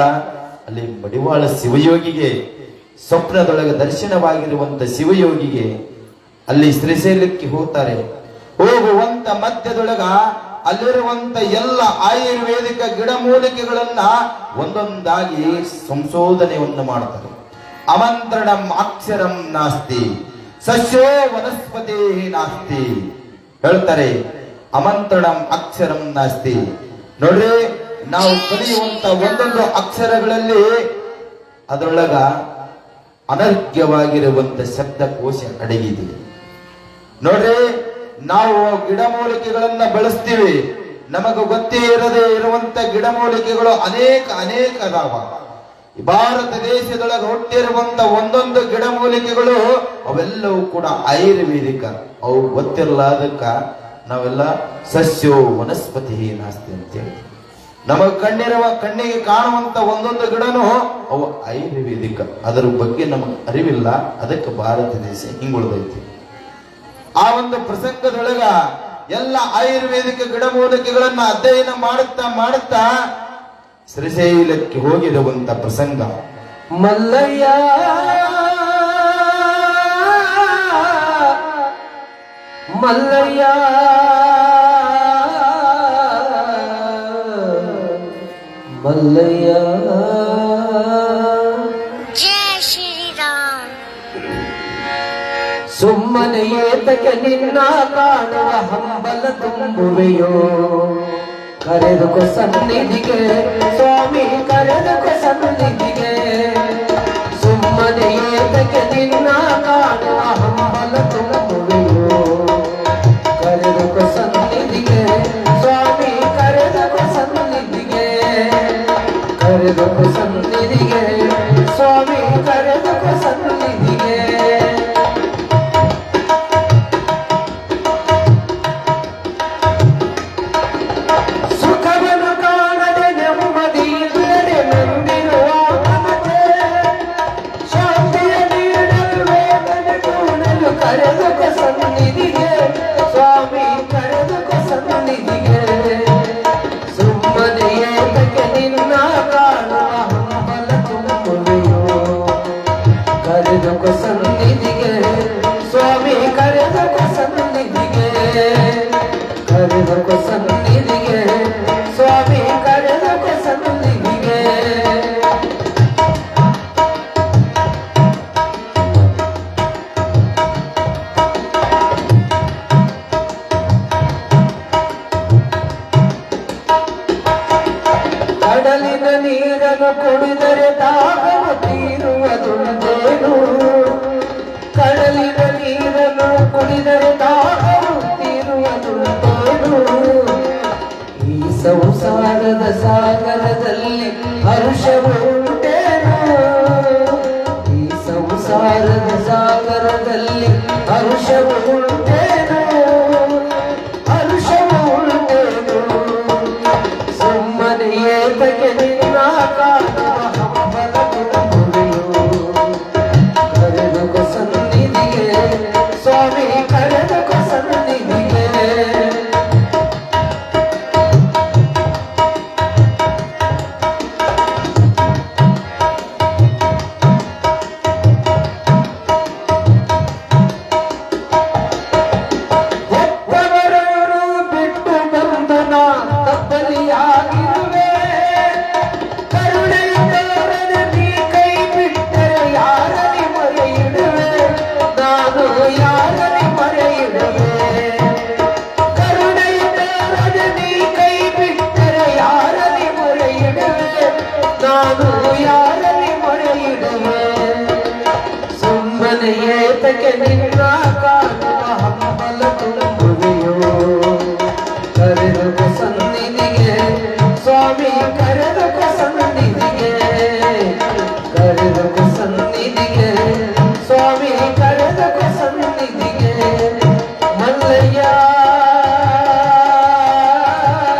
ಅಲ್ಲಿ ಮಡಿವಾಳ ಶಿವಯೋಗಿಗೆ ಸ್ವಪ್ನದೊಳಗೆ ದರ್ಶನವಾಗಿರುವಂತ ಶಿವಯೋಗಿಗೆ ಅಲ್ಲಿ ಶ್ರೀಶೈಲಕ್ಕೆ ಹೋಗ್ತಾರೆ. ಹೋಗುವಂತ ಮಧ್ಯದೊಳಗ ಅಲ್ಲಿರುವಂತ ಎಲ್ಲ ಆಯುರ್ವೇದಿಕ ಗಿಡಮೂಲಿಕೆಗಳನ್ನ ಒಂದೊಂದಾಗಿ ಸಂಶೋಧನೆಯನ್ನು ಮಾಡ್ತಾರೆ. ಅಮಂತ್ರಣಂ ಅಕ್ಷರಂ ನಾಸ್ತಿ ಸಸ್ಯೋ ವನಸ್ಪತಿ ನಾಸ್ತಿ ಹೇಳ್ತಾರೆ. ಅಮಂತ್ರಣಂ ಅಕ್ಷರಂ ನಾಸ್ತಿ. ನೋಡ್ರಿ, ನಾವು ಕಲಿಯುವಂತ ಒಂದೊಂದು ಅಕ್ಷರಗಳಲ್ಲಿ ಅದರೊಳಗ ಅನರ್ಘ್ಯವಾಗಿರುವಂತ ಶಬ್ದಕೋಶ ಅಡಗಿದೆ. ನೋಡ್ರಿ, ನಾವು ಗಿಡಮೂಲಿಕೆಗಳನ್ನ ಬಳಸ್ತೀವಿ, ನಮಗ ಗೊತ್ತೇ ಇರದೇ ಇರುವಂತ ಗಿಡಮೂಲಿಕೆಗಳು ಅನೇಕ ಅದಾವ. ಭಾರತ ದೇಶದೊಳಗೆ ಹುಟ್ಟಿರುವಂತ ಒಂದೊಂದು ಗಿಡಮೂಲಿಕೆಗಳು ಅವೆಲ್ಲವೂ ಕೂಡ ಆಯುರ್ವೇದಿಕ. ಅವು ಗೊತ್ತಿರಲಾದಕ್ಕ ನಾವೆಲ್ಲ ಸಸ್ಯೋ ವನಸ್ಪತಿ ನಾಸ್ತಿ ಅಂತೇಳಿ. ನಮಗ್ ಕಣ್ಣಿಗೆ ಕಾಣುವಂತ ಒಂದೊಂದು ಗಿಡನು ಅವು ಆಯುರ್ವೇದಿಕ. ಅದರ ಬಗ್ಗೆ ನಮಗ್ ಅರಿವಿಲ್ಲ, ಅದಕ್ಕೆ ಭಾರತ ದೇಶ ಹಿಂಗುಳಿದೈತಿ. ಆ ಒಂದು ಪ್ರಸಂಗದೊಳಗ ಎಲ್ಲ ಆಯುರ್ವೇದಿಕ ಗಿಡಮೂಲಿಕೆಗಳನ್ನ ಅಧ್ಯಯನ ಮಾಡುತ್ತಾ ಶ್ರೀಶೈಲಕ್ಕೆ ಹೋಗಿರುವಂತ ಪ್ರಸಂಗ. ಮಲ್ಲಯ್ಯ ಮಲ್ಲಯ್ಯ ಮಲ್ಲಯ್ಯ जय श्री राम। ಸುಮ್ಮನೆ ಏತಕ್ಕೆ ನಿನ್ನ ಕಾಣುವ ಹಂಬಲ ತುಂಬುವೆಯೋ, ಕರೆದುಕೊ ಸನ್ನಿಧಿಗೆ ಸ್ವಾಮಿ, ಕರೆದುಕೊ ಸನ್ನಿಧಿಗೆ. ಸುಮ್ಮನೆ ಏತಕ್ಕೆ ನಿನ್ನ ಕಾಣುವ ಹಂಬಲ ತುಂಬುವೆಯೋ, ಕರೆದುಕೊ ಸನ್ನಿಧಿಗೆ ಸ್ವಾಮಿ, ಕರೆದುಕೊ ಸನ್ನಿಧಿಗೆ. ಕರೆದುಕೊ ಸನ್ನಿಧಿಗೆ ಸ್ವಾಮಿ, ಕರೆದುಕೊ ಸನ್ನಿಧಿಗೆ. ಸುಖವನ್ನು ಕಾಣದೆ ನೆಮ್ಮದಿ ಇಲ್ಲದೆ ನಂಬಿರುವ ಮನಕ್ಕೆ ಶಾಂತಿಯ ನೀಡಲು ವೇದನೆ ಕೂಡಲು ಕರೆದುಕೊ ಸನ್ನಿಧಿಗೆ ಸ್ವಾಮಿ, ಕರೆದುಕೊ ಸನ್ನಿಧಿಗೆ. ಸುಮ್ಮನೆ ಏತಕ್ಕೆ ನಿನ್ನ ಕಾಣುವ ಹಂಬಲ ತುಂಬುವೆಯೋ, ಕರೆದುಕೊ ಸನ್ನಿಧಿಗೆ ಸ್ವಾಮಿ, ಕರೆದುಕೊ ಸನ್ನಿಧಿಗೆ. ಕರೆದುಕೊ ಸನ್ನಿಧಿಗೆ ಸ್ವಾಮಿ, ಕರೆದುಕೊ ಸನ್ನಿಧಿಗೆ. ಕಡಲಿನ ನೀರನ್ನು ಕುಡಿದರೆ ದಾಹವು ತೀರುವುದುಂಟೇನು? ಕಡಲಿನ ನೀರನ್ನು ಕುಡಿದರೆ ದಾಹವು ತೀರುವುದುಂಟೇನು? ಈ ಸಂಸಾರದ ಸಾಗರದಲ್ಲಿ ಹರ್ಷವು ಉಂಟೇನು? ಈ ಸಂಸಾರದ ಸಾಗರದಲ್ಲಿ ಹರ್ಷವು ಉಂಟೇನು? ಹರ್ಷವು ಉಂಟೇನು? ಸುಮ್ಮನೆ ಏತಕ್ಕೆ ನಿನ್ನ ಕಾಣುವ ಹಂಬಲ ತುಂಬುವೆಯೋ, ಕರೆದುಕೊ ಸನ್ನಿಧಿಗೆ ಸ್ವಾಮಿ, ಕರೆದುಕೊ ಸನ್ನಿಧಿಗೆ. ಒಬ್ಬವರನ್ನು ಬಿಟ್ಟು ಬಂದು ನಾ ತಪ್ಪಲಿಯಾಗಿರುವೆ. ಕರುಣೆಯ ತೋರದೆ ನೀ ಕೈ ಬಿಟ್ಟರೆ ಯಾರಲ್ಲಿ ಮರೆಯಿಡುವೆ? ನಾನು ಯಾರಲ್ಲಿ ಮರೆಯಿಡುವೆ? ಕರುಣೆಯ ತೋರದೆ ನೀ ಕೈ ಬಿಟ್ಟರೆ ಯಾರಲ್ಲಿ ಮರೆಯಿಡುವೆ? ನಾನು ಯಾರಲ್ಲಿ ಮರೆಯಿಡುವೆ? ಸುಮ್ಮನೆ ಏತಕ್ಕೆ ನಿನ್ನ ಕಾಣುವ ಹಂಬಲ ತುಂಬುವೆಯೋ, ಕರೆದುಕೊ ಸನ್ನಿಧಿಗೆ ಸ್ವಾಮಿ, ಕರೆದುಕೊ ಸನ್ನಿಧಿಗೆ. ಕರೆದುಕೊ ಸನ್ನಿಧಿಗೆ ಸ್ವಾಮಿ, ಕರೆದುಕೊ ಸನ್ನಿಧಿಗೆ. ಮಲ್ಲಯ್ಯ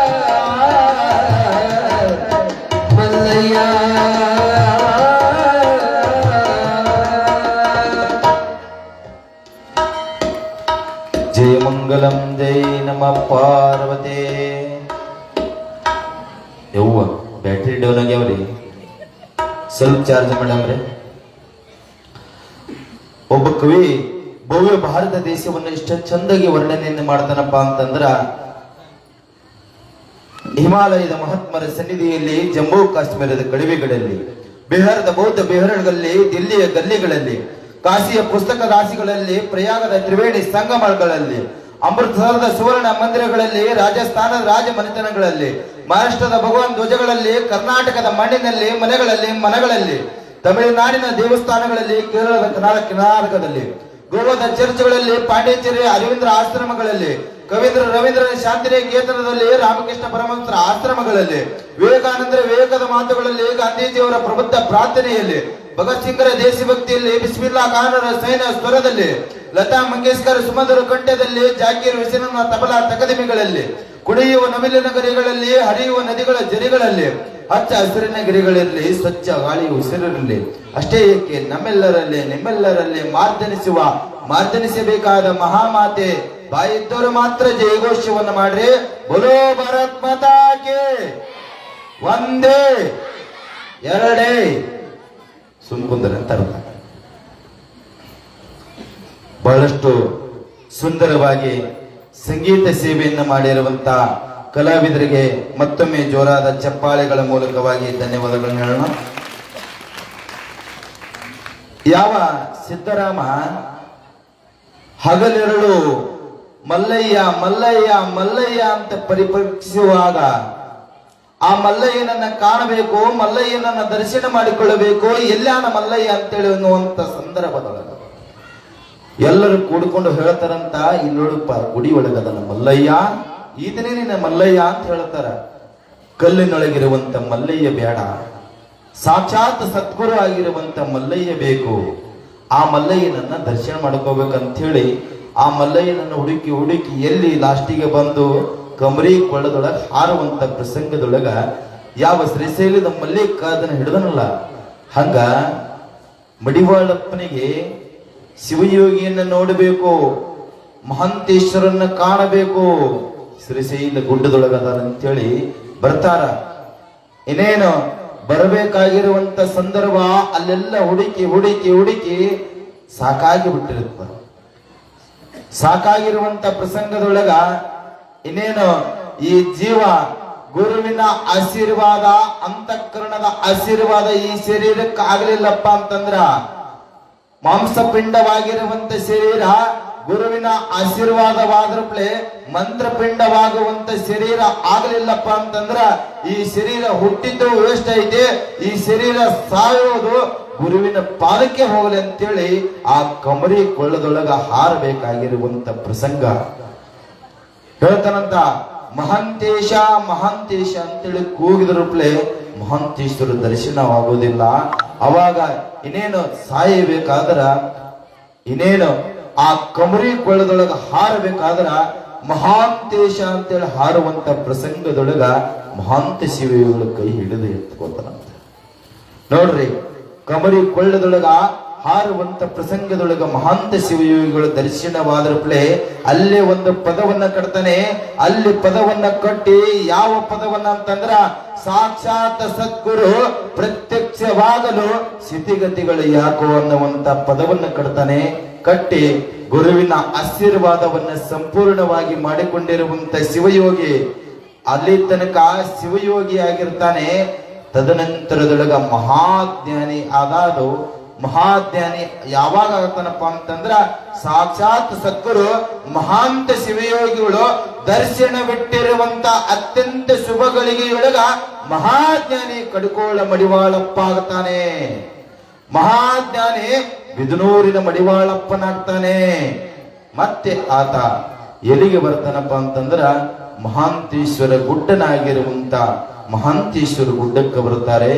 ಮಲ್ಲಯ್ಯ ಜಯ ಮಂಗಲಂ ಜೈ ನಮ ಪಾರ್ವತಿ. ಯವ್ವ ಬ್ಯಾಟ್ರಿ ಡೌನ್ ಆಗ್ಯಾವ್ರಿ, ಸ್ವಲ್ಪ ಚಾರ್ಜ್ ಮಾಡಮ್ರಿ. ಒಬ್ಬ ಕವಿ ಭವ್ಯ ಭಾರತ ದೇಶವನ್ನು ಇಷ್ಟ ಚಂದಾಗಿ ವರ್ಣನೆಯನ್ನು ಮಾಡ್ತಾನಪ್ಪ ಅಂತಂದ್ರ ಹಿಮಾಲಯದ ಮಹಾತ್ಮರ ಸನ್ನಿಧಿಯಲ್ಲಿ, ಜಮ್ಮು ಕಾಶ್ಮೀರದ ಕಣಿವೆಗಳಲ್ಲಿ, ಬಿಹಾರದ ಬೌದ್ಧ ಬಿಹಾರಗಳಲ್ಲಿ, ದಿಲ್ಲಿಯ ಗಲ್ಲಿಗಳಲ್ಲಿ, ಕಾಶಿಯ ಪುಸ್ತಕ ರಾಶಿಗಳಲ್ಲಿ, ಪ್ರಯಾಗದ ತ್ರಿವೇಣಿ ಸಂಗಮಗಳಲ್ಲಿ, ಅಮೃತಸರದ ಸುವರ್ಣ ಮಂದಿರಗಳಲ್ಲಿ, ರಾಜಸ್ಥಾನದ ರಾಜ ಮನೆತನಗಳಲ್ಲಿ, ಮಹಾರಾಷ್ಟ್ರದ ಭಗವಾನ್ ಧ್ವಜಗಳಲ್ಲಿ, ಕರ್ನಾಟಕದ ಮಣ್ಣಿನಲ್ಲಿ ಮನೆಗಳಲ್ಲಿ ಮನಗಳಲ್ಲಿ, ತಮಿಳುನಾಡಿನ ದೇವಸ್ಥಾನಗಳಲ್ಲಿ, ಕೇರಳದ ಕರ್ನಾಟಕದಲ್ಲಿ, ಗೋವಾದ ಚರ್ಚ್ಗಳಲ್ಲಿ, ಪಾಂಡಿಚೇರಿ ಅರವಿಂದ್ರ ಆಶ್ರಮಗಳಲ್ಲಿ, ಕವೀಂದ್ರ ರವೀಂದ್ರನ ಶಾಂತಿನಿಕೇತನದಲ್ಲಿ, ರಾಮಕೃಷ್ಣ ಪರಮಹಂಸರ ಆಶ್ರಮಗಳಲ್ಲಿ, ವಿವೇಕಾನಂದರ ವಿವೇಕದ ಮಾತುಗಳಲ್ಲಿ, ಗಾಂಧೀಜಿಯವರ ಪ್ರಬುದ್ಧ ಪ್ರಾರ್ಥನೆಯಲ್ಲಿ, ಭಗತ್ ಸಿಂಗರ ದೇಶಭಕ್ತಿಯಲ್ಲಿ, ಬಿಸ್ಮಿಲ್ಲಾ ಖಾನರ ಸೈನ್ಯ ಸ್ವರದಲ್ಲಿ, ಲತಾ ಮಂಗೇಶ್ಕರ್ ಸುಮಧುರ ಕಂಠದಲ್ಲಿ, ಜಾಕೀರ್ ಹುಸೇನನ ತಬಲಾ ತಕದಿಮಿಗಳಲ್ಲಿ, ಕುಡಿಯುವ ನವಿಲಿನ ಗರಿಗಳಲ್ಲಿ, ಹರಿಯುವ ನದಿಗಳ ಜರಿಗಳಲ್ಲಿ, ಹಚ್ಚ ಹಸಿರಿನ ಗಿರಿಗಳಿರಲಿ, ಸ್ವಚ್ಛ ಗಾಳಿ ಉಸಿರಿರಲಿ, ಅಷ್ಟೇ ಏಕೆ ನಮ್ಮೆಲ್ಲರಲ್ಲಿ ನಿಮ್ಮೆಲ್ಲರಲ್ಲಿ ಮಾರ್ದನಿಸಬೇಕಾದ ಮಹಾಮಾತೆ ಬಾಯಿದ್ದವರು ಮಾತ್ರ ಜಯಘೋಷವನ್ನು ಮಾಡ್ರಿ. ಬೋಲೋ ಭಾರತ್ ಮಾತಾಗೆ ಒಂದೇ ಎರಡೇ ಸುಮ್ಕುಂದರ ಅಂತ ಅರ್ಥ. ಬಹಳಷ್ಟು ಸುಂದರವಾಗಿ ಸಂಗೀತ ಸೇವೆಯನ್ನು ಮಾಡಿರುವಂತ ಕಲಾವಿದರಿಗೆ ಮತ್ತೊಮ್ಮೆ ಜೋರಾದ ಚಪ್ಪಾಳೆಗಳ ಮೂಲಕವಾಗಿ ಧನ್ಯವಾದಗಳನ್ನು ಹೇಳೋಣ. ಯಾವ ಸಿದ್ದರಾಮ ಹಗಲಿರಳು ಮಲ್ಲಯ್ಯ ಮಲ್ಲಯ್ಯ ಮಲ್ಲಯ್ಯ ಅಂತ ಪರಿಪಕ್ಷಿಸುವಾಗ ಆ ಮಲ್ಲಯ್ಯನನ್ನ ಕಾಣಬೇಕು, ಮಲ್ಲಯ್ಯನನ್ನ ದರ್ಶನ ಮಾಡಿಕೊಳ್ಳಬೇಕು, ಎಲ್ಲಾನ ಮಲ್ಲಯ್ಯ ಅಂತೇಳಿ ಅನ್ನುವಂತ ಸಂದರ್ಭದೊಳಗ ಎಲ್ಲರೂ ಕೂಡಿಕೊಂಡು ಹೇಳ್ತಾರಂತ, ಇಲ್ಲೋಡಪ್ಪ ಗುಡಿ ಒಳಗದನ ಮಲ್ಲಯ್ಯ, ಈತನೇ ನಿನ್ನ ಮಲ್ಲಯ್ಯ ಅಂತ ಹೇಳ್ತಾರ. ಕಲ್ಲಿನೊಳಗಿರುವಂತ ಮಲ್ಲಯ್ಯ ಬೇಡ, ಸಾಕ್ಷಾತ್ ಸದ್ಗುರು ಆಗಿರುವಂತ ಮಲ್ಲಯ್ಯ ಬೇಕು. ಆ ಮಲ್ಲಯ್ಯನನ್ನ ದರ್ಶನ ಮಾಡ್ಕೋಬೇಕಂತ ಹೇಳಿ ಆ ಮಲ್ಲಯ್ಯನನ್ನು ಹುಡುಕಿ ಹುಡುಕಿ ಎಲ್ಲಿ ಲಾಸ್ಟಿಗೆ ಬಂದು ಕಮರಿ ಕೊಳ್ಳದೊಳಗ ಹಾರುವಂತ ಪ್ರಸಂಗದೊಳಗ ಯಾವ ಶ್ರೀಶೈಲದ ಮಲ್ಲಿಕ ಅದನ್ನ ಹಿಡಿದನಲ್ಲ, ಹಂಗ ಮಡಿವಾಳಪ್ಪನಿಗೆ ಶಿವಯೋಗಿಯನ್ನ ನೋಡಬೇಕು, ಮಹಂತೇಶ್ವರನ್ನ ಕಾಣಬೇಕು, ಶ್ರೀಶೈಲ ಗುಡ್ಡದೊಳಗದಾರ ಅಂತೇಳಿ ಬರ್ತಾರ. ಇನ್ನೇನು ಬರಬೇಕಾಗಿರುವಂತ ಸಂದರ್ಭ ಅಲ್ಲೆಲ್ಲ ಹುಡುಕಿ ಹುಡುಕಿ ಹುಡುಕಿ ಸಾಕಾಗಿ ಬಿಟ್ಟಿರುತ್ತ. ಸಾಕಾಗಿರುವಂತ ಪ್ರಸಂಗದೊಳಗ ಇನ್ನೇನು ಈ ಜೀವ ಗುರುವಿನ ಆಶೀರ್ವಾದ, ಅಂತಃಕರಣದ ಆಶೀರ್ವಾದ ಈ ಶರೀರಕ್ಕೆ ಆಗ್ಲಿಲ್ಲಪ್ಪ ಅಂತಂದ್ರ, ಮಾಂಸಪಿಂಡವಾಗಿರುವಂತ ಶರೀರ ಗುರುವಿನ ಆಶೀರ್ವಾದವಾದ್ರಪ್ಲೆ ಮಂತ್ರಪಿಂಡವಾಗುವಂತ ಶರೀರ ಆಗಲಿಲ್ಲಪ್ಪ ಅಂತಂದ್ರ ಈ ಶರೀರ ಹುಟ್ಟಿದ್ದು ವೇಸ್ಟ್ ಐತೆ, ಈ ಶರೀರ ಸಾಯೋದು ಗುರುವಿನ ಪಾದಕ್ಕೆ ಹೋಗಲಿ ಅಂತೇಳಿ ಆ ಕಮರಿ ಕೊಳ್ಳದೊಳಗ ಹಾರಬೇಕಾಗಿರುವಂತ ಪ್ರಸಂಗ ಹೇಳ್ತಾನಂತ. ಮಹಂತೇಶ ಮಹಂತೇಶ ಅಂತೇಳಿ ಕೂಗಿದ್ರಪ್ಲೆ ಮಹಂತೇಶ್ವರ ದರ್ಶನವಾಗುವುದಿಲ್ಲ. ಅವಾಗ ಇನ್ನೇನು ಸಾಯಬೇಕಾದ್ರ, ಇನ್ನೇನು ಆ ಕಮರಿ ಕೊಳ್ಳದೊಳಗ ಹಾರಬೇಕಾದ್ರ ಮಹಾಂತೇಶ ಅಂತೇಳಿ ಹಾರುವಂತ ಪ್ರಸಂಗದೊಳಗ ಮಹಾಂತ ಶಿವಯೋಗಿಗಳ ಕೈ ಹಿಡಿದು ಎತ್ಕೋತಾನಂತ. ನೋಡ್ರಿ, ಕಮರಿ ಕೊಳ್ಳದೊಳಗ ಹಾರುವಂತ ಪ್ರಸಂಗದೊಳಗ ಮಹಾಂತ ಶಿವಯೋಗಿಗಳ ದರ್ಶನವಾದ್ರಪ್ಲೆ ಅಲ್ಲೇ ಒಂದು ಪದವನ್ನ ಕಟ್ತಾನೆ. ಅಲ್ಲಿ ಪದವನ್ನ ಕಟ್ಟಿ ಯಾವ ಪದವನ್ನ ಅಂತಂದ್ರ ಸಾಕ್ಷಾತ್ ಸದ್ಗುರು ಪ್ರತ್ಯಕ್ಷವಾಗಲು ಸ್ಥಿತಿಗತಿಗಳು ಯಾಕೋ ಅನ್ನುವಂತ ಪದವನ್ನ ಕಟ್ತಾನೆ. ಕಟ್ಟಿ ಗುರುವಿನ ಆಶೀರ್ವಾದವನ್ನ ಸಂಪೂರ್ಣವಾಗಿ ಮಾಡಿಕೊಂಡಿರುವಂತ ಶಿವಯೋಗಿ ಅಲ್ಲಿ ತನಕ ಶಿವಯೋಗಿ ಆಗಿರ್ತಾನೆ. ತದನಂತರದೊಳಗ ಮಹಾಜ್ಞಾನಿ ಆದಾದು. ಮಹಾಜ್ಞಾನಿ ಯಾವಾಗ ಆಗ್ತಾನಪ್ಪ ಅಂತಂದ್ರ ಸಾಕ್ಷಾತ್ ಸದ್ಗುರು ಮಹಾಂತ ಶಿವಯೋಗಿಗಳು ದರ್ಶನವಿಟ್ಟಿರುವಂತ ಅತ್ಯಂತ ಶುಭ ಗಳಿಗೆಯೊಳಗ ಮಹಾಜ್ಞಾನಿ ಕಡ್ಕೋಳ ಮಡಿವಾಳಪ್ಪ ಆಗ್ತಾನೆ. ಮಹಾಜ್ಞಾನಿ ಬಿದನೂರಿನ ಮಡಿವಾಳಪ್ಪನಾಗ್ತಾನೆ. ಮತ್ತೆ ಆತ ಎಲ್ಲಿಗೆ ಬರ್ತಾನಪ್ಪ ಅಂತಂದ್ರ ಮಹಾಂತೇಶ್ವರ ಗುಡ್ಡನಾಗಿರುವಂತ ಮಹಾಂತೇಶ್ವರ ಗುಡ್ಡಕ್ಕೆ ಬರ್ತಾರೆ.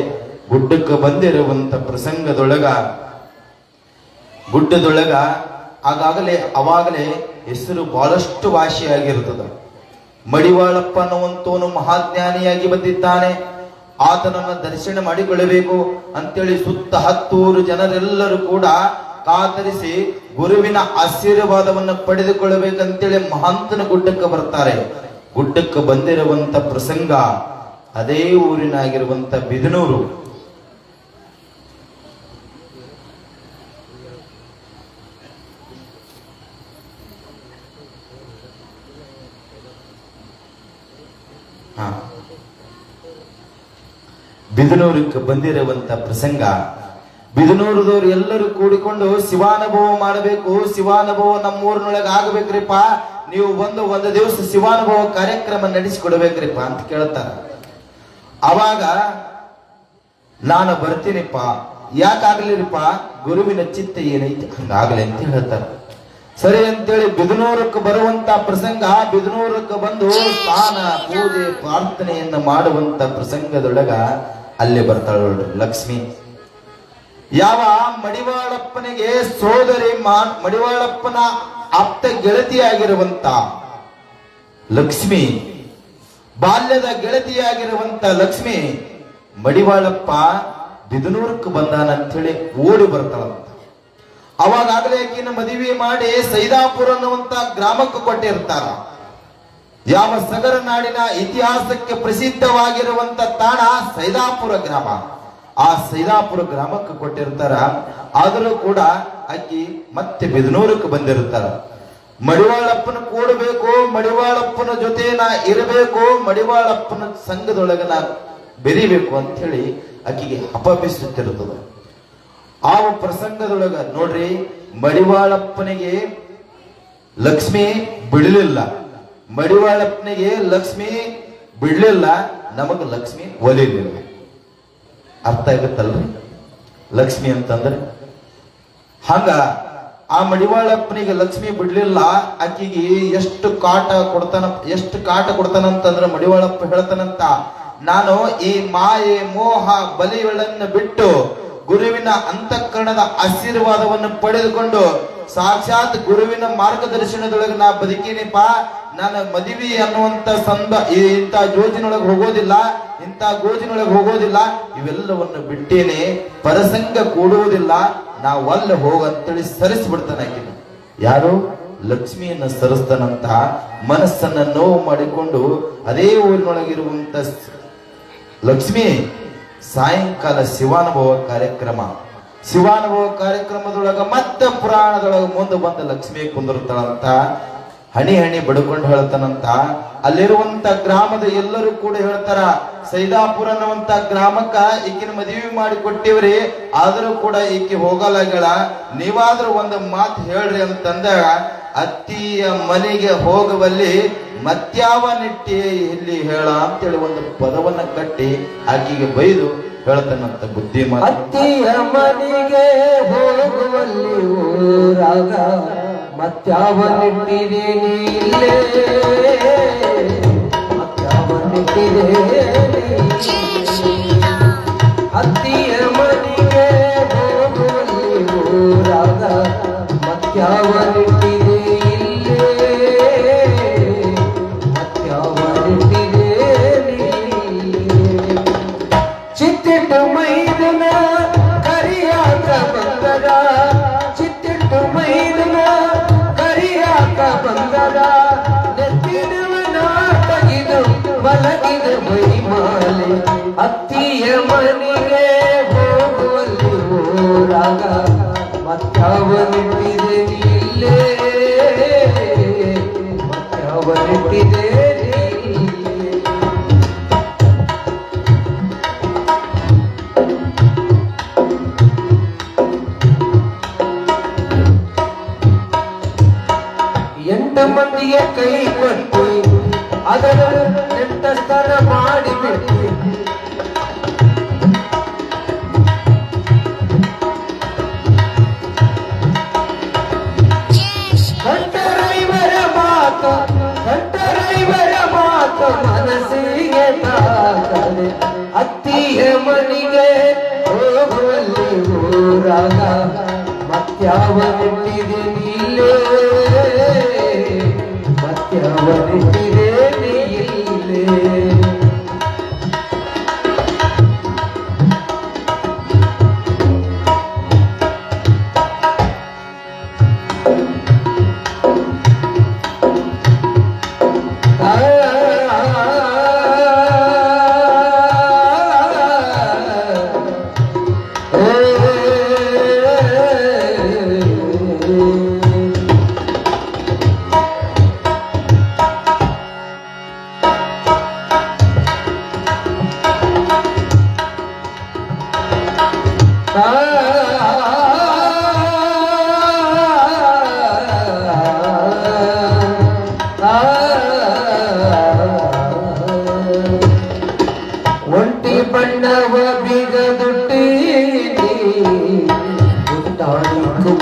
ಗುಡ್ಡಕ್ಕೆ ಬಂದಿರುವಂತ ಗುಡ್ಡದೊಳಗ ಅವಾಗಲೇ ಹೆಸರು ಬಹಳಷ್ಟು ಭಾಷೆಯಾಗಿರ್ತದ. ಮಡಿವಾಳಪ್ಪ ಅನ್ನುವಂತವನು ಮಹಾಜ್ಞಾನಿಯಾಗಿ ಬಂದಿದ್ದಾನೆ. ಆತನನ್ನ ದರ್ಶನ ಮಾಡಿಕೊಳ್ಳಬೇಕು ಅಂತೇಳಿ ಸುತ್ತ 10 ಜನರೆಲ್ಲರೂ ಕೂಡ ಕಾತರಿಸಿ ಗುರುವಿನ ಆಶೀರ್ವಾದವನ್ನು ಪಡೆದುಕೊಳ್ಳಬೇಕಂತೇಳಿ ಮಹಾಂತನ ಗುಡ್ಡಕ್ಕೆ ಬರ್ತಾರೆ. ಗುಡ್ಡಕ್ಕೆ ಬಂದಿರುವಂತ ಪ್ರಸಂಗ ಅದೇ ಊರಿನಾಗಿರುವಂತ ಬಿದನೂರು. ಬಿದನೂರಕ್ಕೆ ಬಂದಿರುವಂತ ಪ್ರಸಂಗ. ಬಿದನೂರದವ್ರು ಎಲ್ಲರೂ ಕೂಡಿಕೊಂಡು ಶಿವಾನುಭವ ಮಾಡಬೇಕು, ಶಿವಾನುಭವ ನಮ್ಮೂರಿನೊಳಗೆ ಆಗಬೇಕ್ರಿಪ್ಪ, ನೀವು ಒಂದು ದಿವಸ ಶಿವಾನುಭವ ಕಾರ್ಯಕ್ರಮ ನಡೆಸಿಕೊಡ್ಬೇಕ್ರಿಪ್ಪ ಅಂತ ಕೇಳ್ತಾರ. ಅವಾಗ ನಾನು ಬರ್ತೀನಿಪ್ಪ, ಯಾಕಾಗ್ಲಿರಿಪ್ಪ, ಗುರುವಿನ ಚಿತ್ತ ಏನೈತಿ ಹಂಗಾಗ್ಲಿ ಅಂತ ಹೇಳ್ತಾರ. ಸರಿ ಅಂತೇಳಿ ಬಿದನೂರಕ್ಕೆ ಬರುವಂತ ಪ್ರಸಂಗ, ಬಿದನೂರಕ್ಕೆ ಬಂದು ಸ್ನಾನ ಪೂಜೆ ಪ್ರಾರ್ಥನೆಯನ್ನ ಮಾಡುವಂತ ಪ್ರಸಂಗದೊಳಗ ಅಲ್ಲಿ ಬರ್ತಾಳ ಲಕ್ಷ್ಮಿ. ಯಾವ ಮಡಿವಾಳಪ್ಪನಿಗೆ ಸೋದರಿ ಮಡಿವಾಳಪ್ಪನ ಆಪ್ತ ಗೆಳತಿಯಾಗಿರುವಂತ ಲಕ್ಷ್ಮಿ, ಬಾಲ್ಯದ ಗೆಳತಿಯಾಗಿರುವಂತ ಲಕ್ಷ್ಮಿ ಮಡಿವಾಳಪ್ಪ ಬಿದನೂರಕ್ಕೆ ಬಂದಾನ ಅಂತೇಳಿ ಓಡಿ ಬರ್ತಾಳಂತ. ಅವಾಗಲೇ ಆಕಿನ ಮದುವೆ ಮಾಡಿ ಸೈದಾಪುರ ಅನ್ನುವಂತ ಗ್ರಾಮಕ್ಕೆ ಕೊಟ್ಟಿರ್ತಾರ. ಯಾವ ಸಗರ ನಾಡಿನ ಇತಿಹಾಸಕ್ಕೆ ಪ್ರಸಿದ್ಧವಾಗಿರುವಂತ ತಾಣ ಸೈದಾಪುರ ಗ್ರಾಮ. ಆ ಸೈದಾಪುರ ಗ್ರಾಮಕ್ಕೆ ಕೊಟ್ಟಿರ್ತಾರ. ಆದರೂ ಕೂಡ ಆಕಿ ಮತ್ತೆ ಬಿದನೂರಕ್ಕೆ ಬಂದಿರ್ತಾರ. ಮಡಿವಾಳಪ್ಪನ ಕೂಡಬೇಕು, ಮಡಿವಾಳಪ್ಪನ ಜೊತೆ ನಾ ಇರಬೇಕು, ಮಡಿವಾಳಪ್ಪನ ಸಂಘದೊಳಗ ನಾ ಬೆರಿಬೇಕು ಅಂತ ಹೇಳಿ ಆಕಿಗೆ ಹಪಪಿಸುತ್ತಿರುತ್ತದೆ. ಆ ಪ್ರಸಂಗದೊಳಗ ನೋಡ್ರಿ, ಮಡಿವಾಳಪ್ಪನಿಗೆ ಲಕ್ಷ್ಮಿ ಬಿಡಲಿಲ್ಲ, ಮಡಿವಾಳಪ್ಪನಿಗೆ ಲಕ್ಷ್ಮಿ ಬಿಡ್ಲಿಲ್ಲ, ನಮಗ ಲಕ್ಷ್ಮಿ ಒಲಿಲಿಲ್ಲ. ಅರ್ಥ ಆಗುತ್ತಲ್ರಿ ಲಕ್ಷ್ಮಿ ಅಂತಂದ್ರೆ? ಹಂಗ ಆ ಮಡಿವಾಳಪ್ಪನಿಗೆ ಲಕ್ಷ್ಮಿ ಬಿಡ್ಲಿಲ್ಲ. ಆಕಿಗೆ ಎಷ್ಟು ಕಾಟ ಕೊಡ್ತಾನಂತಂದ್ರೆ ಮಡಿವಾಳಪ್ಪ ಹೇಳ್ತಾನಂತ, ನಾನು ಈ ಮಾಯೆ ಮೋಹ ಬಲಿಗಳನ್ನು ಬಿಟ್ಟು ಗುರುವಿನ ಅಂತಃಕರಣದ ಆಶೀರ್ವಾದವನ್ನು ಪಡೆದುಕೊಂಡು ಸಾಕ್ಷಾತ್ ಗುರುವಿನ ಮಾರ್ಗದರ್ಶನದೊಳಗೆ ನಾ ಬದುಕೀನಿಪ್ಪ. ನಾನು ಮದುವೆ ಅನ್ನುವಂತ ಇಂಥ ಜೋಜಿನೊಳಗೆ ಹೋಗೋದಿಲ್ಲ, ಇಂಥ ಗೋಜಿನೊಳಗೆ ಹೋಗೋದಿಲ್ಲ, ಇವೆಲ್ಲವನ್ನು ಬಿಟ್ಟೇನೆ, ಪರಸಂಗ ಕೂಡುವುದಿಲ್ಲ, ನಾವಲ್ಲ ಹೋಗಂತೇಳಿ ಸರಿಸ್ಬಿಡ್ತಾನೆ ಆಕಿನ. ಯಾರು? ಲಕ್ಷ್ಮಿಯನ್ನ ಸರಿಸ್ತಾನಂತ ಮನಸ್ಸನ್ನ ನೋವು ಮಾಡಿಕೊಂಡು ಅದೇ ಊರಿನೊಳಗಿರುವಂತ ಲಕ್ಷ್ಮಿ ಸಾಯಂಕಾಲ ಶಿವಾನುಭವ ಕಾರ್ಯಕ್ರಮದೊಳಗ ಮತ್ತೆ ಪುರಾಣದೊಳಗ ಮುಂದೆ ಬಂದ ಲಕ್ಷ್ಮಿ ಕುಂದಿರ್ತಾಳಂತ. ಹಣಿ ಹಣಿ ಬಡ್ಕೊಂಡು ಹೇಳ್ತಾನಂತ. ಅಲ್ಲಿರುವಂತ ಗ್ರಾಮದ ಎಲ್ಲರೂ ಕೂಡ ಹೇಳ್ತಾರ, ಸೈದಾಪುರ ಅನ್ನುವಂತ ಗ್ರಾಮಕ್ಕ ಈಕಿನ ಮದುವೆ ಮಾಡಿ ಕೊಟ್ಟಿವ್ರಿ, ಆದ್ರೂ ಕೂಡ ಈಕಿ ಹೋಗಲಾಗಳ, ನೀವಾದ್ರೂ ಒಂದು ಮಾತು ಹೇಳ್ರಿ ಅಂತಂದಾಗ, ಅತ್ತಿಯ ಮನೆಗೆ ಹೋಗುವಲ್ಲಿ ಮತ್ಯಾವ ನಿಟ್ಟಿ ಇಲ್ಲಿ ಹೇಳ ಅಂತೇಳಿ ಒಂದು ಪದವನ್ನ ಕಟ್ಟಿ ಆಕಿಗೆ ಬೈದು ಹೇಳ್ತಾನಂತ ಬುದ್ಧಿಮಾನ್. ಅತ್ತಿಯ ಮನೆಗೆ ಹೋಗುವಲ್ಲಿ ಊರಾಗ ಮತ್ಯಾವ ನಿಟ್ಟಿದೇನಿ ಇಲ್ಲೇ, ಮತ್ಯಾವ ನಿಟ್ಟಿದೇನಿ. ಅತ್ತಿಯ ಮನೆಗೆ ಹೋಗುವಲ್ಲಿ ಊರಾಗ ಮತ್ಯಾವ ನಿಟ್ಟಿದೆ ಇಲ್ಲೇ, ಮತ್ಯಾವ ನಿಟ್ಟಿದೇನಿ. ಚಿತ್ತಿಟ್ಟು ಮೈದನ ಕರಿಯಾಕ ಬಂದದ, ಚಿತ್ತಿಟ್ಟು ಮೈದನ ಕರಿಯಾಕ ಬಂದದ, ನೆತ್ತಿನವನ ತೆಗೆದು ಮಲಗಿದ ಮೈಮಾಲೆ. ಅತ್ತಿಯ ಮನೆಗೆ ಹೋಗುವಲ್ಲಿ ಊರಾಗ ಮತ್ಯಾವ ನಿಟ್ಟಿದೆ ಇಲ್ಲೇ, ಮತ್ಯಾವ ನಿಟ್ಟಿದೆ ಇಲ್ಲೇ. ಎಂಟು ಮಂದಿಗೆ ಕೈ ಕೊಟ್ಟು ಅದರ ನೆಂಟಸ್ಥರ ಮಾಡಿಬಿಟ್ಟು, ಕಂಠರೈವರ ಮಾತು ಮನಸ್ಸಿಗೆ ತಾಕದೆ. ಅತ್ತಿಯ ಮನೆಗೆ ಹೋಗುವಲ್ಲಿ ಊರಾಗ ಮತ್ಯಾವ ನಿಟ್ಟಿದೆ ನೀಲೇ, ಮತ್ಯಾವ ನಿಟ್ಟಿದೆ ನೀಲೇ.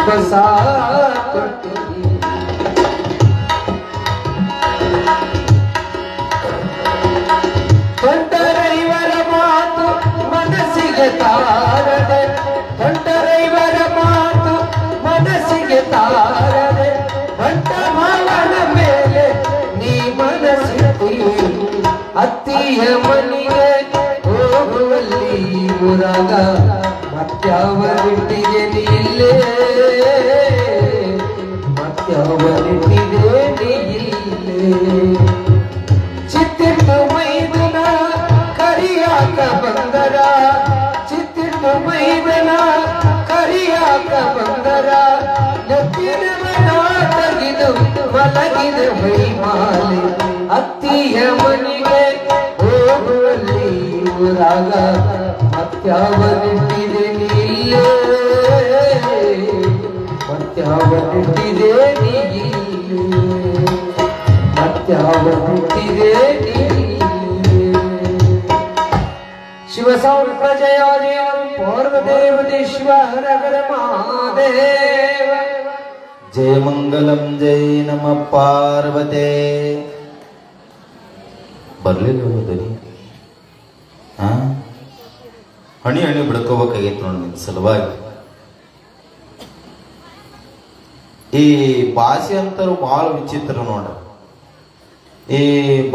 ಹೊಸ ಕೊಟ್ಟಿರಿ. ದೊಡ್ಡರೈವರ ಮಾತು ಮನಸ್ಸಿಗೆ ತಾರದೆ, ದೊಡ್ಡರೈವರ ಮಾತು ಮನಸ್ಸಿಗೆ ತಾರದೆ, ಬಂಟ ಮಾವನ ಮೇಲೆ ನೀ ಮನಸ್ಸಿಟ್ಟಿ, ಅತ್ತಿಯ ಮನೆಗೆ ಹೋಗುವಲ್ಲಿ ಊರಾಗ ಮತ್ಯಾವರಿಟ್ಟಿಗೆ ನೀಲ್ಲೇ, ಮತ್ಯಾವರಿಟ್ಟಿಗೆ ನೀಲ್ಲೇ. ಚಿತ್ತಿಟ್ಟು ಮೈದನ ಕರಿಯಾಕ ಬಂದರ, ಚಿತ್ತಿಟ್ಟು ಮೈದನ ಕರಿಯಾಕ ಬಂದರ, ನೆತ್ತಿನವನ ತೆಗೆದು ಮಲಗಿದ ಮೈಮಾಲೆ, ಅತ್ತಿಯ ಮನೆಗೆ ಹೋಗುವಲ್ಲಿ ಊರಾಗ ಮತ್ಯಾವರಿಟ್ಟಿದೆ ನೀಲ್ಲೇ, ಮತ್ಯಾವರಿಟ್ಟಿದೆ ನೀಲ್ಲೇ, ಮತ್ಯಾವರಿಟ್ಟಿದೆ ನೀಲ್ಲೇ. ಶಿವಸೌರ ಜಯ ದೇವ ಪಾರ್ವದೇವದೇಶ್ವರ ಮಹಾದೇವ. ಜಯ ಮಂಗಲಂ ಜೈ ನಮ ಪಾರ್ವತೆ. ಬರ್ಲಿಲ್ಲ ಹೋದರಿ ಹಣಿ ಹಣಿ ಬಿಡ್ಕೋಬೇಕಾಗಿತ್ತು ನೋಡಿ ನಿನ್ ಸಲುವಾಗಿ. ಈ ಭಾಷೆ ಅಂತರೂ ಬಹಳ ವಿಚಿತ್ರ ನೋಡ್ರಿ. ಈ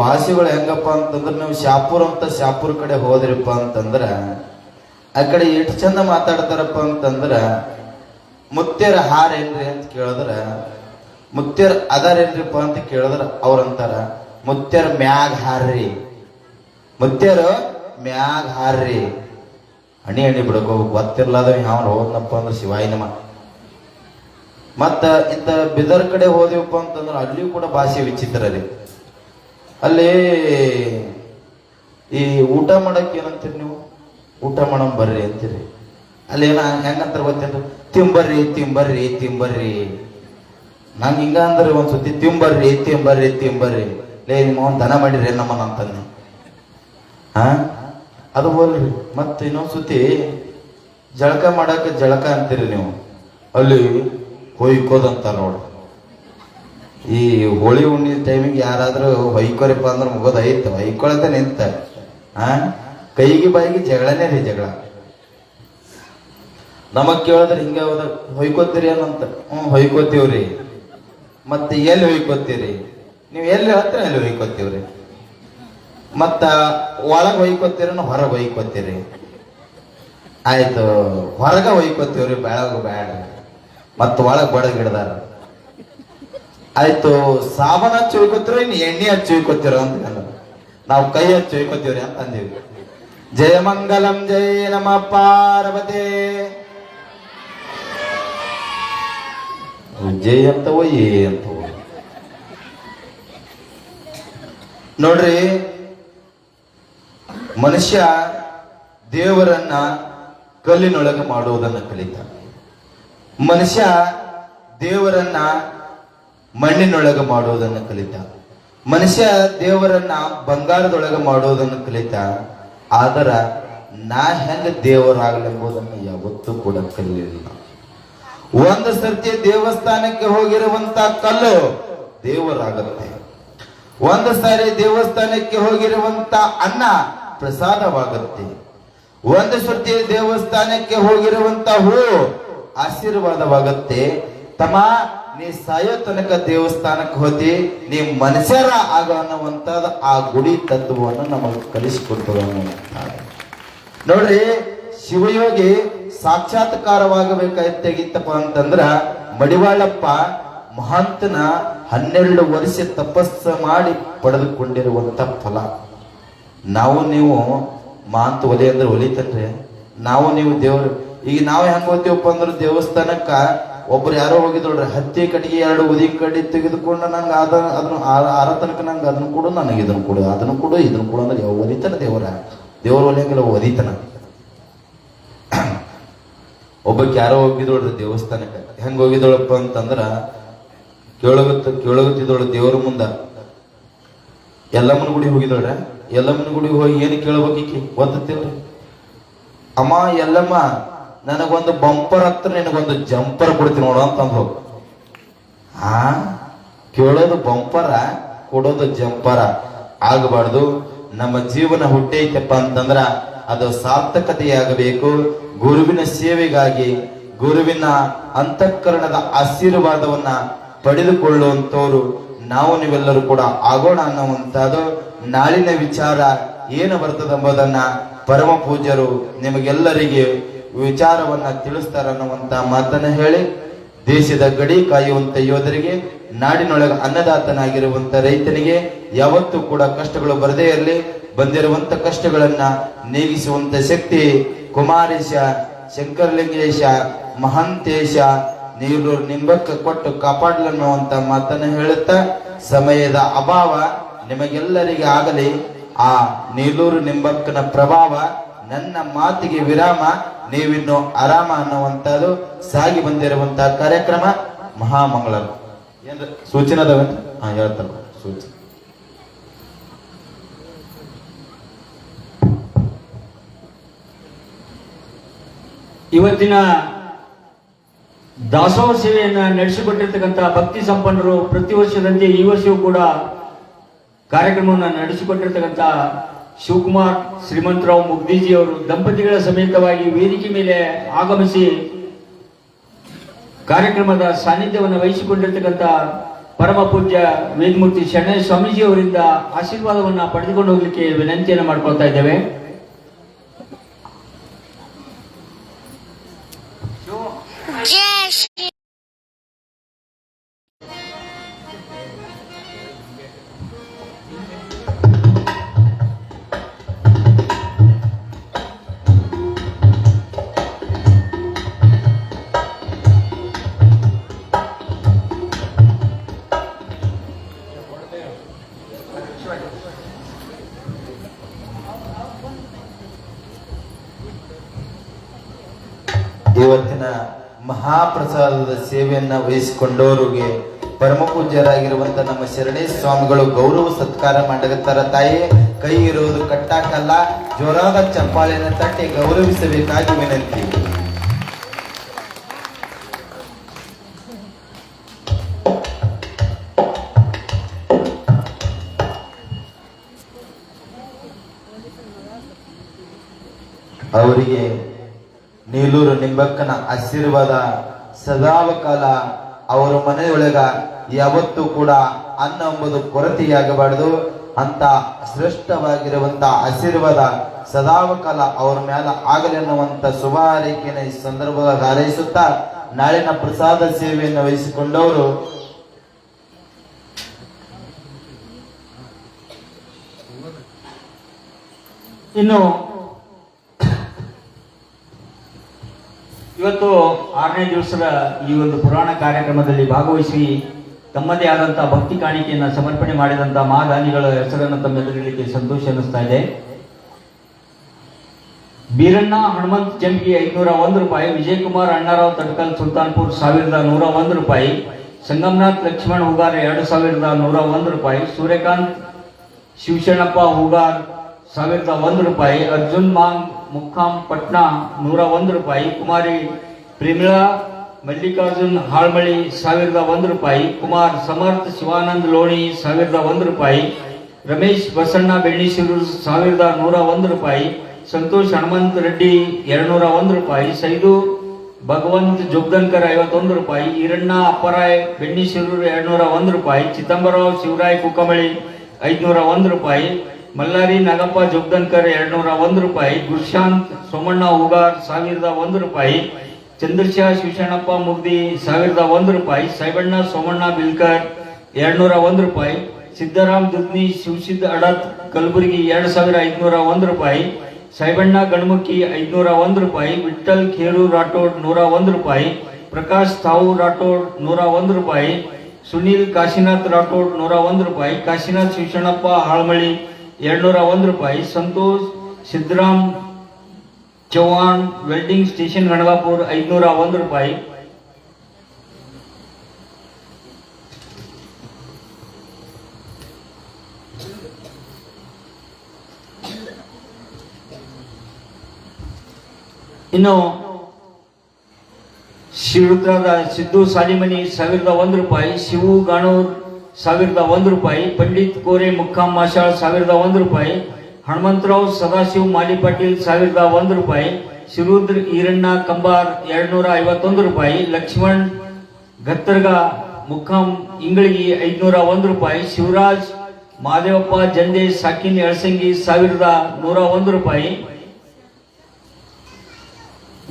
ಭಾಷೆಗಳು ಹೆಂಗಪ್ಪ ಅಂತಂದ್ರೆ ನೀವು ಶಾಪುರ್ ಕಡೆ ಹೋದ್ರಿಪ್ಪ ಅಂತಂದ್ರ ಆ ಕಡೆ ಎಷ್ಟು ಚಂದ ಮಾತಾಡ್ತಾರಪ್ಪ ಅಂತಂದ್ರ, ಮುತ್ಯರ ಹಾರ ಏನ್ರಿ ಅಂತ ಕೇಳಿದ್ರ, ಮುತ್ಯರ್ ಅದಾರೇನ್ರಿಪ್ಪ ಅಂತ ಕೇಳಿದ್ರ ಅವ್ರಂತಾರ ಮುತ್ಯರ ಮ್ಯಾಗ್ ಹಾರ್ರಿ, ಮುತ್ಯರು ಮ್ಯಾಗ್ ಹಾರ್ರಿ. ಹಣಿ ಹಣಿ ಬಿಡಕೋ ಗೊತ್ತಿರ್ಲಾದ ಯಾವ ಹೋದ್ನಪ್ಪ ಅಂದ್ರೆ ಶಿವಾಯಿನಮ. ಮತ್ತ ಇಂಥ ಬಿದರ್ ಕಡೆ ಹೋದಿವಪ್ಪ ಅಂತಂದ್ರೆ ಅಲ್ಲಿಯೂ ಕೂಡ ಭಾಷೆ ವಿಚಿತ್ರ ರೀ. ಅಲ್ಲಿ ಈ ಊಟ ಮಾಡಕ್ ಏನಂತೀರಿ ನೀವು? ಊಟ ಮಾಡಮ್ ಬರ್ರಿ ಅಂತೀರಿ. ಅಲ್ಲಿ ಏನ ಹೆಂಗಂತಾರ ಗೊತ್ತೇನ್ರಿ? ತಿಂಬರ್ರಿ ತಿಂಬರ್ರಿ ತಿಂಬರ್ರಿ. ನಂಗೆ ಹಿಂಗ ಅಂದ್ರೆ ಒಂದ್ಸತಿ ತಿಂಬರ್ರಿ ತಿಂಬರ್ರಿ ತಿಂಬರ್ರಿ, ಲೇ ನಿಮ್ಮ ದನ ಮಾಡಿರಿ ನಮ್ಮನ ಅಂತಂದು ಅದು ಹೋಲ್ರಿ. ಮತ್ತೆ ಇನ್ನೊಂದ್ಸತಿ ಜಳಕ ಮಾಡಾಕ ಜಳಕ ಅಂತೀರಿ ನೀವು, ಅಲ್ಲಿ ಹೊಯ್ಕೋದಂತ ನೋಡ್ರಿ. ಈ ಹೋಳಿ ಹುಣ್ಣಿ ಟೈಮಿಗೆ ಯಾರಾದ್ರೂ ಹೊಯ್ಕೋರಿಪ್ಪ ಅಂದ್ರೆ ಮುಗೋದೈತ, ಹೊಯ್ಕೊಳತೆ ನಿಂತ ಕೈಗೆ ಬಾಯಿಗೆ ಜಗಳನೇ ರೀ, ಜಗಳ. ನಮಗ್ ಕೇಳಿದ್ರೆ ಹಿಂಗ ಹೊಯ್ಕೋತೀರಿ ಅನ್ನಂತ. ಹೊಯ್ಕೋತೀವ್ರಿ. ಮತ್ತೆ ಎಲ್ಲಿ ಹೊಯ್ಕೋತೀರಿ ನೀವು? ಎಲ್ಲಿ ಹತ್ರ ಎಲ್ಲಿ ಹೊಯ್ಕೋತೀವ್ರಿ? ಮತ್ತ ಒಳಗ್ ಹೊಯ್ಕೋತೀರಿ ಹೊರಗೆ ಹೊಯ್ಕೋತೀರಿ? ಆಯ್ತು, ಹೊರಗ ಹೊಯ್ಕೋತೀವ್ರಿ, ಬೆಳಗ ಬ್ಯಾಡ. ಮತ್ತ ಒಳಗ್ ಬಡಗ್ ಹಿಡ್ದಾರ. ಆಯ್ತು, ಸಾಬಾನ ಹಚ್ಚಿ ಹೊಯ್ಕೋತಿರೋ ಇನ್ನು ಎಣ್ಣೆ ಹಚ್ಚಿ ಹೊಯ್ಕೋತಿರೋ ಅಂತ ನಾವು ಕೈ ಹಚ್ಚಿ ಹೊಯ್ಕೋತೀವ್ರಿ ಅಂತ ಅಂದೀವಿ. ಜಯ ಮಂಗಲಂ ಜಯ ನಮ ಪಾರ್ವತೆ. ಜಯ ಅಂತವೋ ಏ ಅಂತವೋ ನೋಡ್ರಿ. ಮನುಷ್ಯ ದೇವರನ್ನ ಕಲ್ಲಿನೊಳಗೆ ಮಾಡುವುದನ್ನು ಕಲಿತ, ಮನುಷ್ಯ ದೇವರನ್ನ ಮಣ್ಣಿನೊಳಗೆ ಮಾಡುವುದನ್ನು ಕಲಿತ, ಮನುಷ್ಯ ದೇವರನ್ನ ಬಂಗಾರದೊಳಗೆ ಮಾಡುವುದನ್ನು ಕಲಿತ. ಆದರ ನಾ ಹೆಂಗ ದೇವರಾಗಲೆಂಬುದನ್ನು ಯಾವತ್ತೂ ಕೂಡ ಕಲಿಯಲಿಲ್ಲ. ಒಂದು ಸರ್ತಿ ದೇವಸ್ಥಾನಕ್ಕೆ ಹೋಗಿರುವಂತ ಕಲ್ಲು ದೇವರಾಗುತ್ತೆ. ಒಂದು ಸಾರಿ ದೇವಸ್ಥಾನಕ್ಕೆ ಹೋಗಿರುವಂತ ಅನ್ನ ಪ್ರಸಾದವಾಗುತ್ತೆ. ಒಂದು ಸರ್ತಿ ದೇವಸ್ಥಾನಕ್ಕೆ ಹೋಗಿರುವಂತ ಹೂ ಆಶೀರ್ವಾದವಾಗುತ್ತೆ. ತಮ್ಮ, ನೀ ಸಾಯೋ ತನಕ ದೇವಸ್ಥಾನಕ್ಕೆ ಹೋದಿ, ನೀ ಮನುಷ್ಯರ ಆಗ ಅನ್ನುವಂಥದ್ದು ಆ ಗುಡಿ ತತ್ವವನ್ನು ನಮಗೆ ಕಲಿಸಿಕೊಡ್ತದೆ. ನೋಡ್ರಿ, ಶಿವಯೋಗಿ ಸಾಕ್ಷಾತ್ಕಾರವಾಗಬೇಕಾಗಿತ್ತಪ್ಪ ಅಂತಂದ್ರ ಮಡಿವಾಳಪ್ಪ ಮಹಾಂತನ 12 ವರ್ಷ ತಪಸ್ಸ ಮಾಡಿ ಪಡೆದುಕೊಂಡಿರುವಂತ ಫಲ. ನಾವು ನೀವು ಮಾಂತ ಒಲಿ ಅಂದ್ರೆ ಒಲಿತನ್ರಿ. ನಾವು ನೀವು ದೇವ್ರು ಈಗ ನಾವು ಹೆಂಗ್ ಹೋಗ್ತೀವಪ್ಪ ಅಂದ್ರೆ ದೇವಸ್ಥಾನಕ್ಕ ಒಬ್ರು ಯಾರೋ ಹೋಗಿದ್ರಿ, ಹತ್ತಿ ಕಟ್ಟಿಗೆ 2 ಉದಿ ಕಡ್ಡಿ ತೆಗೆದುಕೊಂಡು ನಂಗೆ ಅದನ್ನ ಆರ ತನಕ ನಂಗೆ ಅದನ್ನ ಕೊಡು, ನನಗೆ ಇದನ್ನು ಕೊಡು, ಅದನ್ನು ಕೊಡು, ಇದನ್ನು ಕೊಡು ಅಂದ್ರೆ ಒಲಿತಾನ ದೇವ್ರ ಒಲಿಯಂಗಿಲ್ಲ, ಒಲಿತಾನ. ಒಬ್ಬಕ್ಕೆ ಯಾರೋ ಹೋಗಿದೋಳ್ರಿ ದೇವಸ್ಥಾನಕ್ಕೆ. ಹೆಂಗ್ ಹೋಗಿದೋಳಪ್ಪ ಅಂತಂದ್ರ ಕೇಳಗುತ್ತಿದ್ದೋಳು ದೇವ್ರ ಮುಂದ. ಎಲ್ಲಮ್ಮನ ಗುಡಿ ಹೋಗಿದೋಳ್ರ. ಎಲ್ಲಮ್ಮನ ಗುಡಿಗೆ ಹೋಗಿ ಏನು ಕೇಳಬೇಕಿ ಗೊತ್ತಿಲ್ರಿ. ಅಮ್ಮ ಎಲ್ಲಮ್ಮ, ನನಗೊಂದು ಬಂಪರ್ ಹತ್ರ ನಿನಗೊಂದು ಜಂಪರ್ ಕೊಡ್ತೀನಿ ನೋಡು ಅಂತ ಹೋಗು. ಆ ಕೇಳೋದು ಬಂಪರ, ಕೊಡೋದು ಜಂಪರ ಆಗಬಾರ್ದು. ನಮ್ಮ ಜೀವನ ಹುಟ್ಟೈತಪ್ಪ ಅಂತಂದ್ರ ಅದು ಸಾರ್ಥಕತೆಯಾಗಬೇಕು. ಗುರುವಿನ ಸೇವೆಗಾಗಿ, ಗುರುವಿನ ಅಂತಃಕರಣದ ಆಶೀರ್ವಾದವನ್ನ ಪಡೆದುಕೊಳ್ಳುವಂತವ್ರು ನಾವು ನೀವೆಲ್ಲರೂ ಕೂಡ ಆಗೋಣ ಅನ್ನುವಂಥದ್ದು ನಾಳಿನ ವಿಚಾರ ಏನು ಬರ್ತದೆ ಎಂಬುದನ್ನ ಪರಮ ಪೂಜ್ಯರು ನಿಮಗೆಲ್ಲರಿಗೆ ವಿಚಾರವನ್ನ ತಿಳಿಸ್ತಾರ ಅನ್ನುವಂತ ಮಾತನ್ನ ಹೇಳಿ, ದೇಶದ ಗಡಿ ಕಾಯುವಂತ ಯೋಧರಿಗೆ, ನಾಡಿನೊಳಗೆ ಅನ್ನದಾತನಾಗಿರುವಂತ ರೈತನಿಗೆ ಯಾವತ್ತೂ ಕೂಡ ಕಷ್ಟಗಳು ಬರದೇ ಇರಲಿ. ಬಂದಿರುವಂತ ಕಷ್ಟಗಳನ್ನ ನೀಗಿಸುವಂತ ಶಕ್ತಿ ಕುಮಾರೇಶ, ಶಂಕರಲಿಂಗೇಶ, ಮಹಂತೇಶ, ನೀಲೂರು ನಿಂಬಕ್ಕ ಕೊಟ್ಟು ಕಾಪಾಡಲನ್ನುವಂತ ಮಾತನ್ನ ಹೇಳುತ್ತಾ, ಸಮಯದ ಅಭಾವ ನಿಮಗೆಲ್ಲರಿಗೆ ಆಗಲಿ. ಆ ನೀಲೂರು ನಿಂಬಕ್ಕನ ಪ್ರಭಾವ, ನನ್ನ ಮಾತಿಗೆ ವಿರಾಮ, ನೀವಿನ್ನು ಆರಾಮ ಅನ್ನುವಂಥದ್ದು ಸಾಗಿ ಬಂದಿರುವಂತಹ ಕಾರ್ಯಕ್ರಮ ಮಹಾಮಂಗಳ. ಏನ್ ಸೂಚನೆ ಅದಾವ? ಹೇಳ್ತಾರ ಸೂಚನೆ. ಇವತ್ತಿನ ದಾಸೋಹ ಸೇವೆಯನ್ನ ನಡೆಸಿಕೊಟ್ಟಿರ್ತಕ್ಕಂಥ ಭಕ್ತಿ ಸಂಪನ್ನರು ಪ್ರತಿ ವರ್ಷದಂತೆ ಈ ವರ್ಷವೂ ಕೂಡ ಕಾರ್ಯಕ್ರಮವನ್ನು ನಡೆಸಿಕೊಟ್ಟಿರ್ತಕ್ಕಂಥ ಶಿವಕುಮಾರ್ ಶ್ರೀಮಂತರಾವ್ ಮುಗ್ದೀಜಿ ಅವರು ದಂಪತಿಗಳ ಸಮೇತವಾಗಿ ವೇದಿಕೆ ಮೇಲೆ ಆಗಮಿಸಿ ಕಾರ್ಯಕ್ರಮದ ಸಾನ್ನಿಧ್ಯವನ್ನು ವಹಿಸಿಕೊಂಡಿರ್ತಕ್ಕಂಥ ಪರಮ ಪೂಜ್ಯ ವೇದಮೂರ್ತಿ ಶರಣಯ್ಯ ಸ್ವಾಮೀಜಿ ಅವರಿಂದ ಆಶೀರ್ವಾದವನ್ನ ಪಡೆದುಕೊಂಡು ಹೋಗ್ಲಿಕ್ಕೆ ವಿನಂತಿಯನ್ನು ಮಾಡ್ಕೊಳ್ತಾ ಇದ್ದೇವೆ. ಜೈ ಶ್ರೀ ಇವತ್ತಿನ ಮಹಾಪ್ರಸಾದದ ಸೇವೆಯನ್ನ ವಹಿಸಿಕೊಂಡವರಿಗೆ ಪರಮ ಪೂಜ್ಯರಾಗಿರುವಂತ ನಮ್ಮ ಶರಣೇ ಸ್ವಾಮಿಗಳು ಗೌರವ ಸತ್ಕಾರ ಮಾಡಕತ್ತಾರ. ತಾಯಿ, ಕೈ ಇರುವುದು ಕಟ್ಟಾಕಲ್ಲ, ಜೋರಾದ ಚಪ್ಪಾಳೆಯನ್ನು ತಟ್ಟಿ ಗೌರವಿಸಬೇಕಾಗಿ ವಿನಂತಿ. ಅವರಿಗೆ ನೀಲೂರು ನಿಂಬಕ್ಕನ ಆಶೀರ್ವಾದ ಸದಾವಕಾಲ ಅವರ ಮನೆಯೊಳಗ ಯಾವತ್ತೂ ಕೂಡ ಅನ್ನ ಎಂಬುದು ಕೊರತೆಯಾಗಬಾರದು ಅಂತ ಶ್ರೇಷ್ಠವಾಗಿರುವಂತ ಆಶೀರ್ವಾದ ಸದಾವಕಾಲ ಅವರ ಮೇಲೆ ಆಗಲಿ ಅನ್ನುವಂತ ಶುಭ ಹಾರೈಕೆಯನ್ನು ಈ ಸಂದರ್ಭದಾಗ ಹಾರೈಸುತ್ತಾ, ನಾಳಿನ ಪ್ರಸಾದ ಸೇವೆಯನ್ನು ವಹಿಸಿಕೊಂಡವರು ಇನ್ನು ಇವತ್ತು 6ನೇ ದಿವಸದ ಈ ಒಂದು ಪುರಾಣ ಕಾರ್ಯಕ್ರಮದಲ್ಲಿ ಭಾಗವಹಿಸಿ ತಮ್ಮದೇ ಆದಂತಹ ಭಕ್ತಿ ಕಾಣಿಕೆಯನ್ನು ಸಮರ್ಪಣೆ ಮಾಡಿದಂತಹ ಮಹಾದಾನಿಗಳ ಹೆಸರನ್ನು ತಮ್ಮೆಲ್ಲರಿಗೆ ಸಂತೋಷ ಅನ್ನಿಸ್ತಾ ಇದೆ. ಬೀರಣ್ಣ ಹನುಮಂತ್ ಜಂಗಿ 501 ರೂಪಾಯಿ, ವಿಜಯಕುಮಾರ್ ಅಣ್ಣಾರಾವ್ ತಡ್ಕಲ್ ಸುಲ್ತಾನ್ಪುರ್ 1101 ರೂಪಾಯಿ, ಸಂಗಮನಾಥ್ ಲಕ್ಷ್ಮಣ್ ಹೂಗಾರ್ 2101 ರೂಪಾಯಿ, ಸೂರ್ಯಕಾಂತ್ ಶಿವಶರಣಪ್ಪ ಹೂಗಾರ್ 1001 ರೂಪಾಯಿ, ಅರ್ಜುನ್ ಮಾಂಗ್ ಮುಖಾಂ ಪಟ್ನಾ 101 ರೂಪಾಯಿ, ಕುಮಾರಿ ಪ್ರೇಮಿಳಾ ಮಲ್ಲಿಕಾರ್ಜುನ್ ಹಾಳ್ಮಳಿ 1001 ರೂಪಾಯಿ, ಕುಮಾರ್ ಸಮರ್ಥ ಶಿವಾನಂದ್ ಲೋಣಿ 1001 ರೂಪಾಯಿ, ರಮೇಶ್ ಬಸಣ್ಣ ಬೆಳ್ಳಿಶಿರೂರು 1101 ರೂಪಾಯಿ, ಸಂತೋಷ್ ಹನುಮಂತ್ ರೆಡ್ಡಿ 201 ರೂಪಾಯಿ, ಸೈದು ಭಗವಂತ್ ಜೋಗ್ದನ್ಕರ್ 51 ರೂಪಾಯಿ, ಈರಣ್ಣ ಅಪ್ಪರಾಯ್ ಬೆಣ್ಣಿಶಿರೂರು 201 ರೂಪಾಯಿ, ಚಿದಂಬರಾವ್ ಶಿವರಾಯ್ ಕುಕ್ಕಮಳಿ 501 ರೂಪಾಯಿ, ಮಲ್ಲಾರಿ ನಾಗಪ್ಪ ಜೋಗ್ದನ್ಕರ್ 201 ರೂಪಾಯಿ, ಗುರುಶಾಂತ್ ಸೋಮಣ್ಣ ಹೂಗಾರ್ 1001 ರೂಪಾಯಿ, ಚಂದ್ರಶಾ ಶಿವಶರಣಪ್ಪ ಮುಗ್ದಿ 1001 ರೂಪಾಯಿ, ಸಾಯಿಬಣ್ಣ ಸೋಮಣ್ಣ ಬಿಲ್ಕರ್ 201 ರೂಪಾಯಿ, ಸಿದ್ದರಾಮ್ ದುದ್ನಿ ಶಿವಸಿದ್ದ ಅಡತ್ ಕಲಬುರಗಿ 2501 ರೂಪಾಯಿ, ಸಾಯಿಬಣ್ಣ ಗಣಮುಖಿ 501 ರೂಪಾಯಿ, ವಿಠಲ್ ಖೇರು ರಾಠೋಡ್ 101 ರೂಪಾಯಿ, ಪ್ರಕಾಶ್ ತಾವು ರಾಠೋಡ್ 101 ರೂಪಾಯಿ, ಸುನೀಲ್ ಕಾಶಿನಾಥ್ ರಾಠೋಡ್ 101 ರೂಪಾಯಿ, ಕಾಶಿನಾಥ್ ಶಿವಶರಣಪ್ಪ ಹಾಳ್ಮಳಿ 201 ರೂಪಾಯಿ, ಸಂತೋಷ್ ಸಿದ್ದರಾಮ್ ಚೌಹಾಣ್ ವೆಲ್ಡಿಂಗ್ ಸ್ಟೇಷನ್ ಗಣಗಾಪುರ್ 501 ರೂಪಾಯಿ, ಇನ್ನು ಶಿವೃದ್ರದ ಸಿದ್ದು ಸಾಲಿಮನಿ 1001 ರೂಪಾಯಿ, ಶಿವು ಗಾಣೂರ್ 1001 ರೂಪಾಯಿ, ಪಂಡಿತ್ ಕೋರೆ ಮುಕ್ಕಾಂ ಮಾಶಾಳ್ 1001 ರೂಪಾಯಿ, ಹನುಮಂತರಾವ್ ಸದಾಶಿವ್ ಮಾಲಿ ಪಾಟೀಲ್ 1001 ರೂಪಾಯಿ, ಶಿರುದ್ರ ಈರಣ್ಣ ಕಂಬಾರ್ 251 ರೂಪಾಯಿ, ಲಕ್ಷ್ಮಣ್ ಗತ್ತರ್ಗ ಮುಖಾಂ ಇಂಗಳಿಗೆ 501 ರೂಪಾಯಿ, ಶಿವರಾಜ್ ಮಾದೇವಪ್ಪ ಜಂಡೆ ಸಾಕಿನ್ ಎಳಸಂಗಿ 1101 ರೂಪಾಯಿ,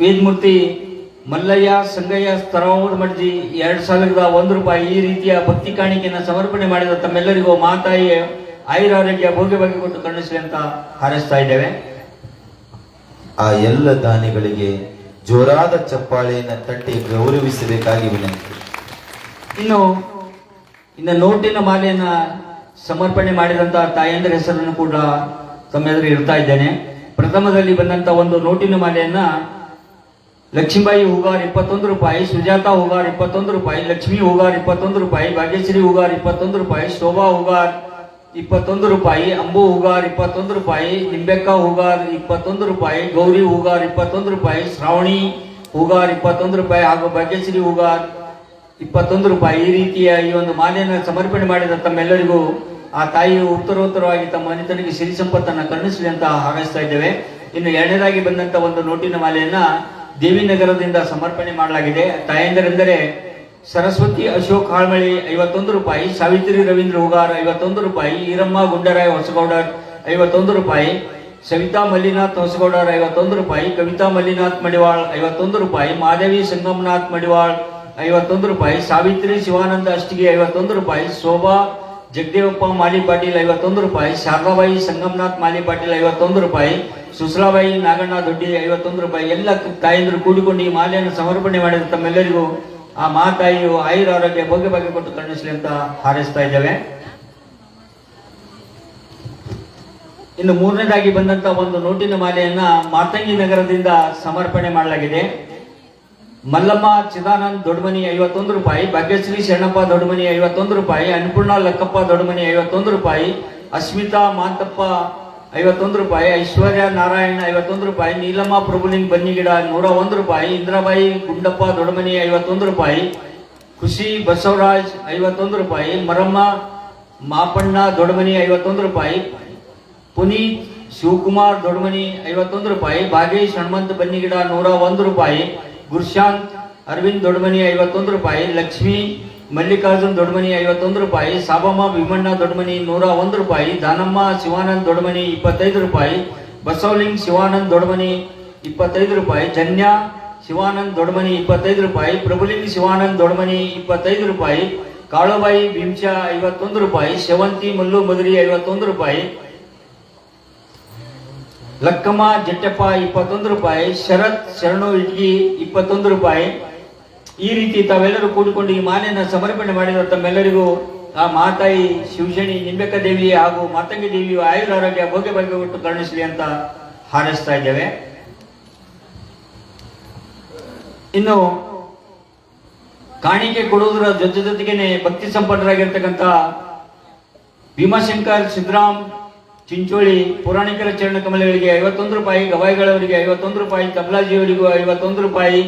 ವೇದಮೂರ್ತಿ ಮಲ್ಲಯ್ಯ ಸಂಗಯ್ಯ ಸ್ತರಾವೂರ್ ಮಡ್ಜಿ 2001 ರೂಪಾಯಿ. ಈ ರೀತಿಯ ಭಕ್ತಿ ಕಾಣಿಕೆಯನ್ನು ಸಮರ್ಪಣೆ ಮಾಡಿದ ತಮ್ಮೆಲ್ಲರಿಗೂ ಮಾತಾಯಿ ಆಯುರಾರೋಗ್ಯ ಭೋಗ್ಯ ಬಗ್ಗೆ ಕೊಟ್ಟು ಕರುಣಿಸಲಿ ಅಂತ ಹಾರೈಸ್ತಾ ಇದ್ದೇವೆ. ಆ ಎಲ್ಲ ದಾನಿಗಳಿಗೆ ಜೋರಾದ ಚಪ್ಪಾಳೆಯನ್ನು ತಟ್ಟಿ ಗೌರವಿಸಬೇಕಾಗಿ ವಿನಂತಿ. ಇನ್ನು ನೋಟಿನ ಮಾಲೆಯನ್ನ ಸಮರ್ಪಣೆ ಮಾಡಿದಂತಹ ತಾಯಂದ್ರ ಹೆಸರನ್ನು ಕೂಡ ತಮ್ಮೆದುರು ಇಡ್ತಾ ಇದ್ದೇನೆ. ಪ್ರಥಮದಲ್ಲಿ ಬಂದಂತ ಒಂದು ನೋಟಿನ ಮಾಲೆಯನ್ನ ಲಕ್ಷ್ಮೀಬಾಯಿ ಹೂಗಾರ್ 21 ರೂಪಾಯಿ, ಸುಜಾತಾ ಹೂಗಾರ್ 21 ರೂಪಾಯಿ, ಲಕ್ಷ್ಮೀ ಹೂಗಾರ್ 21 ರೂಪಾಯಿ, ಭಾಗ್ಯಶ್ರೀ ಹೂಗಾರ್ 21 ರೂಪಾಯಿ, ಶೋಭಾ ಹೂಗಾರ್ 21 ರೂಪಾಯಿ, ಅಂಬು ಹೂಗಾರ್ 21 ರೂಪಾಯಿ, ನಿಂಬೆಕ್ಕ ಹೂಗಾರ್ 21 ರೂಪಾಯಿ, ಗೌರಿ ಹೂಗಾರ್ 21 ರೂಪಾಯಿ, ಶ್ರಾವಣಿ ಹೂಗಾರ್ 21 ರೂಪಾಯಿ ಹಾಗೂ ಭಾಗ್ಯಶ್ರೀ ಹೂಗಾರ್ 21 ರೂಪಾಯಿ. ಈ ರೀತಿಯ ಈ ಒಂದು ಮಾಲೆಯನ್ನು ಸಮರ್ಪಣೆ ಮಾಡಿದ ತಮ್ಮೆಲ್ಲರಿಗೂ ಆ ತಾಯಿಯು ಉತ್ತರೋತ್ತರವಾಗಿ ತಮ್ಮ ಮನೆತನಿಗೆ ಸಿರಿ ಸಂಪತ್ತನ್ನು ಕರುಣಿಸಲಿ ಅಂತ ಹಾರೈಸ್ತಾ ಇದ್ದೇವೆ. ಇನ್ನು ಎರಡನೇದಾಗಿ ಬಂದಂತ ಒಂದು ನೋಟಿನ ಮಾಲೆಯನ್ನ ದೇವಿನಗರದಿಂದ ಸಮರ್ಪಣೆ ಮಾಡಲಾಗಿದೆ. ತಾಯಂದರೆಂದರೆ ಸರಸ್ವತಿ ಅಶೋಕ್ ಹಾಳ್ಮಳಿ 51 ರೂಪಾಯಿ, ಸಾವಿತ್ರಿ ರವೀಂದ್ರ ಹೂಗಾರ್ 51 ರೂಪಾಯಿ, ಈರಮ್ಮ ಗುಂಡರಾಯ್ ಹೊಸಗೌಡರ್ 51 ರೂಪಾಯಿ, ಸವಿತಾ ಮಲ್ಲಿನಾಥ್ ಹೊಸಗೌಡರ್ 51 ರೂಪಾಯಿ, ಕವಿತಾ ಮಲ್ಲಿನಾಥ್ ಮಡಿವಾಳ್ 51 ರೂಪಾಯಿ, ಮಾದೇವಿ ಸಂಗಮನಾಥ್ ಮಡಿವಾಳ್ 51 ರೂಪಾಯಿ, ಸಾವಿತ್ರಿ ಶಿವಾನಂದ ಅಷ್ಟಿಗೆ 51 ರೂಪಾಯಿ, ಶೋಭಾ ಜಗದೇವಪ್ಪ ಮಾಲಿ ಪಾಟೀಲ್ 51 ರೂಪಾಯಿ, ಶಾರದಾಬಾಯಿ ಸಂಗಮನಾಥ್ ಮಾಲಿ ಪಾಟೀಲ್ 51 ರೂಪಾಯಿ, ಸುಸಲಾಬಾಯಿ ನಾಗಣ್ಣ ದೊಡ್ಡಿ 51 ರೂಪಾಯಿ. ಎಲ್ಲ ತಾಯಂದರು ಕೂಡಿಕೊಂಡು ಈ ಮಾಲೆಯನ್ನು ಸಮರ್ಪಣೆ ಮಾಡಿದ ತಮ್ಮೆಲ್ಲರಿಗೂ ಆ ಮಾತಾಯಿಯು ಆಯುರ ಆರೋಗ್ಯ ಭೋಗ್ಯ ಭಾಗ್ಯ ಕೊಟ್ಟು ಕರುಣಿಸಲಿ ಅಂತ ಹಾರೈಸ್ತಾ ಇದ್ದೇವೆ. ಇನ್ನು ಮೂರನೇದಾಗಿ ಬಂದಂತ ಒಂದು ನೋಟಿನ ಮಾಲೆಯನ್ನ ಮಾತಂಗಿ ನಗರದಿಂದ ಸಮರ್ಪಣೆ ಮಾಡಲಾಗಿದೆ. ಮಲ್ಲಮ್ಮ ಚಿದಾನಂದ್ ದೊಡ್ಡಮನಿ 51 ರೂಪಾಯಿ, ಭಾಗ್ಯಶ್ರೀ ಶರಣಪ್ಪ ದೊಡ್ಡಮನಿ 51 ರೂಪಾಯಿ, ಅನ್ನಪೂರ್ಣ ಲಕ್ಕಪ್ಪ ದೊಡ್ಡಮನಿ 51 ರೂಪಾಯಿ, ಅಸ್ಮಿತಾ ಮಾಂತಪ್ಪ 51 ರೂಪಾಯಿ, ಐಶ್ವರ್ಯ ನಾರಾಯಣ 51 ರೂಪಾಯಿ, ನೀಲಮ್ಮ ಪ್ರಭುಲಿಂಗ್ ಬನ್ನಿಗಿಡ 101 ರೂಪಾಯಿ, ಇಂದ್ರಾಬಾಯಿ ಗುಂಡಪ್ಪ ದೊಡ್ಡಮನಿ 51 ರೂಪಾಯಿ, ಖುಷಿ ಬಸವರಾಜ್ 51 ರೂಪಾಯಿ, ಮರಮ್ಮ ಮಾಪಣ್ಣ ದೊಡ್ಡಮನಿ 51 ರೂಪಾಯಿ, ಪುನೀತ್ ಶಿವಕುಮಾರ್ ದೊಡ್ಡಮನಿ 51 ರೂಪಾಯಿ, ಭಾಗೇಶ್ ಹನುಮಂತ್ ಬನ್ನಿಗಿಡ 101 ರೂಪಾಯಿ, ಗುರುಶಾಂತ್ ಅರವಿಂದ್ ದೊಡ್ಡಮನಿ 51 ರೂಪಾಯಿ, ಲಕ್ಷ್ಮಿ ಮಲ್ಲಿಕಾರ್ಜುನ್ ದೊಡ್ಡಮನಿ 51 ರೂಪಾಯಿ, ಸಾಬಮ್ಮ ಭೀಮಣ್ಣ ದೊಡ್ಡಮನಿ 101 ರೂಪಾಯಿ, ದಾನಮ್ಮ ಶಿವಾನಂದ್ ದೊಡ್ಡಮನಿ 25 ರೂಪಾಯಿ, ಬಸವಲಿಂಗ್ ಶಿವಾನಂದ್ ದೊಡ್ಡಮನಿ 25 ರೂಪಾಯಿ, ಜನ್ಯ ಶಿವಾನಂದ್ ದೊಡ್ಡಮನಿ 25 ರೂಪಾಯಿ, ಪ್ರಭುಲಿಂಗ್ ಶಿವಾನಂದ್ ದೊಡ್ಡಮನಿ 25 ರೂಪಾಯಿ, ಕಾಳುಬಾಯಿ ಭೀಮಶಾ 51 ರೂಪಾಯಿ, ಶವಂತಿ ಮಲ್ಲು ಮದುರಿ 51 ರೂಪಾಯಿ, ಲಕ್ಕಮ್ಮ ಜಟ್ಟಪ್ಪ 21 ರೂಪಾಯಿ, ಶರತ್ ಶರಣು ಇಟ್ಗಿ 21 ರೂಪಾಯಿ. ಈ ರೀತಿ ತಾವೆಲ್ಲರೂ ಕೂಡಿಕೊಂಡು ಈ ಮಾಲೆಯನ್ನು ಸಮರ್ಪಣೆ ಮಾಡಿದ ತಮ್ಮೆಲ್ಲರಿಗೂ ಆ ಮಾತಾಯಿ ಶಿವಶಣಿ ನಿಂಬೆಕ್ಕ ದೇವಿ ಹಾಗೂ ಮಾತಂಗಿ ದೇವಿಯು ಆಯುರ ಆರೋಗ್ಯ ಭೋಗ್ಯ ಭಾಗ್ಯ ಕೊಟ್ಟು ಕರುಣಿಸಲಿ ಅಂತ ಹಾರೈಸ್ತಾ ಇದ್ದೇವೆ. ಇನ್ನು ಕಾಣಿಕೆ ಕೊಡುವುದರ ಜೊತೆಗೇನೆ ಭಕ್ತಿ ಸಂಪನ್ನರಾಗಿರ್ತಕ್ಕಂಥ ಭೀಮಾಶಂಕರ್ ಸಿದ್ದರಾಮ್ ಚಿಂಚೋಳಿ ಪುರಾಣಿಕರ ಚರಣ ಕಮಲಗಳಿಗೆ 51 ರೂಪಾಯಿ, ಗವಾಯಿಗಳವರಿಗೆ 51 ರೂಪಾಯಿ, ತಬಲಾಜಿಯವರಿಗೂ 51 ರೂಪಾಯಿ,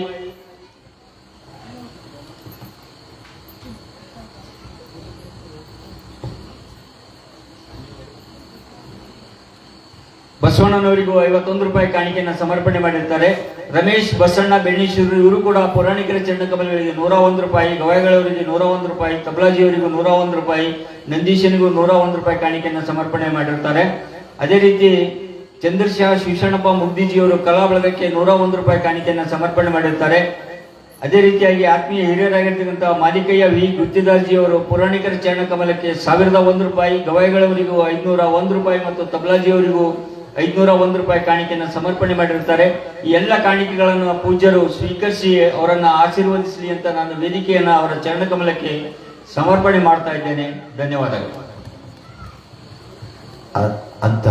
ಬಸವಣ್ಣನವರಿಗೂ 51 ರೂಪಾಯಿ ಕಾಣಿಕೆಯನ್ನು ಸಮರ್ಪಣೆ ಮಾಡಿರ್ತಾರೆ. ರಮೇಶ್ ಬಸಣ್ಣ ಬೆಳ್ಳಿಶೂರು ಇವರು ಕೂಡ ಪೌರಾಣಿಕರ ಚರಣ ಕಮಲಗಳಿಗೆ 101 ರೂಪಾಯಿ, ಗವಾಯಿಗಳವರಿಗೆ 101 ರೂಪಾಯಿ, ತಬಲಾಜಿಯವರಿಗೂ 101 ರೂಪಾಯಿ, ನಂದೀಶನಿಗೂ 101 ರೂಪಾಯಿ ಕಾಣಿಕೆಯನ್ನು ಸಮರ್ಪಣೆ ಮಾಡಿರ್ತಾರೆ. ಅದೇ ರೀತಿ ಚಂದ್ರಶಾ ಶಿವಶರಣಪ್ಪ ಮುಗ್ದಿಜಿಯವರು ಕಲಾ ಬಳಗಕ್ಕೆ 101 ರೂಪಾಯಿ ಕಾಣಿಕೆಯನ್ನು ಸಮರ್ಪಣೆ ಮಾಡಿರ್ತಾರೆ. ಅದೇ ರೀತಿಯಾಗಿ ಆತ್ಮೀಯ ಹಿರಿಯರಾಗಿರ್ತಕ್ಕಂಥ ಮಾಲಿಕಯ್ಯ ವಿ ಗುತ್ತಿದಾರ್ಜಿಯವರು ಪುರಾಣಿಕರ ಚರಣ ಕಮಲಕ್ಕೆ 1001 ರೂಪಾಯಿ, ಗವಾಯಿಗಳವರಿಗೂ 501 ರೂಪಾಯಿ ಮತ್ತು ತಬಲಾಜಿಯವರಿಗೂ 501 ರೂಪಾಯಿ ಕಾಣಿಕೆಯನ್ನು ಸಮರ್ಪಣೆ ಮಾಡಿರ್ತಾರೆ. ಈ ಎಲ್ಲ ಕಾಣಿಕೆಗಳನ್ನು ಪೂಜ್ಯರು ಸ್ವೀಕರಿಸಿ ಅವರನ್ನ ಆಶೀರ್ವದಿಸಲಿ ಅಂತ ನಾನು ವೇದಿಕೆಯನ್ನ ಅವರ ಚರಣ ಕಮಲಕ್ಕೆ ಸಮರ್ಪಣೆ ಮಾಡ್ತಾ ಇದ್ದೇನೆ. ಧನ್ಯವಾದಗಳು. ಅಂತ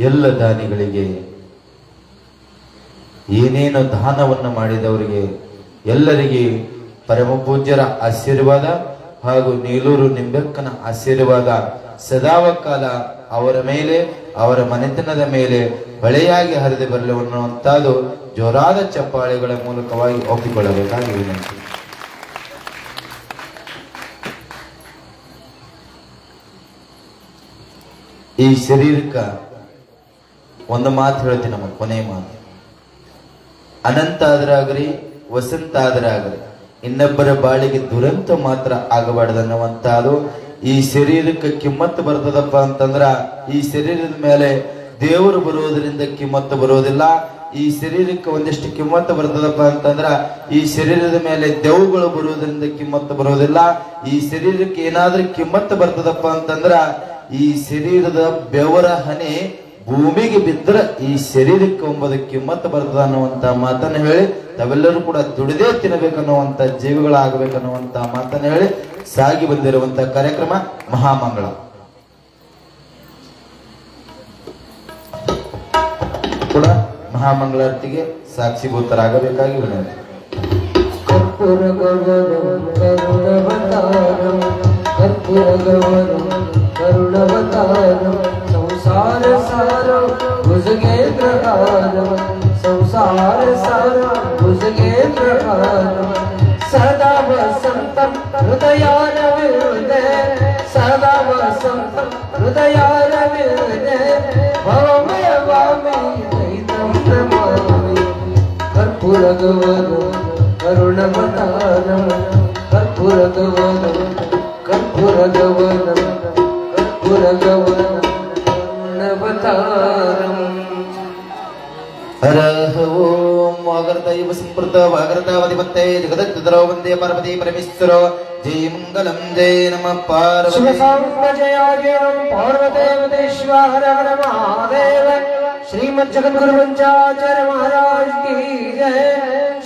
ಎಲ್ಲ ದಾನಿಗಳಿಗೆ, ಏನೇನು ದಾನವನ್ನು ಮಾಡಿದವರಿಗೆ ಎಲ್ಲರಿಗೆ ಪರಮ ಪೂಜ್ಯರ ಆಶೀರ್ವಾದ ಹಾಗೂ ನೀಲೂರು ನಿಂಬೆಕ್ಕನ ಆಶೀರ್ವಾದ ಸದಾವಕಾಲ ಅವರ ಮೇಲೆ, ಅವರ ಮನೆತನದ ಮೇಲೆ ಹೊಳೆಯಾಗಿ ಹರಿದು ಬರಲು ಅನ್ನುವಂಥದ್ದು ಜೋರಾದ ಚಪ್ಪಾಳೆಗಳ ಮೂಲಕವಾಗಿ ಒಪ್ಪಿಕೊಳ್ಳಬೇಕಾಗಿ ವಿನಂತಿ. ಈ ಶರೀರಕ್ಕ ಒಂದು ಮಾತು ಹೇಳ್ತೀನಿ, ನಮ್ಮ ಕೊನೆ ಮಾತು. ಅನಂತ ಆದ್ರಾಗ್ರಿ ವಸಂತ ಆದ್ರಾಗ್ರಿ ಇನ್ನೊಬ್ಬರ ಬಾಳಿಗೆ ದುರಂತ ಮಾತ್ರ ಆಗಬಾರ್ದು ಅನ್ನುವಂಥದ್ದು. ಈ ಶರೀರಕ್ಕೆ ಕಿಮ್ಮತ್ತು ಬರ್ತದಪ್ಪ ಅಂತಂದ್ರ ಈ ಶರೀರದ ಮೇಲೆ ದೇವರು ಬರುವುದರಿಂದ ಕಿಮ್ಮತ್ತು ಬರುವುದಿಲ್ಲ. ಈ ಶರೀರಕ್ಕೆ ಒಂದಿಷ್ಟು ಕಿಮ್ಮತ್ತು ಬರ್ತದಪ್ಪ ಅಂತಂದ್ರ ಈ ಶರೀರದ ಮೇಲೆ ದೆವ್ವಗಳು ಬರುವುದರಿಂದ ಕಿಮ್ಮತ್ತು ಬರುವುದಿಲ್ಲ. ಈ ಶರೀರಕ್ಕೆ ಏನಾದ್ರೂ ಕಿಮ್ಮತ್ತು ಬರ್ತದಪ್ಪ ಅಂತಂದ್ರ ಈ ಶರೀರದ ಬೆವರ ಹನಿ ಭೂಮಿಗೆ ಬಿದ್ದರೆ ಈ ಶರೀರಕ್ಕೆ ಒಂಬದು ಕಿಮ್ಮತ್ತು ಬರ್ತದ ಅನ್ನುವಂತ ಮಾತನ್ನು ಹೇಳಿ ತಾವೆಲ್ಲರೂ ಕೂಡ ದುಡಿದೇ ತಿನ್ನಬೇಕನ್ನುವಂತ ಜೀವಿಗಳಾಗಬೇಕನ್ನುವಂತ ಮಾತನ್ನು ಹೇಳಿ ಸಾಗಿ ಬಂದಿರುವಂತ ಕಾರ್ಯಕ್ರಮ ಮಹಾಮಂಗಳ. ಕೂಡ ಮಹಾಮಂಗಳಾರತಿಗೆ ಸಾಕ್ಷಿಭೂತರಾಗಬೇಕಾಗಿ ವಿನಂತಿ. ಕರ್ಪೂರ ಗೌರವಂ ಕರುಣವತಾರಂ ಕರ್ಪೂರ ಗೌರವಂ ಕರುಣವತಾರಂ ಸಂಸಾರ ಸಾರಂ ಭುಜಗೇಂದ್ರಹಾರಂ ಸಂಸಾರ ಸಾರಂ ಭುಜಗೇಂದ್ರಹಾರಂ ಸದಾ ವಸಂತಂ ಹೃದಯಾರವಿರುದೆ ಸದಾ ವಸಂತಂ ಹೃದಯಾರವಿರುದೆ ಭವಮಯ ವಾಮಿ ದೈತಂ ನಮಾಮಿ ಕರ್ಪೂರ ಗೌರವಂ ಕರುಣವತಾರಂ ಕರ್ಪೂರ ಗೌರವಂ ಕರ್ಪೂರ ಗೌರವಂ ಕರ್ಪೂರ ಗೌರವಂ ಕರುಣವತಾರಂ. ಹರಃ ಓಂ ವಾಗರ್ದೈವ ಸಂಪೃತ ವಾಗರ್ದಾವಧಿಪತ್ತೆ ಜಗದದ್ಧರೋ ವಂದೇ ಪಾರ್ವತಿ ಪರಮೇಶ್ವರೋ ಜೈ ಮಂಗಲಂ ಜೈ ನಮಃ ಪಾರ್ವತಿ. ಶಿವಸಾಂಪ್ರಜಯಾಜಯಂ ಪಾರ್ವತೇವತೇಶ್ವರ ಹರ ಮಹಾದೇವ श्रीमद जगत गुरु पंचाचार्य महाराज की जय.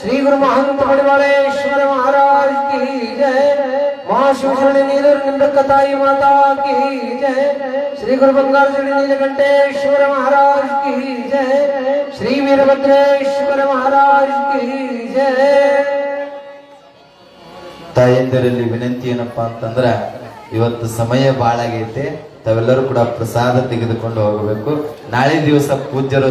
श्री गुरु महंत बड़वाड़ेश्वर महाराज की जय. माँ शिवशरणी नीलकताई माता की जय. श्री गुरु बंगालचरणी नीलकंठेश्वर महाराज की जय. श्री वीरभद्रेश्वर महाराज की जय. ತಾಯಂದಿರಲ್ಲಿ ವಿನಂತಿ ಏನಪ್ಪಾ ಅಂತಂದ್ರ ಇವತ್ತು ಸಮಯ ಬಾಳಾಗೈತೆ, ತಾವೆಲ್ಲರೂ ಕೂಡ ಪ್ರಸಾದ ತೆಗೆದುಕೊಂಡು ಹೋಗಬೇಕು. ನಾಳೆ ದಿವಸ ಪೂಜ್ಯರು